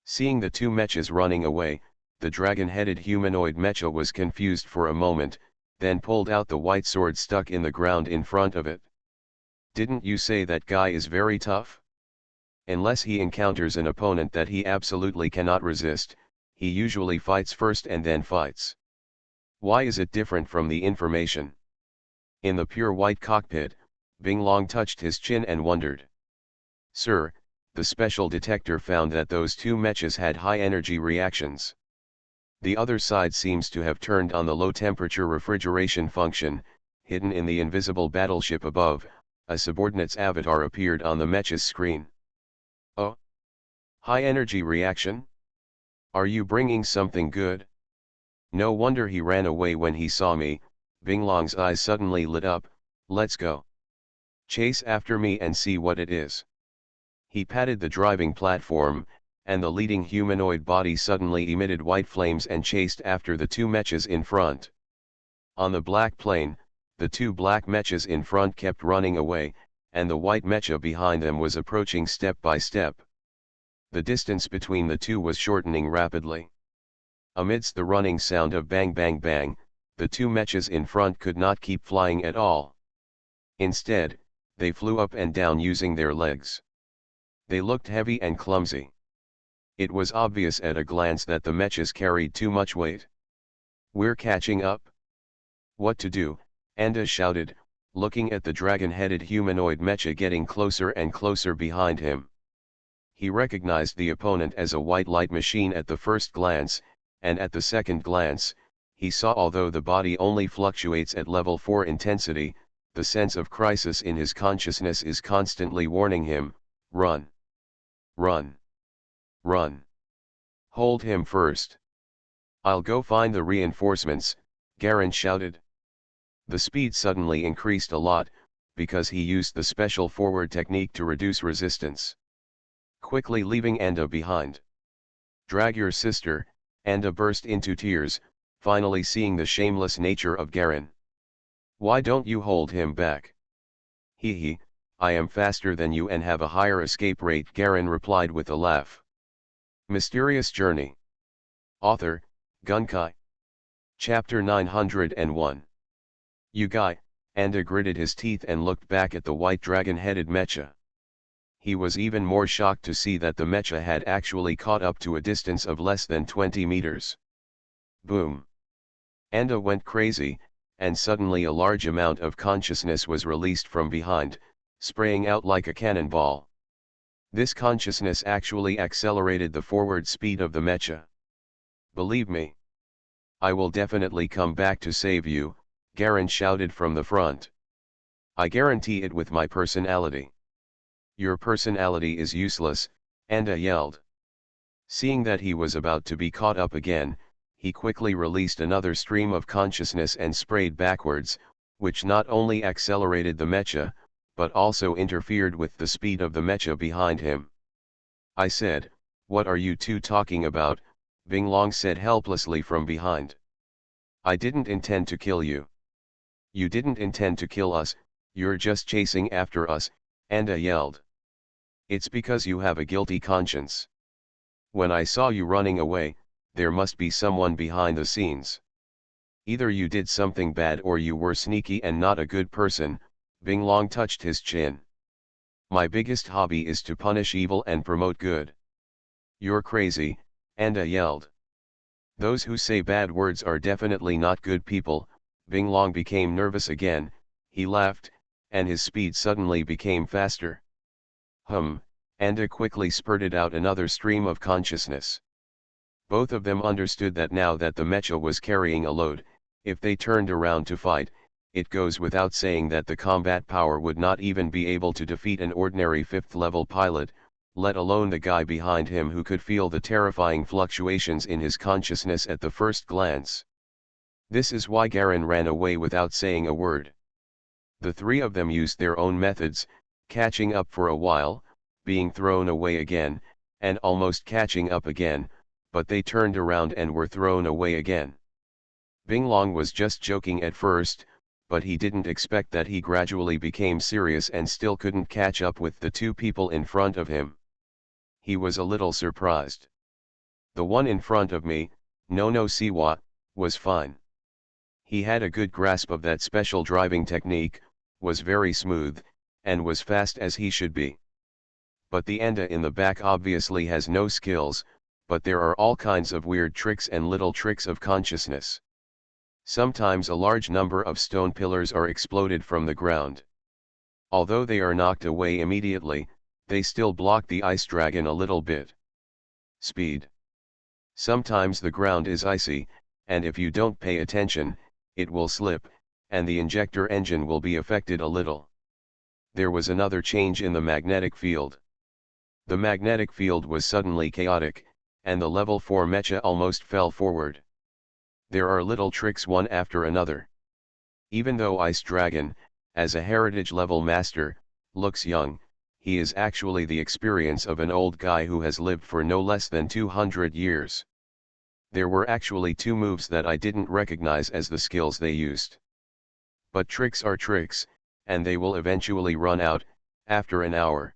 Seeing the two mechas running away, the dragon-headed humanoid mecha was confused for a moment, then pulled out the white sword stuck in the ground in front of it. Didn't you say that guy is very tough? Unless he encounters an opponent that he absolutely cannot resist, he usually fights first and then fights. Why is it different from the information? In the pure white cockpit, Bing Long touched his chin and wondered. Sir, the special detector found that those two mechas had high energy reactions. The other side seems to have turned on the low temperature refrigeration function. Hidden in the invisible battleship above, a subordinate's avatar appeared on the mecha's screen. Oh? High energy reaction? Are you bringing something good? No wonder he ran away when he saw me. Bing Long's eyes suddenly lit up. Let's go. Chase after me and see what it is. He patted the driving platform, and the leading humanoid body suddenly emitted white flames and chased after the two mechas in front. On the black plane, the two black mechas in front kept running away, and the white mecha behind them was approaching step by step. The distance between the two was shortening rapidly. Amidst the running sound of bang bang bang, the two mechas in front could not keep flying at all. Instead, they flew up and down using their legs. They looked heavy and clumsy. It was obvious at a glance that the mechas carried too much weight. We're catching up. What to do? Anda shouted, looking at the dragon-headed humanoid mecha getting closer and closer behind him. He recognized the opponent as a white light machine at the first glance, and at the second glance, he saw although the body only fluctuates at level 4 intensity, the sense of crisis in his consciousness is constantly warning him, run. Run. Run. Hold him first. I'll go find the reinforcements, Garen shouted. The speed suddenly increased a lot, because he used the special forward technique to reduce resistance. Quickly leaving Anda behind. Drag your sister, Anda burst into tears, finally seeing the shameless nature of Garen. Why don't you hold him back? Hee, I am faster than you and have a higher escape rate, Garen replied with a laugh. Mysterious Journey. Author, Gunkai. Chapter 901. You guy, Anda gritted his teeth and looked back at the white dragon-headed mecha. He was even more shocked to see that the mecha had actually caught up to a distance of less than 20 meters. Boom. Anda went crazy, and suddenly a large amount of consciousness was released from behind, spraying out like a cannonball. This consciousness actually accelerated the forward speed of the mecha. Believe me. I will definitely come back to save you, Garen shouted from the front. I guarantee it with my personality. Your personality is useless, Anda yelled. Seeing that he was about to be caught up again, he quickly released another stream of consciousness and sprayed backwards, which not only accelerated the mecha, but also interfered with the speed of the mecha behind him. I said, what are you two talking about? Bing Long said helplessly from behind. I didn't intend to kill you. You didn't intend to kill us, you're just chasing after us, Anda yelled. It's because you have a guilty conscience. When I saw you running away, there must be someone behind the scenes. Either you did something bad or you were sneaky and not a good person, Bing Long touched his chin. My biggest hobby is to punish evil and promote good. You're crazy, Anda yelled. Those who say bad words are definitely not good people. Bing Long became nervous again, he laughed, and his speed suddenly became faster. Anda quickly spurted out another stream of consciousness. Both of them understood that now that the mecha was carrying a load, if they turned around to fight, it goes without saying that the combat power would not even be able to defeat an ordinary 5th level pilot, let alone the guy behind him who could feel the terrifying fluctuations in his consciousness at the first glance. This is why Garen ran away without saying a word. The three of them used their own methods, catching up for a while, being thrown away again, and almost catching up again, but they turned around and were thrown away again. Bing Long was just joking at first, but he didn't expect that he gradually became serious and still couldn't catch up with the two people in front of him. He was a little surprised. The one in front of me, No Siwa, was fine. He had a good grasp of that special driving technique, was very smooth, and was fast as he should be. But the Enda in the back obviously has no skills, but there are all kinds of weird tricks and little tricks of consciousness. Sometimes a large number of stone pillars are exploded from the ground. Although they are knocked away immediately, they still block the ice dragon a little bit. Speed. Sometimes the ground is icy, and if you don't pay attention, it will slip, and the injector engine will be affected a little. There was another change in the magnetic field. The magnetic field was suddenly chaotic, and the level 4 mecha almost fell forward. There are little tricks one after another. Even though Ice Dragon, as a heritage level master, looks young, he is actually the experience of an old guy who has lived for no less than 200 years. There were actually two moves that I didn't recognize as the skills they used. But tricks are tricks, and they will eventually run out, after an hour.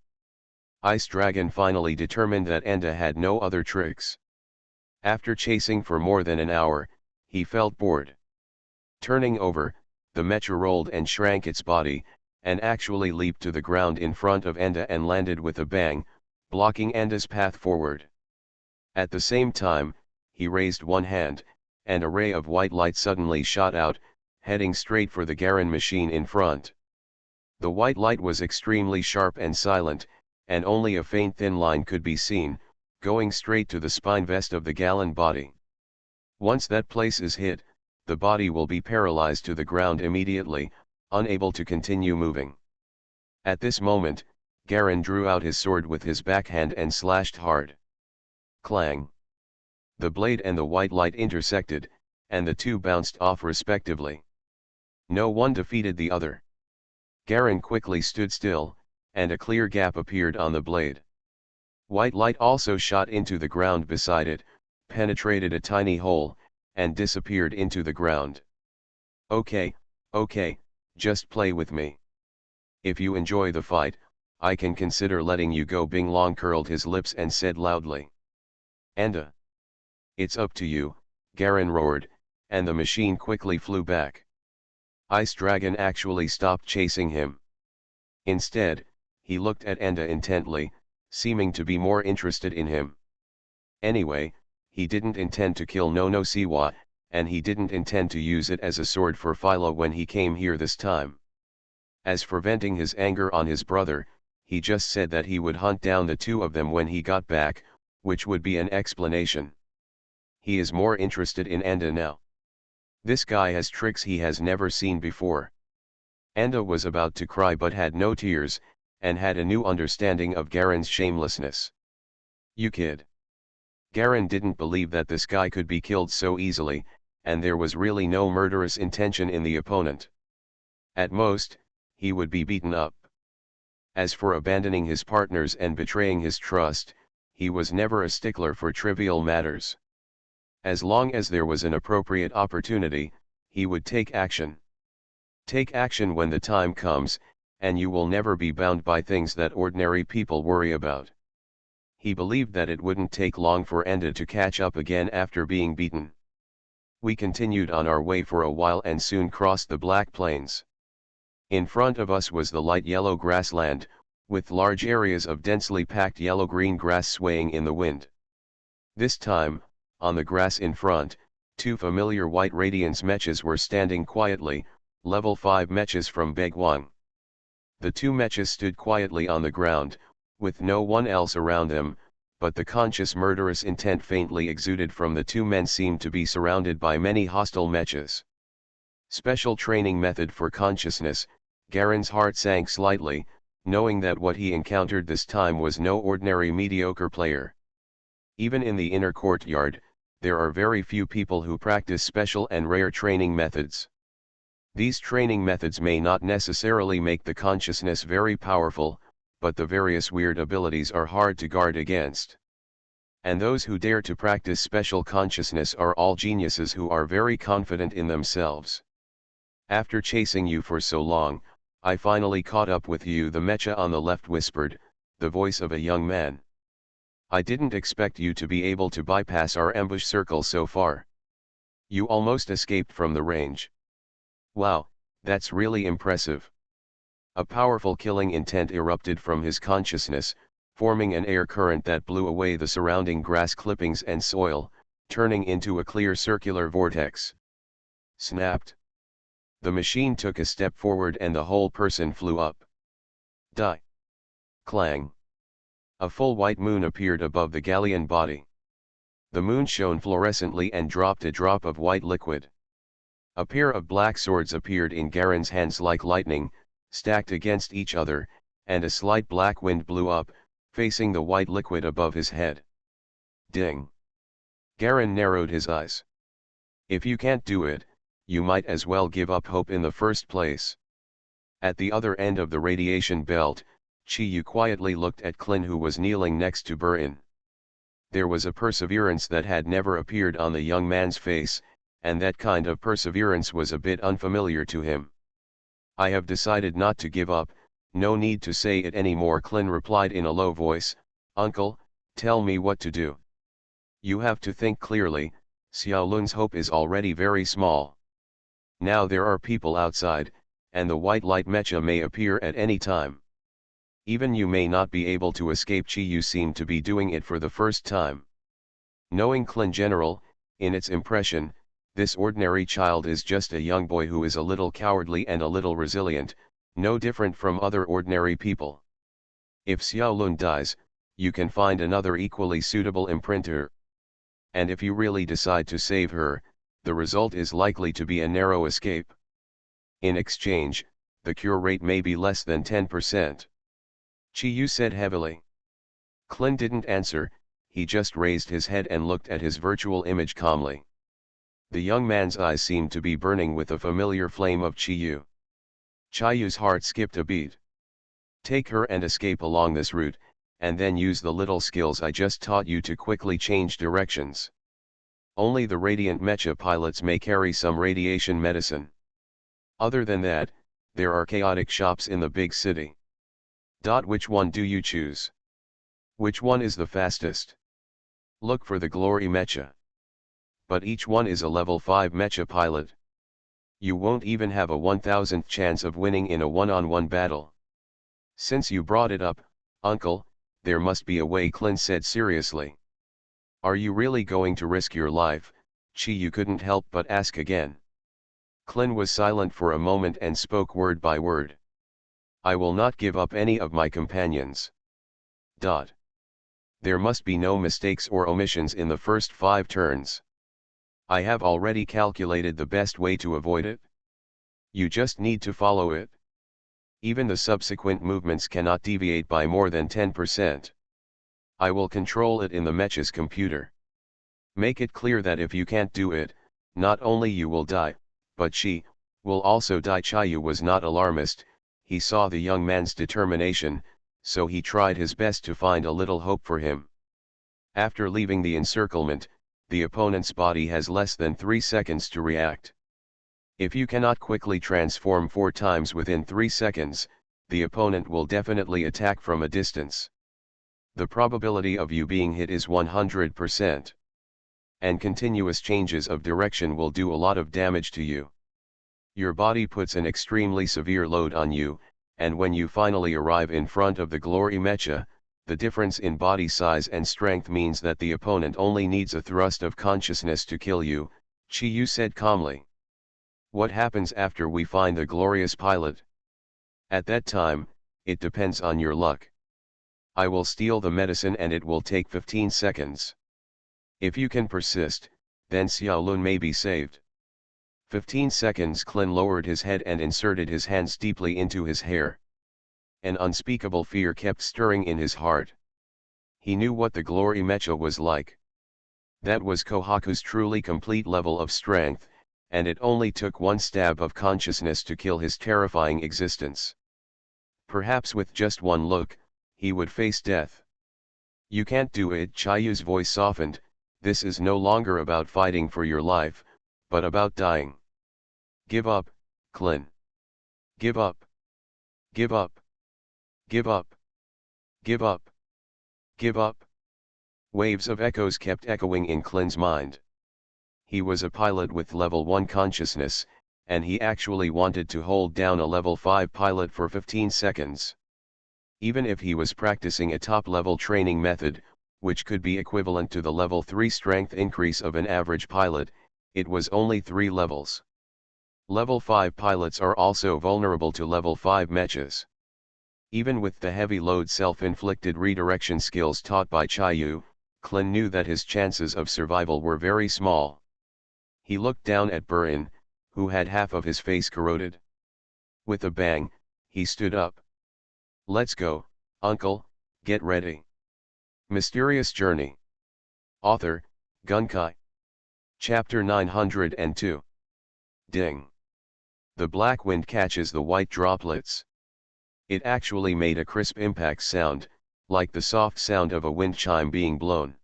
Ice Dragon finally determined that Enda had no other tricks. After chasing for more than an hour, he felt bored. Turning over, the mecha rolled and shrank its body, and actually leaped to the ground in front of Enda and landed with a bang, blocking Enda's path forward. At the same time, he raised one hand, and a ray of white light suddenly shot out, heading straight for the Garen machine in front. The white light was extremely sharp and silent, and only a faint thin line could be seen, going straight to the spine vest of the Galen body. Once that place is hit, the body will be paralyzed to the ground immediately, unable to continue moving. At this moment, Garen drew out his sword with his backhand and slashed hard. Clang! The blade and the white light intersected, and the two bounced off respectively. No one defeated the other. Garen quickly stood still, and a clear gap appeared on the blade. White light also shot into the ground beside it, penetrated a tiny hole, and disappeared into the ground. Okay, just play with me. If you enjoy the fight, I can consider letting you go. Bing Long curled his lips and said loudly. Enda. It's up to you, Garen roared, and the machine quickly flew back. Ice Dragon actually stopped chasing him. Instead, he looked at Enda intently, seeming to be more interested in him. Anyway, he didn't intend to kill No Siwa, and he didn't intend to use it as a sword for Philo when he came here this time. As for venting his anger on his brother, he just said that he would hunt down the two of them when he got back, which would be an explanation. He is more interested in Enda now. This guy has tricks he has never seen before. Enda was about to cry but had no tears, and had a new understanding of Garen's shamelessness. You kid. Garen didn't believe that this guy could be killed so easily, and there was really no murderous intention in the opponent. At most, he would be beaten up. As for abandoning his partners and betraying his trust, he was never a stickler for trivial matters. As long as there was an appropriate opportunity, he would take action. Take action when the time comes, and you will never be bound by things that ordinary people worry about. He believed that it wouldn't take long for Enda to catch up again after being beaten. We continued on our way for a while and soon crossed the Black Plains. In front of us was the light yellow grassland, with large areas of densely packed yellow-green grass swaying in the wind. This time, on the grass in front, two familiar white Radiance mechas were standing quietly, level 5 mechas from Baegwang. The two mechas stood quietly on the ground, with no one else around them, but the conscious murderous intent faintly exuded from the two men seemed to be surrounded by many hostile mechas. Special training method for consciousness. Garen's heart sank slightly, knowing that what he encountered this time was no ordinary mediocre player. Even in the inner courtyard, there are very few people who practice special and rare training methods. These training methods may not necessarily make the consciousness very powerful, but the various weird abilities are hard to guard against. And those who dare to practice special consciousness are all geniuses who are very confident in themselves. After chasing you for so long, I finally caught up with you, the mecha on the left whispered, the voice of a young man. I didn't expect you to be able to bypass our ambush circle so far. You almost escaped from the range. Wow, that's really impressive. A powerful killing intent erupted from his consciousness, forming an air current that blew away the surrounding grass clippings and soil, turning into a clear circular vortex. Snapped. The machine took a step forward and the whole person flew up. Die. Clang. A full white moon appeared above the galleon body. The moon shone fluorescently and dropped a drop of white liquid. A pair of black swords appeared in Garen's hands like lightning, stacked against each other, and a slight black wind blew up, facing the white liquid above his head. Ding. Garen narrowed his eyes. If you can't do it, you might as well give up hope in the first place. At the other end of the radiation belt, Chi-Yu quietly looked at Klin, who was kneeling next to Burin. There was a perseverance that had never appeared on the young man's face, and that kind of perseverance was a bit unfamiliar to him. I have decided not to give up, no need to say it anymore, Klin replied in a low voice. Uncle, tell me what to do. You have to think clearly, Xiaolun's hope is already very small. Now there are people outside, and the white light mecha may appear at any time. Even you may not be able to escape. Chi-Yu seemed to be doing it for the first time. Knowing Klin General, in its impression, this ordinary child is just a young boy who is a little cowardly and a little resilient, no different from other ordinary people. If Xiaolun dies, you can find another equally suitable imprinter. And if you really decide to save her, the result is likely to be a narrow escape. In exchange, the cure rate may be less than 10%. Chi-Yu said heavily. Klin didn't answer, he just raised his head and looked at his virtual image calmly. The young man's eyes seemed to be burning with the familiar flame of Chi-Yu. Chi-Yu's heart skipped a beat. Take her and escape along this route, and then use the little skills I just taught you to quickly change directions. Only the Radiant Mecha pilots may carry some radiation medicine. Other than that, there are chaotic shops in the big city. Which one do you choose? Which one is the fastest? Look for the Glory Mecha. But each one is a level 5 mecha pilot. You won't even have a 1000th chance of winning in a one-on-one battle. Since you brought it up, Uncle, there must be a way, Klin said seriously. Are you really going to risk your life? Chi-Yu couldn't help but ask again. Klin was silent for a moment and spoke word by word. I will not give up any of my companions. There must be no mistakes or omissions in the first 5 turns. I have already calculated the best way to avoid it. You just need to follow it. Even the subsequent movements cannot deviate by more than 10%. I will control it in the mecha's computer. Make it clear that if you can't do it, not only you will die, but she will also die. Chi-Yu was not alarmist, he saw the young man's determination, so he tried his best to find a little hope for him. After leaving the encirclement, the opponent's body has less than 3 seconds to react. If you cannot quickly transform 4 times within 3 seconds, the opponent will definitely attack from a distance. The probability of you being hit is 100%. And continuous changes of direction will do a lot of damage to you. Your body puts an extremely severe load on you, and when you finally arrive in front of the Glory Mecha, the difference in body size and strength means that the opponent only needs a thrust of consciousness to kill you, Chi-Yu said calmly. What happens after we find the glorious pilot? At that time, it depends on your luck. I will steal the medicine and it will take 15 seconds. If you can persist, then Xiaolun may be saved. 15 seconds. Klin lowered his head and inserted his hands deeply into his hair. An unspeakable fear kept stirring in his heart. He knew what the Glory Mecha was like. That was Kohaku's truly complete level of strength, and it only took one stab of consciousness to kill his terrifying existence. Perhaps with just one look, he would face death. You can't do it, Chayu's voice softened. This is no longer about fighting for your life, but about dying. Give up, Klin. Give up. Give up. Give up. Give up. Give up. Waves of echoes kept echoing in Klin's mind. He was a pilot with level 1 consciousness, and he actually wanted to hold down a level 5 pilot for 15 seconds. Even if he was practicing a top-level training method, which could be equivalent to the level 3 strength increase of an average pilot, it was only 3 levels. Level 5 pilots are also vulnerable to level 5 mechas. Even with the heavy load self-inflicted redirection skills taught by Chayu, Klin knew that his chances of survival were very small. He looked down at Burin, who had half of his face corroded. With a bang, he stood up. Let's go, Uncle, get ready. Mysterious Journey. Author, Gunkai. Chapter 902. Ding. The black wind catches the white droplets. It actually made a crisp impact sound, like the soft sound of a wind chime being blown.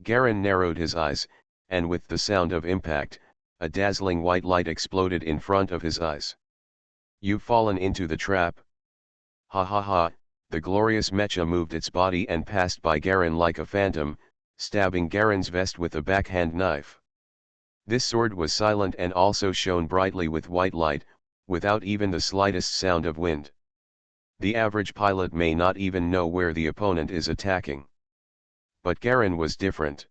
Garen narrowed his eyes, and with the sound of impact, a dazzling white light exploded in front of his eyes. You've fallen into the trap. Ha ha ha, the glorious mecha moved its body and passed by Garen like a phantom, stabbing Garen's vest with a backhand knife. This sword was silent and also shone brightly with white light, without even the slightest sound of wind. The average pilot may not even know where the opponent is attacking. But Garen was different.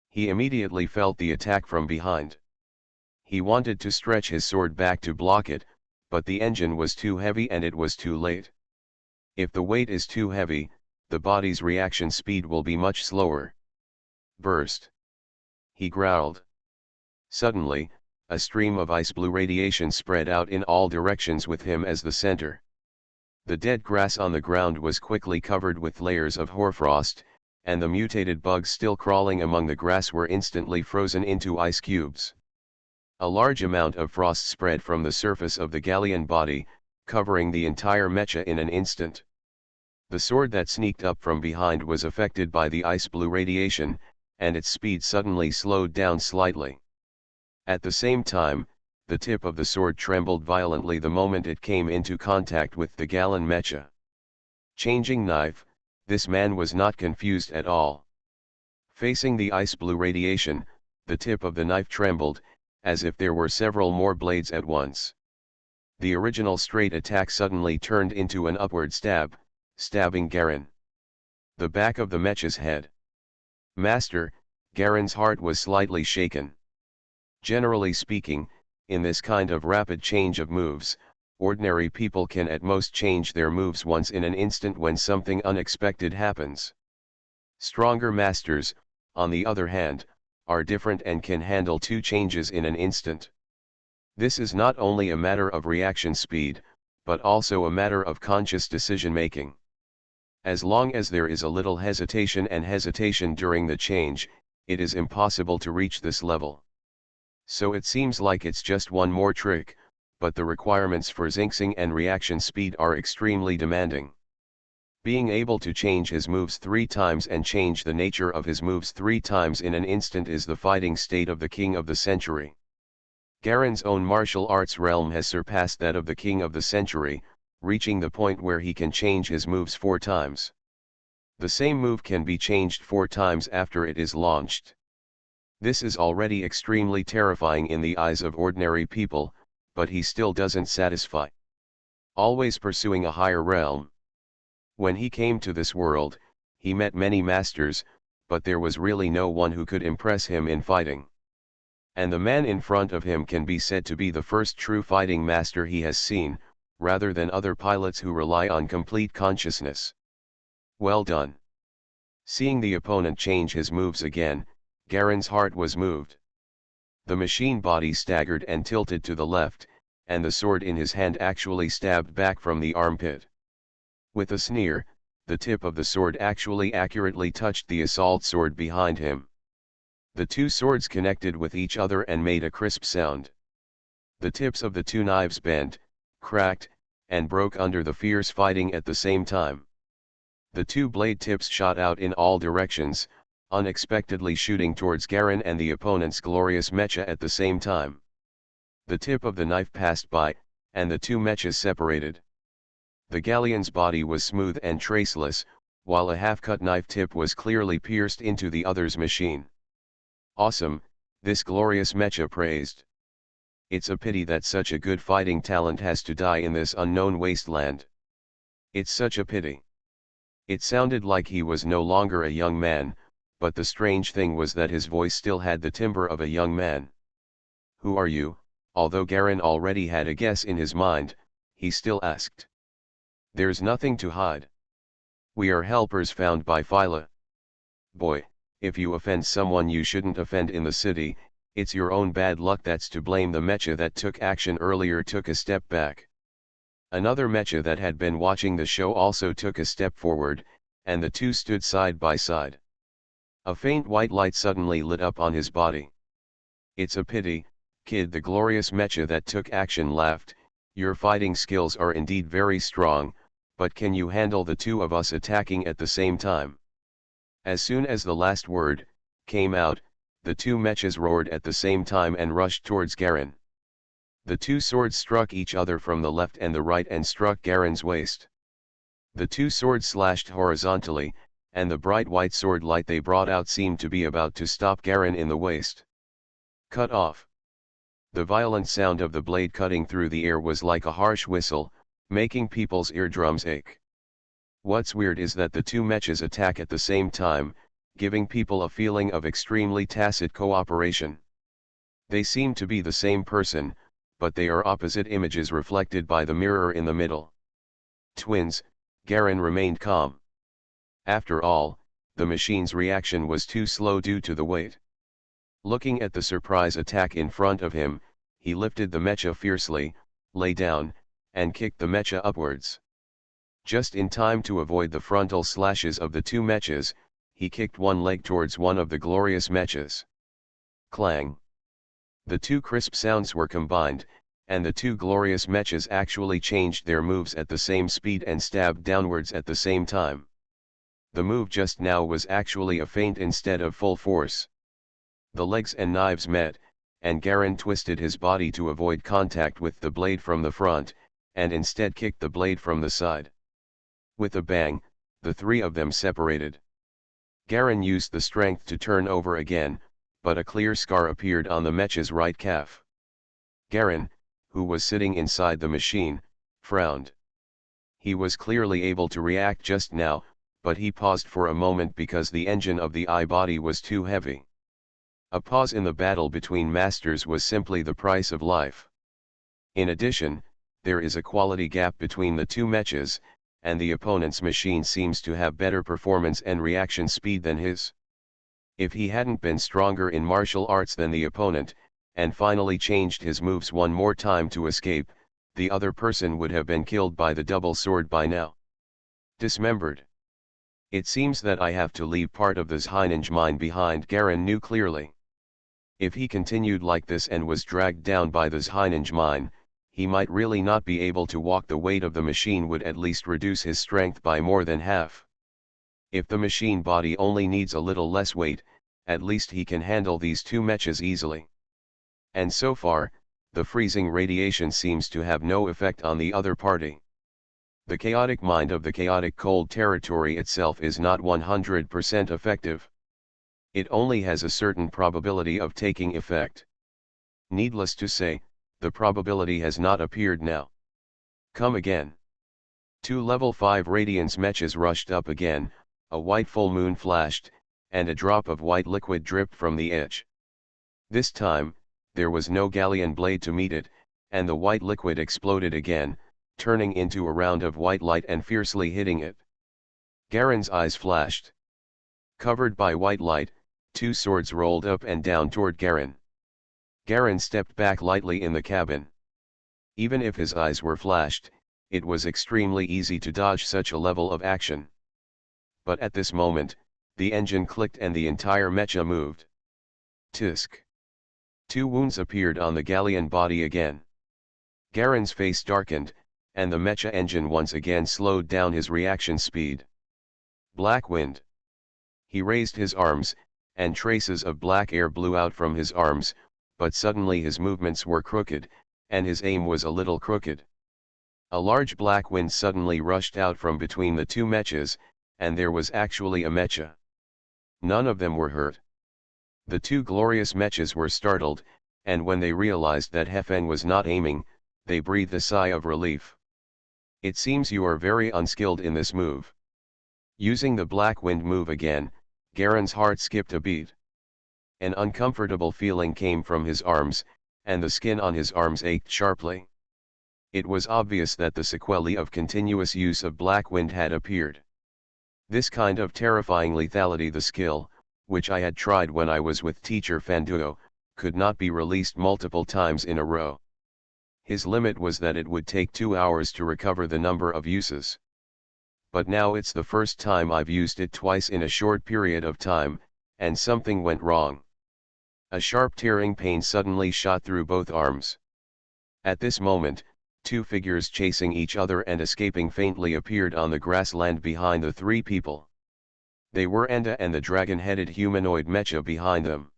He immediately felt the attack from behind. He wanted to stretch his sword back to block it, but the engine was too heavy and it was too late. If the weight is too heavy, the body's reaction speed will be much slower. Burst. He growled. Suddenly, a stream of ice-blue radiation spread out in all directions with him as the center. The dead grass on the ground was quickly covered with layers of hoarfrost, and the mutated bugs still crawling among the grass were instantly frozen into ice cubes. A large amount of frost spread from the surface of the Galleon body, covering the entire mecha in an instant. The sword that sneaked up from behind was affected by the ice-blue radiation, and its speed suddenly slowed down slightly. At the same time, the tip of the sword trembled violently the moment it came into contact with the Galleon mecha. Changing knife, this man was not confused at all. Facing the ice-blue radiation, the tip of the knife trembled, as if there were several more blades at once. The original straight attack suddenly turned into an upward stab, stabbing Garen. The back of the mecha's head. Master, Garen's heart was slightly shaken. Generally speaking, in this kind of rapid change of moves, ordinary people can at most change their moves once in an instant when something unexpected happens. Stronger masters, on the other hand, are different and can handle 2 changes in an instant. This is not only a matter of reaction speed, but also a matter of conscious decision-making. As long as there is a little hesitation during the change, it is impossible to reach this level. So it seems like it's just one more trick, but the requirements for Xingxing and reaction speed are extremely demanding. Being able to change his moves 3 times and change the nature of his moves 3 times in an instant is the fighting state of the King of the Century. Garen's own martial arts realm has surpassed that of the King of the Century, reaching the point where he can change his moves 4 times. The same move can be changed 4 times after it is launched. This is already extremely terrifying in the eyes of ordinary people, but he still doesn't satisfy. Always pursuing a higher realm. When he came to this world, he met many masters, but there was really no one who could impress him in fighting. And the man in front of him can be said to be the first true fighting master he has seen, rather than other pilots who rely on complete consciousness. Well done. Seeing the opponent change his moves again, Garen's heart was moved. The machine body staggered and tilted to the left, and the sword in his hand actually stabbed back from the armpit. With a sneer, the tip of the sword actually accurately touched the assault sword behind him. The two swords connected with each other and made a crisp sound. The tips of the two knives bent, cracked, and broke under the fierce fighting at the same time. The two blade tips shot out in all directions, unexpectedly shooting towards Garen and the opponent's glorious mecha at the same time. The tip of the knife passed by, and the two mechas separated. The galleon's body was smooth and traceless, while a half-cut knife tip was clearly pierced into the other's machine. "Awesome," this glorious mecha praised. "It's a pity that such a good fighting talent has to die in this unknown wasteland. It's such a pity." It sounded like he was no longer a young man, but the strange thing was that his voice still had the timbre of a young man. "Who are you?" Although Garen already had a guess in his mind, he still asked. "There's nothing to hide. We are helpers found by Phyla. Boy, if you offend someone you shouldn't offend in the city, it's your own bad luck that's to blame." The mecha that took action earlier took a step back. Another mecha that had been watching the show also took a step forward, and the two stood side by side. A faint white light suddenly lit up on his body. "It's a pity, kid," the glorious mecha that took action laughed. "Your fighting skills are indeed very strong, but can you handle the two of us attacking at the same time?" As soon as the last word came out, the two mechas roared at the same time and rushed towards Garen. The two swords struck each other from the left and the right and struck Garen's waist. The two swords slashed horizontally, and the bright white sword light they brought out seemed to be about to stop Garen in the waist. "Cut off." The violent sound of the blade cutting through the air was like a harsh whistle, making people's eardrums ache. What's weird is that the two mechas attack at the same time, giving people a feeling of extremely tacit cooperation. They seem to be the same person, but they are opposite images reflected by the mirror in the middle. Twins, Garen remained calm. After all, the machine's reaction was too slow due to the weight. Looking at the surprise attack in front of him, he lifted the mecha fiercely, lay down, and kicked the mecha upwards. Just in time to avoid the frontal slashes of the two mechas, he kicked one leg towards one of the glorious mechas. Clang! The two crisp sounds were combined, and the two glorious mechas actually changed their moves at the same speed and stabbed downwards at the same time. The move just now was actually a feint instead of full force. The legs and knives met, and Garen twisted his body to avoid contact with the blade from the front, and instead kicked the blade from the side. With a bang, the three of them separated. Garen used the strength to turn over again, but a clear scar appeared on the mecha's right calf. Garen, who was sitting inside the machine, frowned. He was clearly able to react just now, but he paused for a moment because the engine of the I-body was too heavy. A pause in the battle between masters was simply the price of life. In addition, there is a quality gap between the two mechas, and the opponent's machine seems to have better performance and reaction speed than his. If he hadn't been stronger in martial arts than the opponent, and finally changed his moves one more time to escape, the other person would have been killed by the double sword by now. Dismembered. "It seems that I have to leave part of this Heinen's mine behind," Garen knew clearly. If he continued like this and was dragged down by this Heinen's mine, he might really not be able to walk. The weight of the machine would at least reduce his strength by more than half. If the machine body only needs a little less weight, at least he can handle these two mechas easily. And so far, the freezing radiation seems to have no effect on the other party. The chaotic mind of the chaotic cold territory itself is not 100% effective. It only has a certain probability of taking effect. Needless to say, the probability has not appeared now. Come again. Two level 5 radiance mechas rushed up again, a white full moon flashed, and a drop of white liquid dripped from the edge. This time, there was no galleon blade to meet it, and the white liquid exploded again, turning into a round of white light and fiercely hitting it. Garen's eyes flashed. Covered by white light, two swords rolled up and down toward Garen. Garen stepped back lightly in the cabin. Even if his eyes were flashed, it was extremely easy to dodge such a level of action. But at this moment, the engine clicked and the entire mecha moved. Tisk. 2 wounds appeared on the galleon body again. Garen's face darkened, and the mecha engine once again slowed down his reaction speed. Black wind. He raised his arms, and traces of black air blew out from his arms, but suddenly his movements were crooked, and his aim was a little crooked. A large black wind suddenly rushed out from between the 2 mechas, and there was actually a mecha. None of them were hurt. The 2 glorious mechas were startled, and when they realized that Hefeng was not aiming, they breathed a sigh of relief. It seems you are very unskilled in this move. Using the black wind move again, Garen's heart skipped a beat. An uncomfortable feeling came from his arms, and the skin on his arms ached sharply. It was obvious that the sequelae of continuous use of black wind had appeared. This kind of terrifying lethality, the skill, which I had tried when I was with teacher Fanduo, could not be released multiple times in a row. His limit was that it would take 2 hours to recover the number of uses. But now it's the first time I've used it twice in a short period of time, and something went wrong. A sharp tearing pain suddenly shot through both arms. At this moment, 2 figures chasing each other and escaping faintly appeared on the grassland behind the 3 people. They were Enda and the dragon-headed humanoid mecha behind them.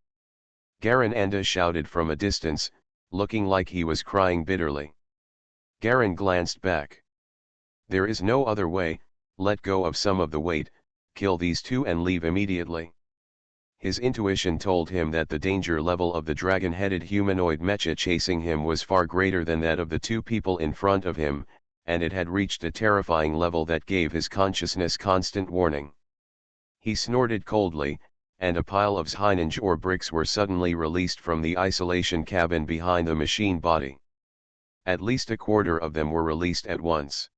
Garen Enda shouted from a distance, looking like he was crying bitterly. Garen glanced back. There is no other way, let go of some of the weight, kill these 2 and leave immediately. His intuition told him that the danger level of the dragon-headed humanoid mecha chasing him was far greater than that of the 2 people in front of him, and it had reached a terrifying level that gave his consciousness constant warning. He snorted coldly, and a pile of Zheinange or bricks were suddenly released from the isolation cabin behind the machine body. At least a quarter of them were released at once.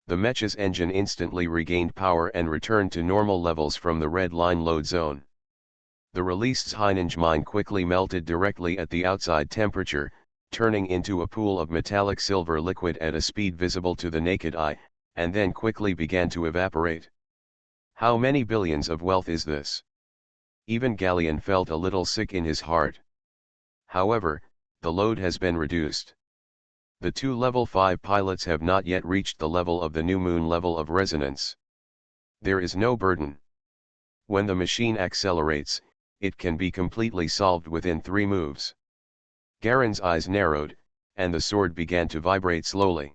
The mecha's engine instantly regained power and returned to normal levels from the red line load zone. The released Zheinange mine quickly melted directly at the outside temperature, turning into a pool of metallic silver liquid at a speed visible to the naked eye, and then quickly began to evaporate. How many billions of wealth is this? Even Galleon felt a little sick in his heart. However, the load has been reduced. The 2 level 5 pilots have not yet reached the level of the new moon level of resonance. There is no burden. When the machine accelerates, it can be completely solved within 3 moves. Garen's eyes narrowed, and the sword began to vibrate slowly.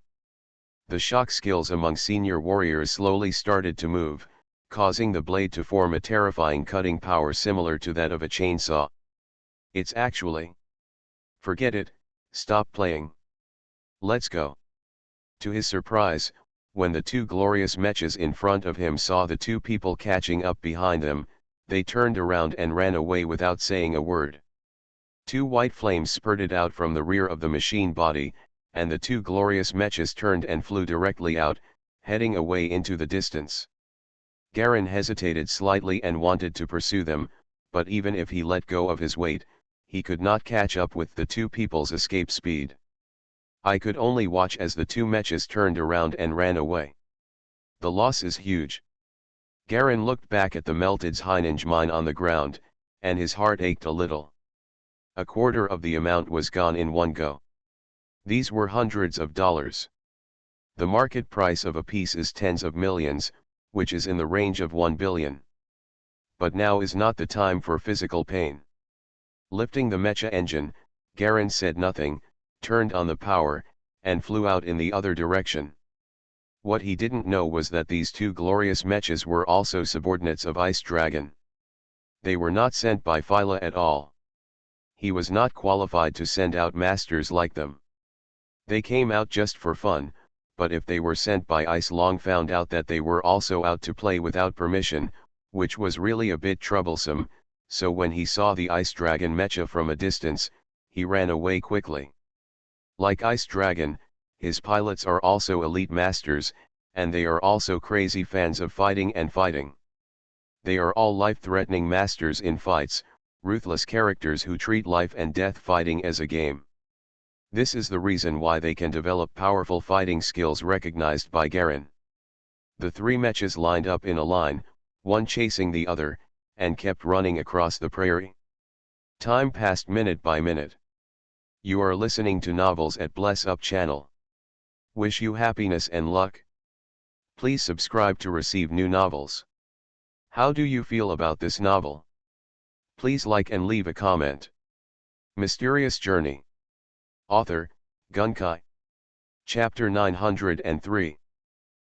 The shock skills among senior warriors slowly started to move, causing the blade to form a terrifying cutting power similar to that of a chainsaw. It's actually... Forget it, stop playing. Let's go. To his surprise, when the 2 glorious mechas in front of him saw the 2 people catching up behind them, they turned around and ran away without saying a word. 2 white flames spurted out from the rear of the machine body, and the 2 glorious mechas turned and flew directly out, heading away into the distance. Garen hesitated slightly and wanted to pursue them, but even if he let go of his weight, he could not catch up with the 2 people's escape speed. I could only watch as the 2 mechas turned around and ran away. The loss is huge. Garen looked back at the melted Zheinange mine on the ground, and his heart ached a little. A quarter of the amount was gone in one go. These were hundreds of dollars. The market price of a piece is tens of millions, which is in the range of 1 billion. But now is not the time for physical pain. Lifting the mecha engine, Garen said nothing, turned on the power, and flew out in the other direction. What he didn't know was that these 2 glorious mechas were also subordinates of Ice Dragon. They were not sent by Phyla at all. He was not qualified to send out masters like them. They came out just for fun, but if they were sent by Ice Long found out that they were also out to play without permission, which was really a bit troublesome, so when he saw the Ice Dragon mecha from a distance, he ran away quickly. Like Ice Dragon, his pilots are also elite masters, and they are also crazy fans of fighting and fighting. They are all life-threatening masters in fights, ruthless characters who treat life and death fighting as a game. This is the reason why they can develop powerful fighting skills recognized by Garen. The 3 mechas lined up in a line, one chasing the other, and kept running across the prairie. Time passed minute by minute. You are listening to Novels at Bless Up channel. Wish you happiness and luck. Please subscribe to receive new novels. How do you feel about this novel? Please like and leave a comment. Mysterious Journey. Author, Gunkai. Chapter 903.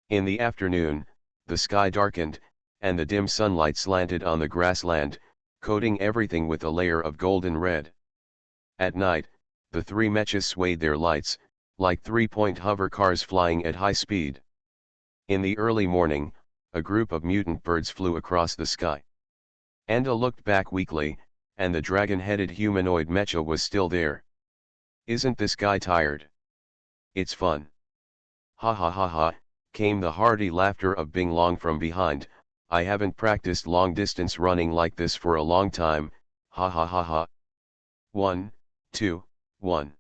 In the afternoon, the sky darkened, and the dim sunlight slanted on the grassland, coating everything with a layer of golden red. At night, the three mechas swayed their lights, like three-point hover cars flying at high speed. In the early morning, a group of mutant birds flew across the sky. Anda looked back weakly, and the dragon-headed humanoid mecha was still there. Isn't this guy tired? It's fun. Ha ha ha ha, came the hearty laughter of Bing Long from behind. I haven't practiced long-distance running like this for a long time, ha ha ha ha. 1, 2, 1.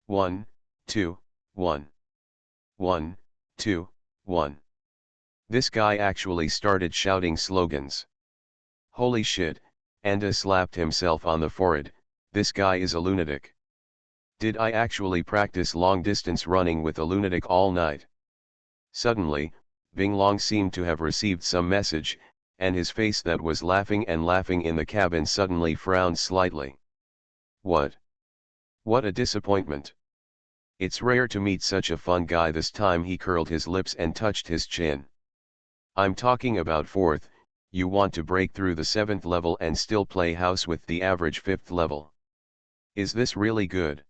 1, 2, 1. 1, 2, 1. This guy actually started shouting slogans. Holy shit, Anda slapped himself on the forehead, this guy is a lunatic. Did I actually practice long-distance running with a lunatic all night? Suddenly, Bing Long seemed to have received some message, and his face that was laughing and laughing in the cabin suddenly frowned slightly. What? What a disappointment. It's rare to meet such a fun guy. This time he curled his lips and touched his chin. I'm talking about fourth, you want to break through the 7th level and still play house with the average 5th level. Is this really good?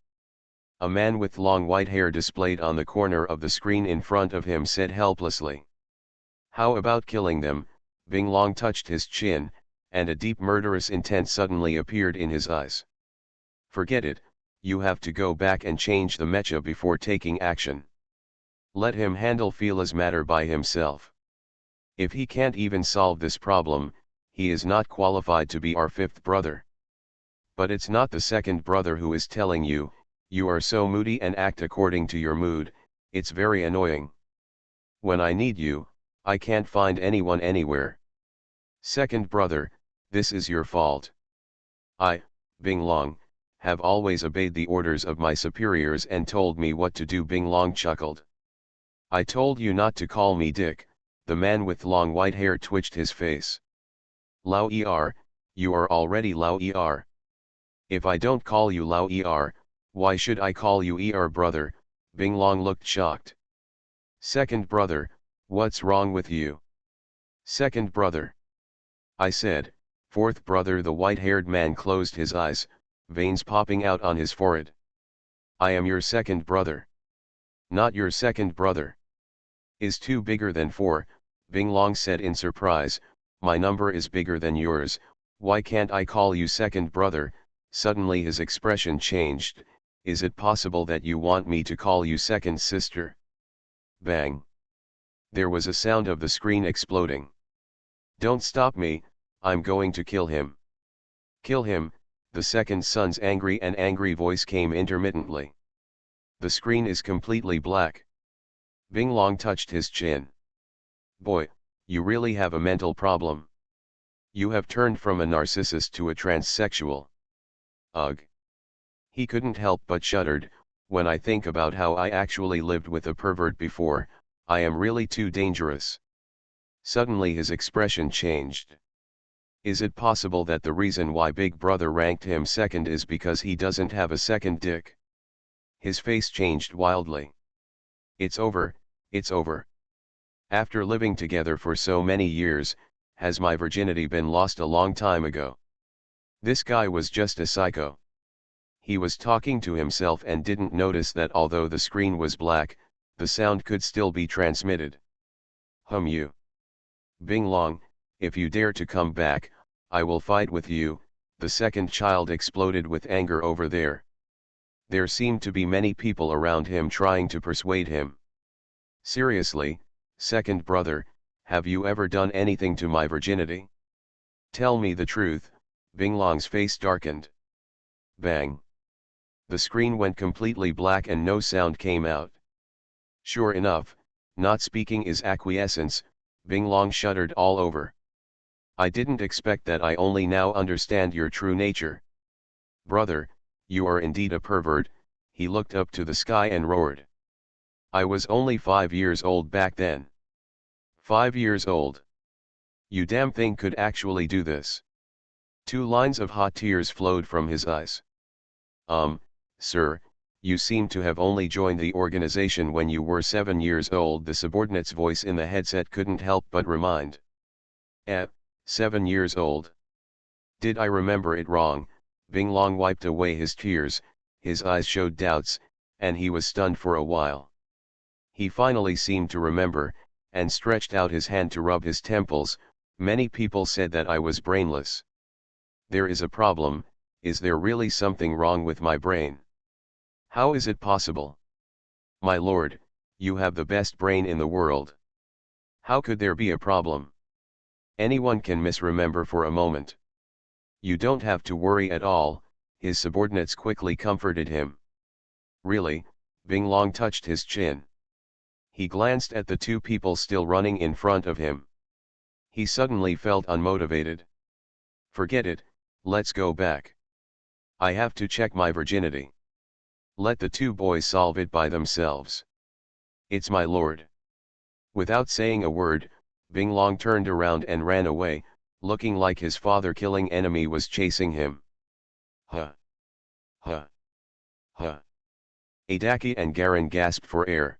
A man with long white hair displayed on the corner of the screen in front of him said helplessly. How about killing them? Bing Long touched his chin, and a deep murderous intent suddenly appeared in his eyes. Forget it, you have to go back and change the mecha before taking action. Let him handle Fila's matter by himself. If he can't even solve this problem, he is not qualified to be our 5th brother. But it's not the 2nd brother who is telling you, you are so moody and act according to your mood, it's very annoying. When I need you, I can't find anyone anywhere. 2nd brother, this is your fault. I, Bing Long, have always obeyed the orders of my superiors and told me what to do. Bing Long chuckled. I told you not to call me Dick. The man with long white hair twitched his face. Lao Er, you are already Lao Er. If I don't call you Lao Er, why should I call you Er brother? Bing Long looked shocked. 2nd brother, what's wrong with you? 2nd brother. I said, 4th brother. The white-haired man closed his eyes, veins popping out on his forehead. I am your 2nd brother. Not your 2nd brother. Is 2 bigger than 4, Bing Long said in surprise. My number is bigger than yours, why can't I call you 2nd brother? Suddenly his expression changed. Is it possible that you want me to call you 2nd sister? Bang. There was a sound of the screen exploding. Don't stop me, I'm going to kill him. Kill him, the 2nd son's angry voice came intermittently. The screen is completely black. Bing Long touched his chin. Boy, you really have a mental problem. You have turned from a narcissist to a transsexual. Ugh. He couldn't help but shuddered. When I think about how I actually lived with a pervert before, I am really too dangerous. Suddenly his expression changed. Is it possible that the reason why Big Brother ranked him 2nd is because he doesn't have a 2nd dick? His face changed wildly. It's over, it's over. After living together for so many years, has my virginity been lost a long time ago? This guy was just a psycho. He was talking to himself and didn't notice that although the screen was black, the sound could still be transmitted. You. Bing Long, if you dare to come back, I will fight with you. The 2nd child exploded with anger over there. There seemed to be many people around him trying to persuade him. Seriously, 2nd brother, have you ever done anything to my virginity? Tell me the truth. Bing Long's face darkened. Bang. The screen went completely black and no sound came out. Sure enough, not speaking is acquiescence. Bing Long shuddered all over. I didn't expect that. I only now understand your true nature. "Brother, you are indeed a pervert," he looked up to the sky and roared. "I was only 5 years old back then." 5 years old. You damn thing could actually do this. 2 lines of hot tears flowed from his eyes. Sir, you seem to have only joined the organization when you were 7 years old," the subordinate's voice in the headset couldn't help but remind. 7 years old. Did I remember it wrong? Bing Long wiped away his tears, his eyes showed doubts, and he was stunned for a while. He finally seemed to remember, and stretched out his hand to rub his temples. "Many people said that I was brainless. There is a problem. Is there really something wrong with my brain? How is it possible? My lord, you have the best brain in the world. How could there be a problem? Anyone can misremember for a moment." "You don't have to worry at all," his subordinates quickly comforted him. "Really?" Bing Long touched his chin. He glanced at the 2 people still running in front of him. He suddenly felt unmotivated. "Forget it, let's go back. I have to check my virginity. Let the 2 boys solve it by themselves. It's my lord." Without saying a word, Bing Long turned around and ran away, looking like his father-killing enemy was chasing him. Huh. Huh. Huh. Adaki and Garen gasped for air.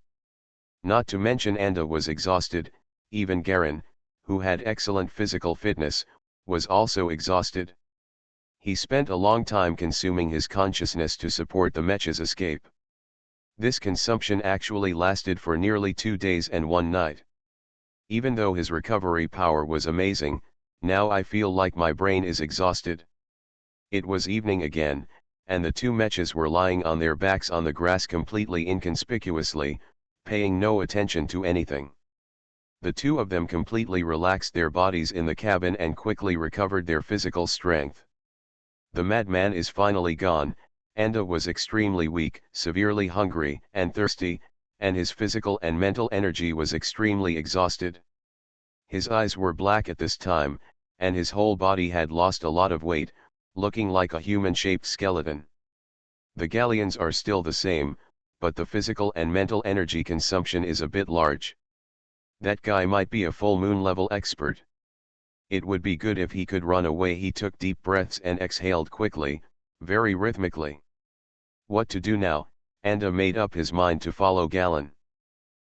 Not to mention Anda was exhausted. Even Garen, who had excellent physical fitness, was also exhausted. He spent a long time consuming his consciousness to support the mecha's escape. This consumption actually lasted for nearly 2 days and 1 night. Even though his recovery power was amazing, now I feel like my brain is exhausted. It was evening again, and the 2 mechas were lying on their backs on the grass completely inconspicuously, paying no attention to anything. The 2 of them completely relaxed their bodies in the cabin and quickly recovered their physical strength. The madman is finally gone. Anda was extremely weak, severely hungry and thirsty, and his physical and mental energy was extremely exhausted. His eyes were black at this time, and his whole body had lost a lot of weight, looking like a human-shaped skeleton. The galleons are still the same, but the physical and mental energy consumption is a bit large. That guy might be a full moon level expert. It would be good if he could run away. He took deep breaths and exhaled quickly, very rhythmically. What to do now? Anda made up his mind to follow Galen.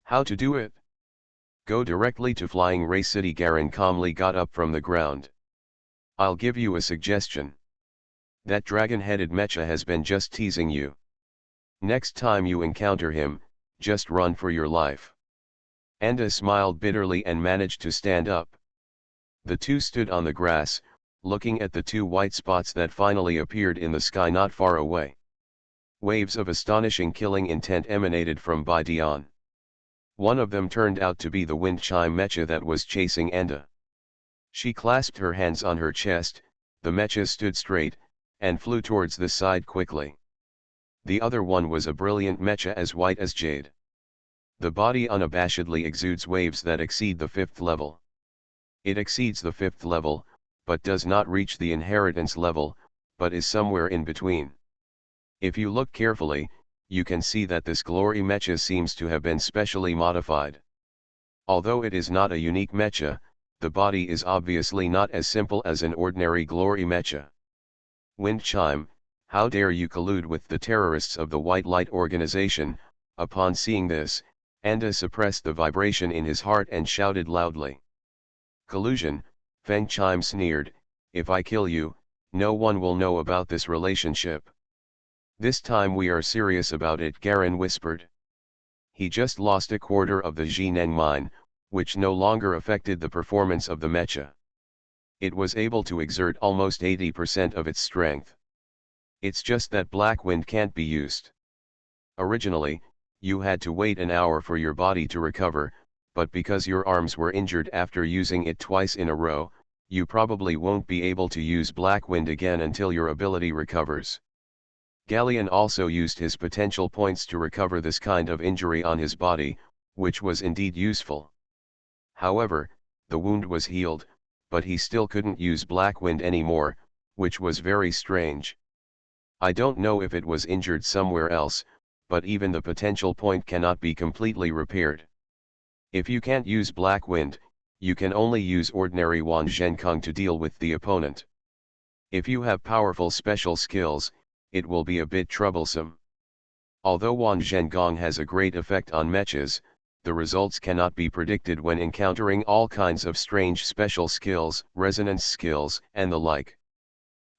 How to do it? Go directly to Flying Ray City. Garen calmly got up from the ground. I'll give you a suggestion. That dragon-headed mecha has been just teasing you. Next time you encounter him, just run for your life. Anda smiled bitterly and managed to stand up. The 2 stood on the grass, looking at the 2 white spots that finally appeared in the sky not far away. Waves of astonishing killing intent emanated from Baidian. One of them turned out to be the wind chime mecha that was chasing Anda. She clasped her hands on her chest, the mecha stood straight, and flew towards the side quickly. The other one was a brilliant mecha as white as jade. The body unabashedly exudes waves that exceed the 5th level. It exceeds the 5th level, but does not reach the inheritance level, but is somewhere in between. If you look carefully, you can see that this glory mecha seems to have been specially modified. Although it is not a unique mecha, the body is obviously not as simple as an ordinary glory mecha. Wind chime, how dare you collude with the terrorists of the White Light Organization? Upon seeing this, Anda suppressed the vibration in his heart and shouted loudly. Collusion, Feng Chime sneered, if I kill you, no one will know about this relationship. This time we are serious about it, Garen whispered. He just lost a quarter of the Jineng mine, which no longer affected the performance of the mecha. It was able to exert almost 80% of its strength. It's just that black wind can't be used. Originally, you had to wait an hour for your body to recover, but because your arms were injured after using it twice in a row, you probably won't be able to use black wind again until your ability recovers. Galleon also used his potential points to recover this kind of injury on his body, which was indeed useful. However, the wound was healed, but he still couldn't use black wind anymore, which was very strange. I don't know if it was injured somewhere else, but even the potential point cannot be completely repaired. If you can't use Black Wind, you can only use ordinary Wan Zhenkong to deal with the opponent. If you have powerful special skills, it will be a bit troublesome. Although Wan Zhenkong has a great effect on mechas, the results cannot be predicted when encountering all kinds of strange special skills, resonance skills, and the like.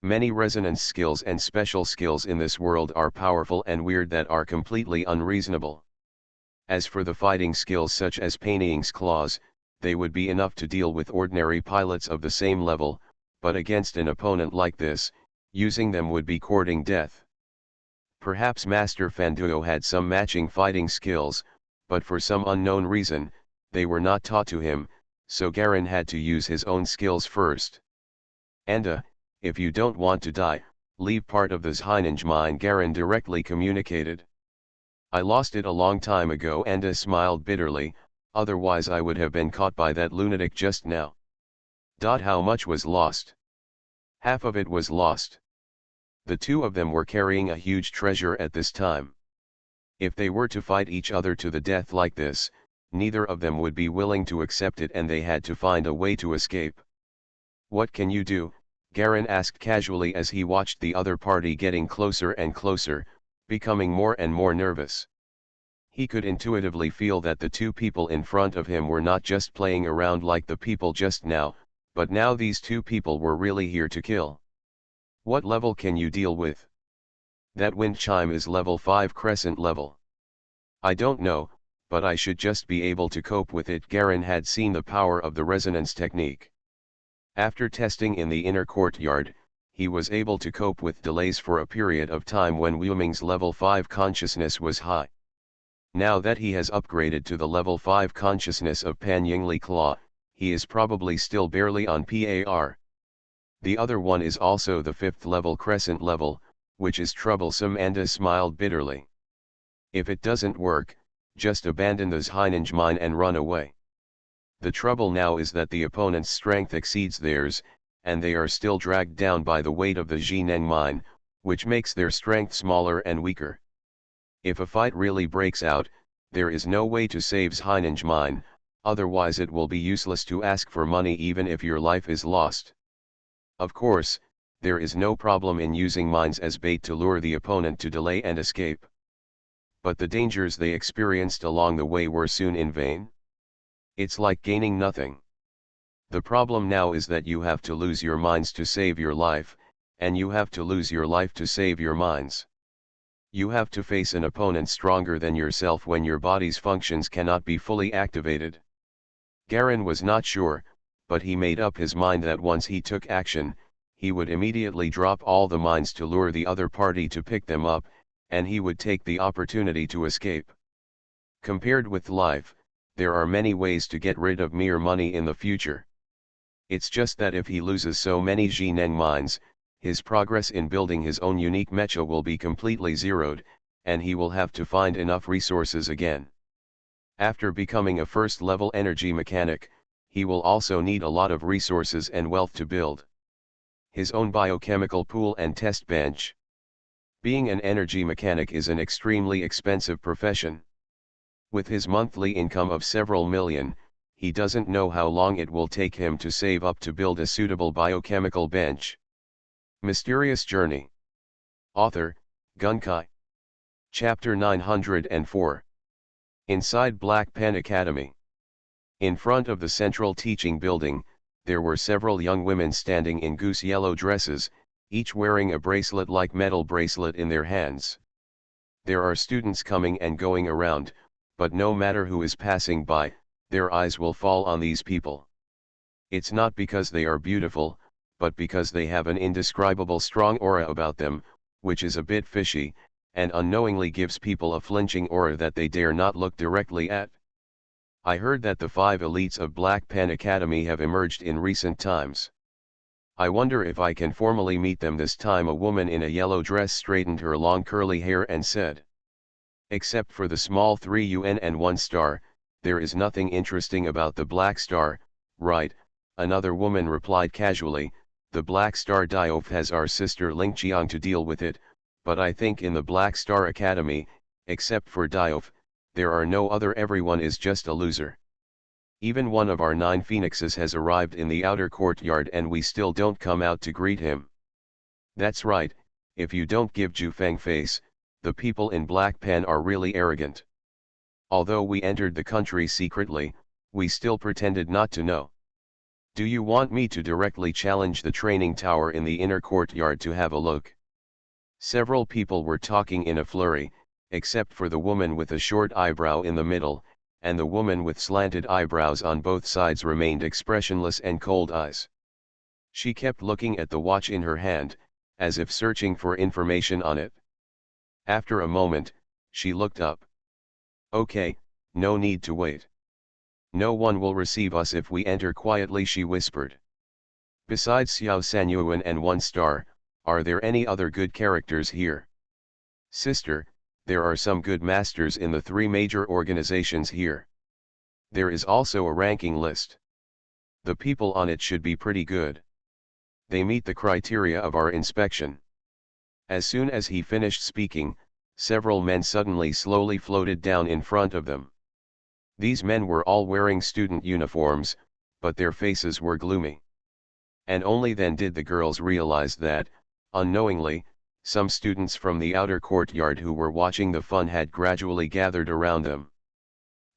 Many resonance skills and special skills in this world are powerful and weird that are completely unreasonable. As for the fighting skills such as Painting's Claws, they would be enough to deal with ordinary pilots of the same level, but against an opponent like this, using them would be courting death. Perhaps Master Fanduo had some matching fighting skills, but for some unknown reason, they were not taught to him, so Garen had to use his own skills first. Anda, if you don't want to die, leave part of this Heinenj mine, Garen directly communicated. I lost it a long time ago, Anda smiled bitterly, otherwise I would have been caught by that lunatic just now. How much was lost? Half of it was lost. The two of them were carrying a huge treasure at this time. If they were to fight each other to the death like this, neither of them would be willing to accept it and they had to find a way to escape. What can you do? Garen asked casually as he watched the other party getting closer and closer, becoming more and more nervous. He could intuitively feel that the two people in front of him were not just playing around like the people just now, but now these two people were really here to kill. What level can you deal with? That wind chime is level 5 crescent level. I don't know, but I should just be able to cope with it. Garen had seen the power of the resonance technique. After testing in the inner courtyard, he was able to cope with delays for a period of time when Wu Ming's level 5 consciousness was high. Now that he has upgraded to the level 5 consciousness of Pan Yingli Claw, he is probably still barely on par. The other one is also the 5th level crescent level, which is troublesome. Anda smiled bitterly. If it doesn't work, just abandon this Heinenj mine and run away. The trouble now is that the opponent's strength exceeds theirs, and they are still dragged down by the weight of the Jineng mine, which makes their strength smaller and weaker. If a fight really breaks out, there is no way to save Heinenj mine, otherwise it will be useless to ask for money even if your life is lost. Of course, there is no problem in using mines as bait to lure the opponent to delay and escape. But the dangers they experienced along the way were soon in vain. It's like gaining nothing. The problem now is that you have to lose your mines to save your life, and you have to lose your life to save your mines. You have to face an opponent stronger than yourself when your body's functions cannot be fully activated. Garen was not sure, but he made up his mind that once he took action, he would immediately drop all the mines to lure the other party to pick them up, and he would take the opportunity to escape. Compared with life, there are many ways to get rid of mere money in the future. It's just that if he loses so many Jineng mines, his progress in building his own unique mecha will be completely zeroed, and he will have to find enough resources again. After becoming a first-level energy mechanic, he will also need a lot of resources and wealth to build his own biochemical pool and test bench. Being an energy mechanic is an extremely expensive profession. With his monthly income of several million, he doesn't know how long it will take him to save up to build a suitable biochemical bench. Mysterious Journey. Author, Gunkai. Chapter 904. Inside Black Pen Academy. In front of the central teaching building, there were several young women standing in goose yellow dresses, each wearing a bracelet-like metal bracelet in their hands. There are students coming and going around, but no matter who is passing by, their eyes will fall on these people. It's not because they are beautiful, but because they have an indescribable strong aura about them, which is a bit fishy, and unknowingly gives people a flinching aura that they dare not look directly at. I heard that the 5 elites of Black Pen Academy have emerged in recent times. I wonder if I can formally meet them this time. A woman in a yellow dress straightened her long curly hair and said. Except for the small 3 UN and 1 star, there is nothing interesting about the Black Star, right? Another woman replied casually, the Black Star Diof has our sister Lingqiang to deal with it, but I think in the Black Star Academy, except for Diof, there are no other. Everyone is just a loser. Even one of our 9 phoenixes has arrived in the outer courtyard and we still don't come out to greet him. That's right, if you don't give Jufeng face, the people in Black Pen are really arrogant. Although we entered the country secretly, we still pretended not to know. Do you want me to directly challenge the training tower in the inner courtyard to have a look? Several people were talking in a flurry, except for the woman with a short eyebrow in the middle, and the woman with slanted eyebrows on both sides remained expressionless and cold eyes. She kept looking at the watch in her hand, as if searching for information on it. After a moment, she looked up. Okay, no need to wait. No one will receive us if we enter quietly, she whispered. Besides Xiao Sanyuan and 1 star, are there any other good characters here? Sister, there are some good masters in the 3 major organizations here. There is also a ranking list. The people on it should be pretty good. They meet the criteria of our inspection. As soon as he finished speaking, several men suddenly slowly floated down in front of them. These men were all wearing student uniforms, but their faces were gloomy. And only then did the girls realize that, unknowingly, some students from the outer courtyard who were watching the fun had gradually gathered around them.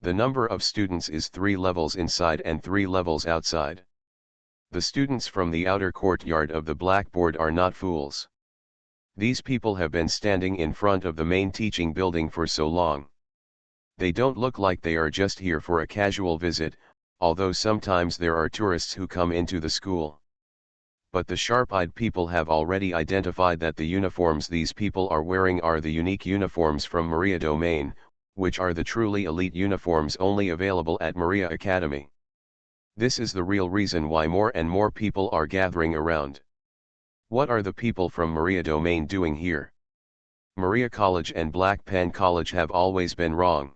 The number of students is 3 levels inside and 3 levels outside. The students from the outer courtyard of the blackboard are not fools. These people have been standing in front of the main teaching building for so long. They don't look like they are just here for a casual visit, although sometimes there are tourists who come into the school. But the sharp-eyed people have already identified that the uniforms these people are wearing are the unique uniforms from Maria Domain, which are the truly elite uniforms only available at Maria Academy. This is the real reason why more and more people are gathering around. What are the people from Maria Domain doing here? Maria College and Black Pen College have always been wrong.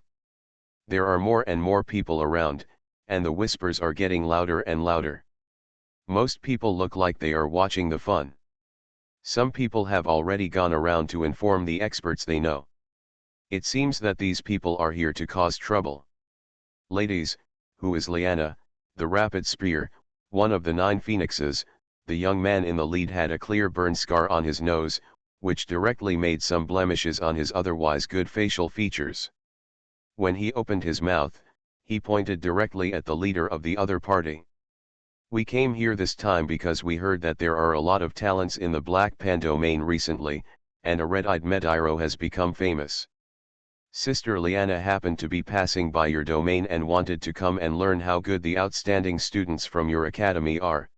There are more and more people around, and the whispers are getting louder and louder. Most people look like they are watching the fun. Some people have already gone around to inform the experts they know. It seems that these people are here to cause trouble. Ladies, who is Liana, the rapid spear, one of the 9 phoenixes? The young man in the lead had a clear burn scar on his nose, which directly made some blemishes on his otherwise good facial features. When he opened his mouth, he pointed directly at the leader of the other party. We came here this time because we heard that there are a lot of talents in the Black Pen domain recently, and a red-eyed Medairo has become famous. Sister Liana happened to be passing by your domain and wanted to come and learn how good the outstanding students from your academy are.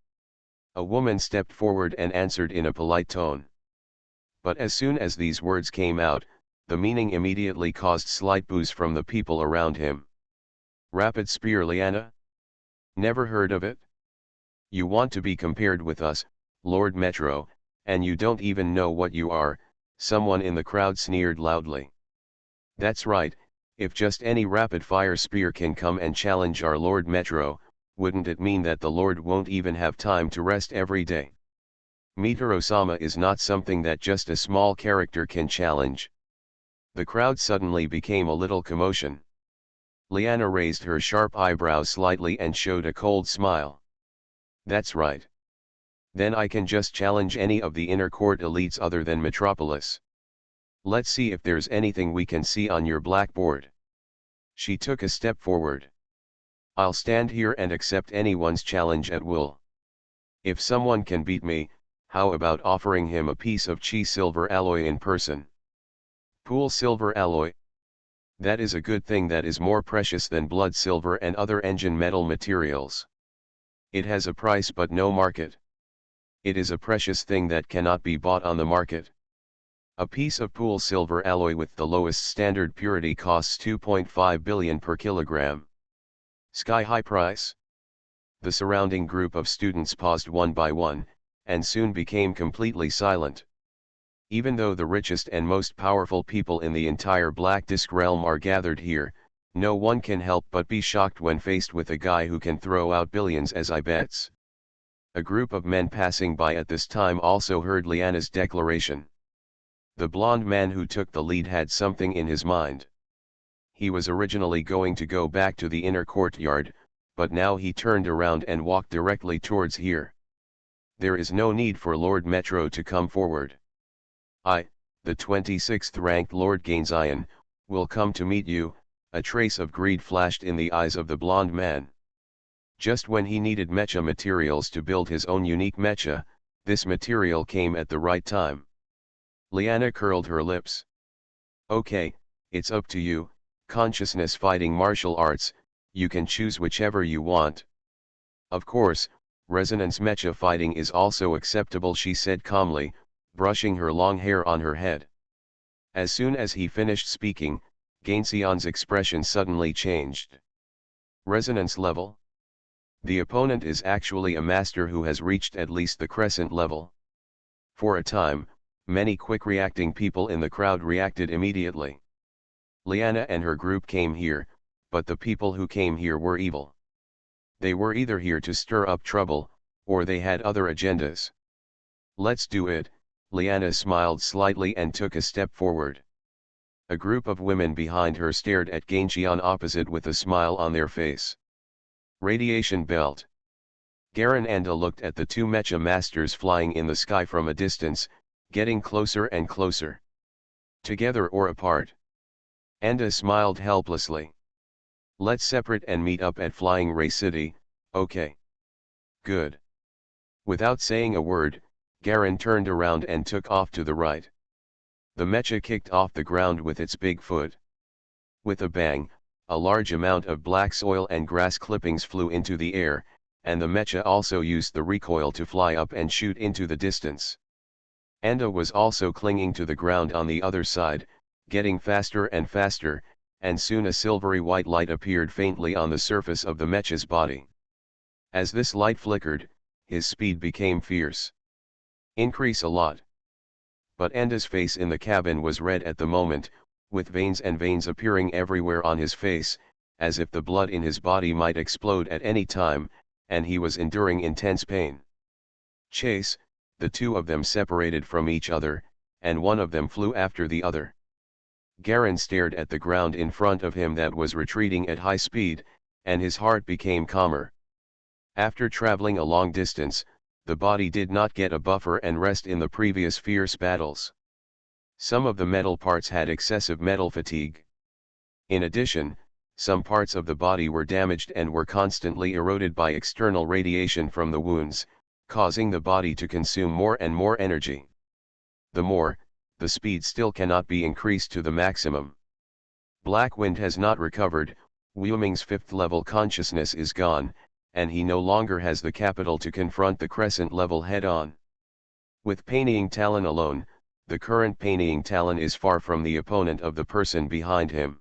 A woman stepped forward and answered in a polite tone. But as soon as these words came out, the meaning immediately caused slight boos from the people around him. Rapid Spear Liana? Never heard of it? You want to be compared with us, Lord Metro, and you don't even know what you are, someone in the crowd sneered loudly. That's right, if just any rapid-fire spear can come and challenge our Lord Metro, wouldn't it mean that the Lord won't even have time to rest every day? Mitaro-sama is not something that just a small character can challenge. The crowd suddenly became a little commotion. Liana raised her sharp eyebrows slightly and showed a cold smile. That's right. Then I can just challenge any of the inner court elites other than Metropolis. Let's see if there's anything we can see on your blackboard. She took a step forward. I'll stand here and accept anyone's challenge at will. If someone can beat me, how about offering him a piece of chi silver alloy in person? Pool silver alloy? That is a good thing that is more precious than blood silver and other engine metal materials. It has a price but no market. It is a precious thing that cannot be bought on the market. A piece of pool silver alloy with the lowest standard purity costs 2.5 billion per kilogram. Sky-high price? The surrounding group of students paused one by one, and soon became completely silent. Even though the richest and most powerful people in the entire Black Disk realm are gathered here, no one can help but be shocked when faced with a guy who can throw out billions as I bets. A group of men passing by at this time also heard Liana's declaration. The blond man who took the lead had something in his mind. He was originally going to go back to the inner courtyard, but now he turned around and walked directly towards here. There is no need for Lord Metro to come forward. I, the 26th ranked Lord Gainzion, will come to meet you. A trace of greed flashed in the eyes of the blond man. Just when he needed mecha materials to build his own unique mecha, this material came at the right time. Liana curled her lips. Okay, it's up to you, consciousness fighting martial arts, you can choose whichever you want. Of course, resonance mecha fighting is also acceptable, she said calmly, brushing her long hair on her head. As soon as he finished speaking, Gainzion's expression suddenly changed. Resonance level? The opponent is actually a master who has reached at least the crescent level. For a time, many quick-reacting people in the crowd reacted immediately. Liana and her group came here, but the people who came here were evil. They were either here to stir up trouble, or they had other agendas. Let's do it, Liana smiled slightly and took a step forward. A group of women behind her stared at Gainzion opposite with a smile on their face. Radiation belt. Garen Anda looked at the two mecha masters flying in the sky from a distance, getting closer and closer. Together or apart? Anda smiled helplessly. Let's separate and meet up at Flying Ray City, okay? Good. Without saying a word, Garen turned around and took off to the right. The mecha kicked off the ground with its big foot. With a bang, a large amount of black soil and grass clippings flew into the air, and the mecha also used the recoil to fly up and shoot into the distance. Anda was also clinging to the ground on the other side, getting faster and faster, and soon a silvery white light appeared faintly on the surface of the mecha's body. As this light flickered, his speed became fierce. Increase a lot. But Anda's face in the cabin was red at the moment, with veins and veins appearing everywhere on his face, as if the blood in his body might explode at any time, and he was enduring intense pain. Chase, the two of them separated from each other, and one of them flew after the other. Garen stared at the ground in front of him that was retreating at high speed, and his heart became calmer. After traveling a long distance, the body did not get a buffer and rest in the previous fierce battles. Some of the metal parts had excessive metal fatigue. In addition, some parts of the body were damaged and were constantly eroded by external radiation from the wounds, causing the body to consume more and more energy. The speed still cannot be increased to the maximum. Blackwind has not recovered, Wuming's 5th level consciousness is gone, and he no longer has the capital to confront the crescent level head-on. With Painting Talon alone, the current Painting Talon is far from the opponent of the person behind him.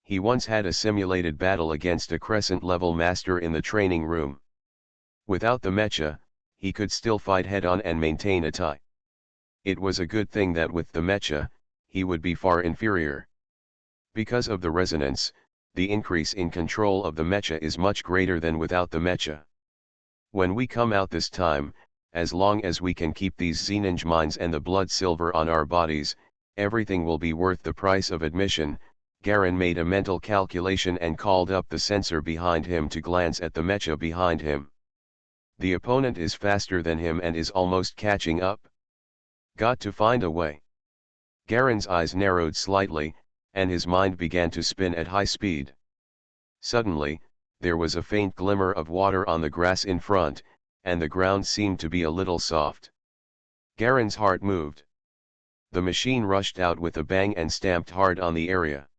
He once had a simulated battle against a crescent level master in the training room. Without the mecha, he could still fight head-on and maintain a tie. It was a good thing that with the mecha, he would be far inferior. Because of the resonance, the increase in control of the mecha is much greater than without the mecha. When we come out this time, as long as we can keep these Xeninge mines and the blood silver on our bodies, everything will be worth the price of admission. Garen made a mental calculation and called up the sensor behind him to glance at the mecha behind him. The opponent is faster than him and is almost catching up. Got to find a way. Garen's eyes narrowed slightly, and his mind began to spin at high speed. Suddenly, there was a faint glimmer of water on the grass in front, and the ground seemed to be a little soft. Garen's heart moved. The machine rushed out with a bang and stamped hard on the area.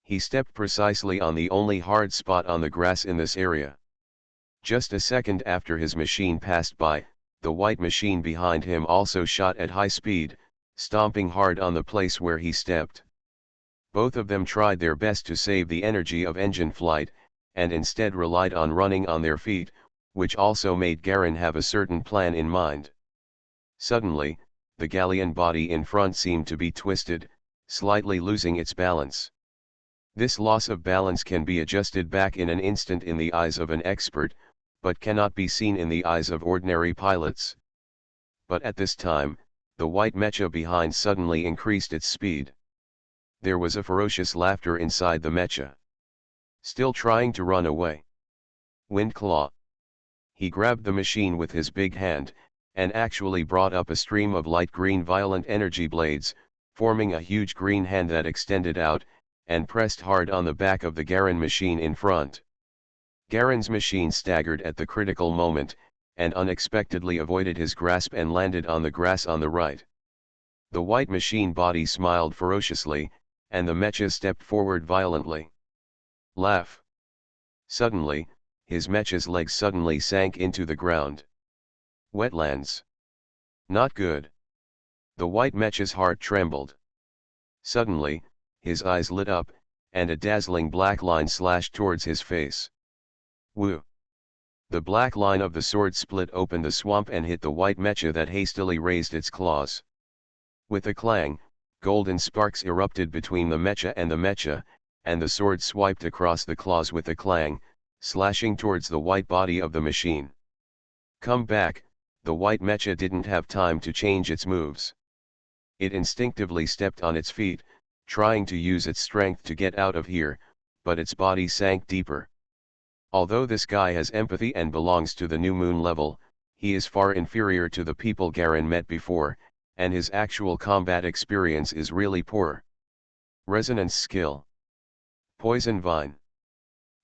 He stepped precisely on the only hard spot on the grass in this area. Just a second after his machine passed by, the white machine behind him also shot at high speed, stomping hard on the place where he stepped. Both of them tried their best to save the energy of engine flight, and instead relied on running on their feet, which also made Garen have a certain plan in mind. Suddenly, the galleon body in front seemed to be twisted, slightly losing its balance. This loss of balance can be adjusted back in an instant in the eyes of an expert, but cannot be seen in the eyes of ordinary pilots. But at this time, the white mecha behind suddenly increased its speed. There was a ferocious laughter inside the mecha. Still trying to run away. Wind claw. He grabbed the machine with his big hand, and actually brought up a stream of light green violent energy blades, forming a huge green hand that extended out, and pressed hard on the back of the Garen machine in front. Garen's machine staggered at the critical moment, and unexpectedly avoided his grasp and landed on the grass on the right. The white machine body smiled ferociously, and the mecha stepped forward violently. Laugh. Suddenly, his mecha's legs suddenly sank into the ground. Wetlands. Not good. The white mecha's heart trembled. Suddenly, his eyes lit up, and a dazzling black line slashed towards his face. Woo! The black line of the sword split open the swamp and hit the white mecha that hastily raised its claws. With a clang, golden sparks erupted between the mecha, and the sword swiped across the claws with a clang, slashing towards the white body of the machine. Come back, the white mecha didn't have time to change its moves. It instinctively stepped on its feet, trying to use its strength to get out of here, but its body sank deeper. Although this guy has empathy and belongs to the new moon level, he is far inferior to the people Garen met before, and his actual combat experience is really poor. Resonance skill. Poison vine.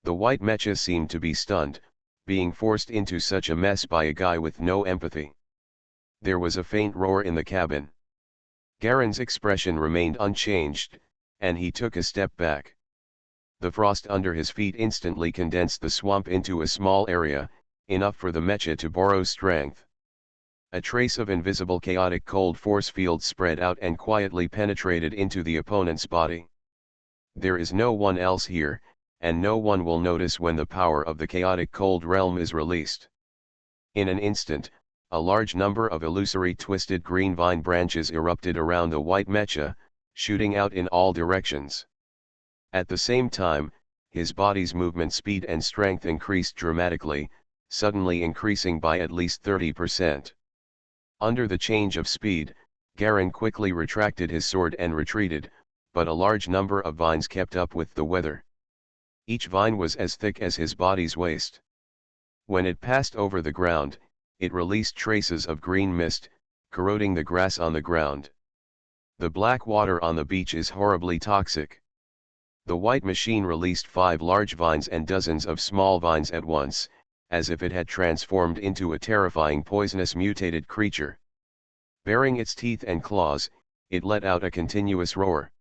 The white mecha seemed to be stunned, being forced into such a mess by a guy with no empathy. There was a faint roar in the cabin. Garen's expression remained unchanged, and he took a step back. The frost under his feet instantly condensed the swamp into a small area, enough for the mecha to borrow strength. A trace of invisible chaotic cold force field spread out and quietly penetrated into the opponent's body. There is no one else here, and no one will notice when the power of the chaotic cold realm is released. In an instant, a large number of illusory twisted green vine branches erupted around the white mecha, shooting out in all directions. At the same time, his body's movement speed and strength increased dramatically, suddenly increasing by at least 30%. Under the change of speed, Garen quickly retracted his sword and retreated, but a large number of vines kept up with the weather. Each vine was as thick as his body's waist. When it passed over the ground, it released traces of green mist, corroding the grass on the ground. The black water on the beach is horribly toxic. The white machine released 5 large vines and dozens of small vines at once, as if it had transformed into a terrifying poisonous mutated creature. Baring its teeth and claws, it let out a continuous roar.